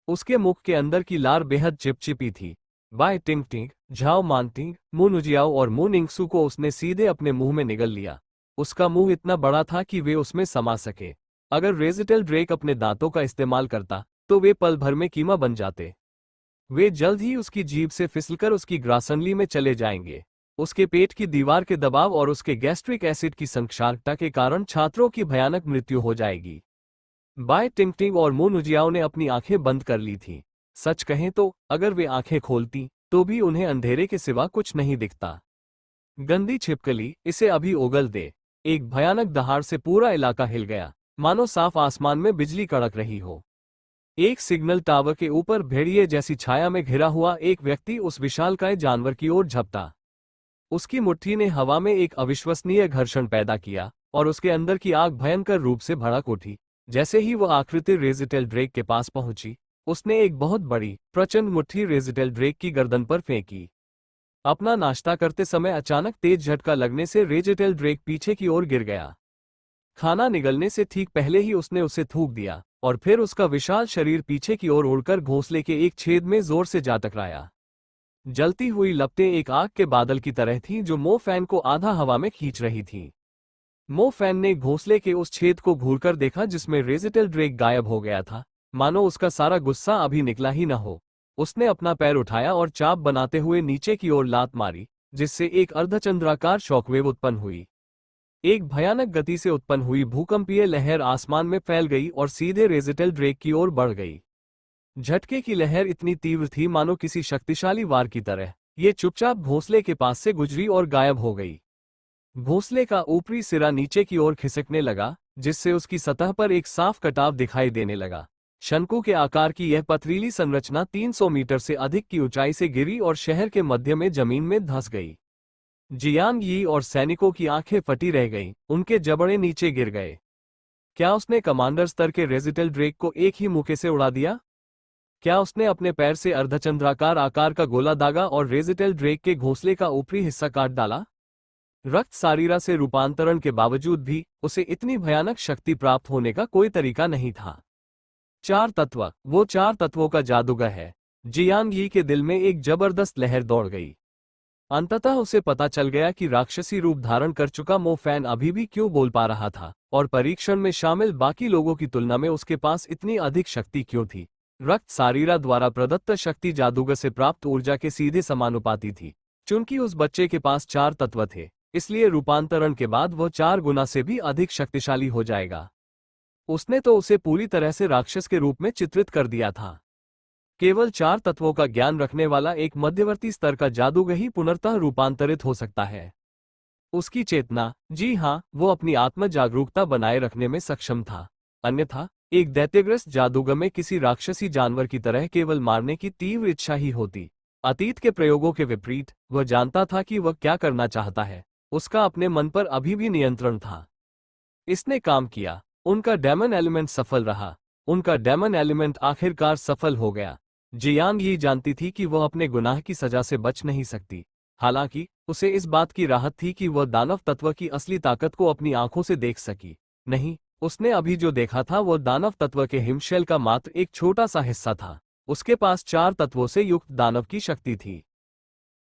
उसके मुख के अंदर की लार बेहद चिपचिपी थी। बाय टिंग टिंग, झाओ मानटिंग, मु नुजियाओ और मु निंगसू को उसने सीधे अपने मुंह में निगल लिया। उसका मुंह इतना बड़ा था कि वे उसमें समा सके। अगर रेजिटेल ड्रेक अपने दांतों का इस्तेमाल करता तो वे पल भर में कीमा बन जाते। वे जल्द ही उसकी जीभ से फिसलकर उसकी ग्रासनली में चले जाएंगे। उसके पेट की दीवार के दबाव और उसके गैस्ट्रिक एसिड की संक्षारकता के कारण छात्रों की भयानक मृत्यु हो जाएगी। बाय टिंगटिंग और मु नुजियाओ ने अपनी आंखें बंद कर ली थीं। सच कहें तो अगर वे आंखें खोलती तो भी उन्हें अंधेरे के सिवा कुछ नहीं दिखता। गंदी छिपकली, इसे अभी उगल दे। एक भयानक दहाड़ से पूरा इलाका हिल गया, मानो साफ आसमान में बिजली कड़क रही हो। एक सिग्नल टावर के ऊपर भेड़िए जैसी छाया में घिरा हुआ एक व्यक्ति उस विशालकाय जानवर की ओर झपटा। उसकी मुट्ठी ने हवा में एक अविश्वसनीय घर्षण पैदा किया और उसके अंदर की आग भयंकर रूप से भड़क उठी। जैसे ही वह आकृति रेजिटेल ड्रेक के पास पहुंची, उसने एक बहुत बड़ी प्रचंड मुट्ठी रेजिटेल ड्रेक की गर्दन पर फेंकी। अपना नाश्ता करते समय अचानक तेज झटका लगने से रेजिटेल ड्रेक पीछे की ओर गिर गया। खाना निगलने से ठीक पहले ही उसने उसे थूक दिया और फिर उसका विशाल शरीर पीछे की ओर उड़कर घोंसले के एक छेद में जोर से जा टकराया। जलती हुई लपटें एक आग के बादल की तरह थीं जो मो फैन को आधा हवा में खींच रही थीं। मो फैन ने घोंसले के उस छेद को घूरकर देखा जिसमें रेजिटेल ड्रेक गायब हो गया था, मानो उसका सारा गुस्सा अभी निकला ही न हो। उसने अपना पैर उठाया और चाप बनाते हुए नीचे की ओर लात मारी, जिससे एक अर्धचंद्राकार शॉकवेव उत्पन्न हुई। एक भयानक गति से उत्पन्न हुई भूकंपीय लहर आसमान में फैल गई और सीधे रेजिटेल ड्रेक की ओर बढ़ गई। झटके की लहर इतनी तीव्र थी मानो किसी शक्तिशाली वार की तरह। ये चुपचाप घोंसले के पास से गुजरी और गायब हो गई। घोंसले का ऊपरी सिरा नीचे की ओर खिसकने लगा, जिससे उसकी सतह पर एक साफ कटाव दिखाई देने लगा। शंकु के आकार की यह पथरीली संरचना 300 मीटर से अधिक की ऊंचाई से गिरी और शहर के मध्य में जमीन में धंस गई। जियांग यी और सैनिकों की आंखें फटी रह गईं, उनके जबड़े नीचे गिर गए। क्या उसने कमांडर स्तर के रेजिटेल ड्रेक को एक ही मुक्के से उड़ा दिया? क्या उसने अपने पैर से अर्धचंद्राकार आकार का गोला दागा और रेजिटेल ड्रेक के घोंसले का ऊपरी हिस्सा काट डाला? रक्त सारीरा से रूपांतरण के बावजूद भी उसे इतनी भयानक शक्ति प्राप्त होने का कोई तरीका नहीं था। 4 तत्व, वो 4 तत्वों का जादूगर है। जियांग यी के दिल में एक जबरदस्त लहर दौड़ गई। अंततः उसे पता चल गया कि राक्षसी रूप धारण कर चुका मो फैन अभी भी क्यों बोल पा रहा था और परीक्षण में शामिल बाकी लोगों की तुलना में उसके पास इतनी अधिक शक्ति क्यों थी। रक्त सारीरा द्वारा प्रदत्त शक्ति जादूगर से प्राप्त ऊर्जा के सीधे समानुपाती थी। चूंकि उस बच्चे के पास 4 तत्व थे, इसलिए रूपांतरण के बाद वह 4 गुना से भी अधिक शक्तिशाली हो जाएगा। उसने तो उसे पूरी तरह से राक्षस के रूप में चित्रित कर दिया था। केवल 4 तत्वों का ज्ञान रखने वाला एक मध्यवर्ती स्तर का जादूगर ही पुनर्तः रूपांतरित हो सकता है। उसकी चेतना, जी हाँ, वो अपनी आत्म जागरूकता बनाए रखने में सक्षम था। अन्यथा एक दैत्यग्रस्त जादूगर में किसी राक्षसी जानवर की तरह केवल मारने की तीव्र इच्छा ही होती। अतीत के प्रयोगों के विपरीत वह जानता था कि वह क्या करना चाहता है। उसका अपने मन पर अभी भी नियंत्रण था। इसने काम किया। उनका डेमन एलिमेंट सफल रहा। उनका डेमन एलिमेंट आखिरकार सफल हो गया। जियांग यी जानती थी कि वह अपने गुनाह की सजा से बच नहीं सकती। हालांकि उसे इस बात की राहत थी कि वह दानव तत्व की असली ताकत को अपनी आंखों से देख सकी। नहीं, उसने अभी जो देखा था वह दानव तत्व के हिमशैल का मात्र एक छोटा सा हिस्सा था। उसके पास 4 तत्वों से युक्त दानव की शक्ति थी।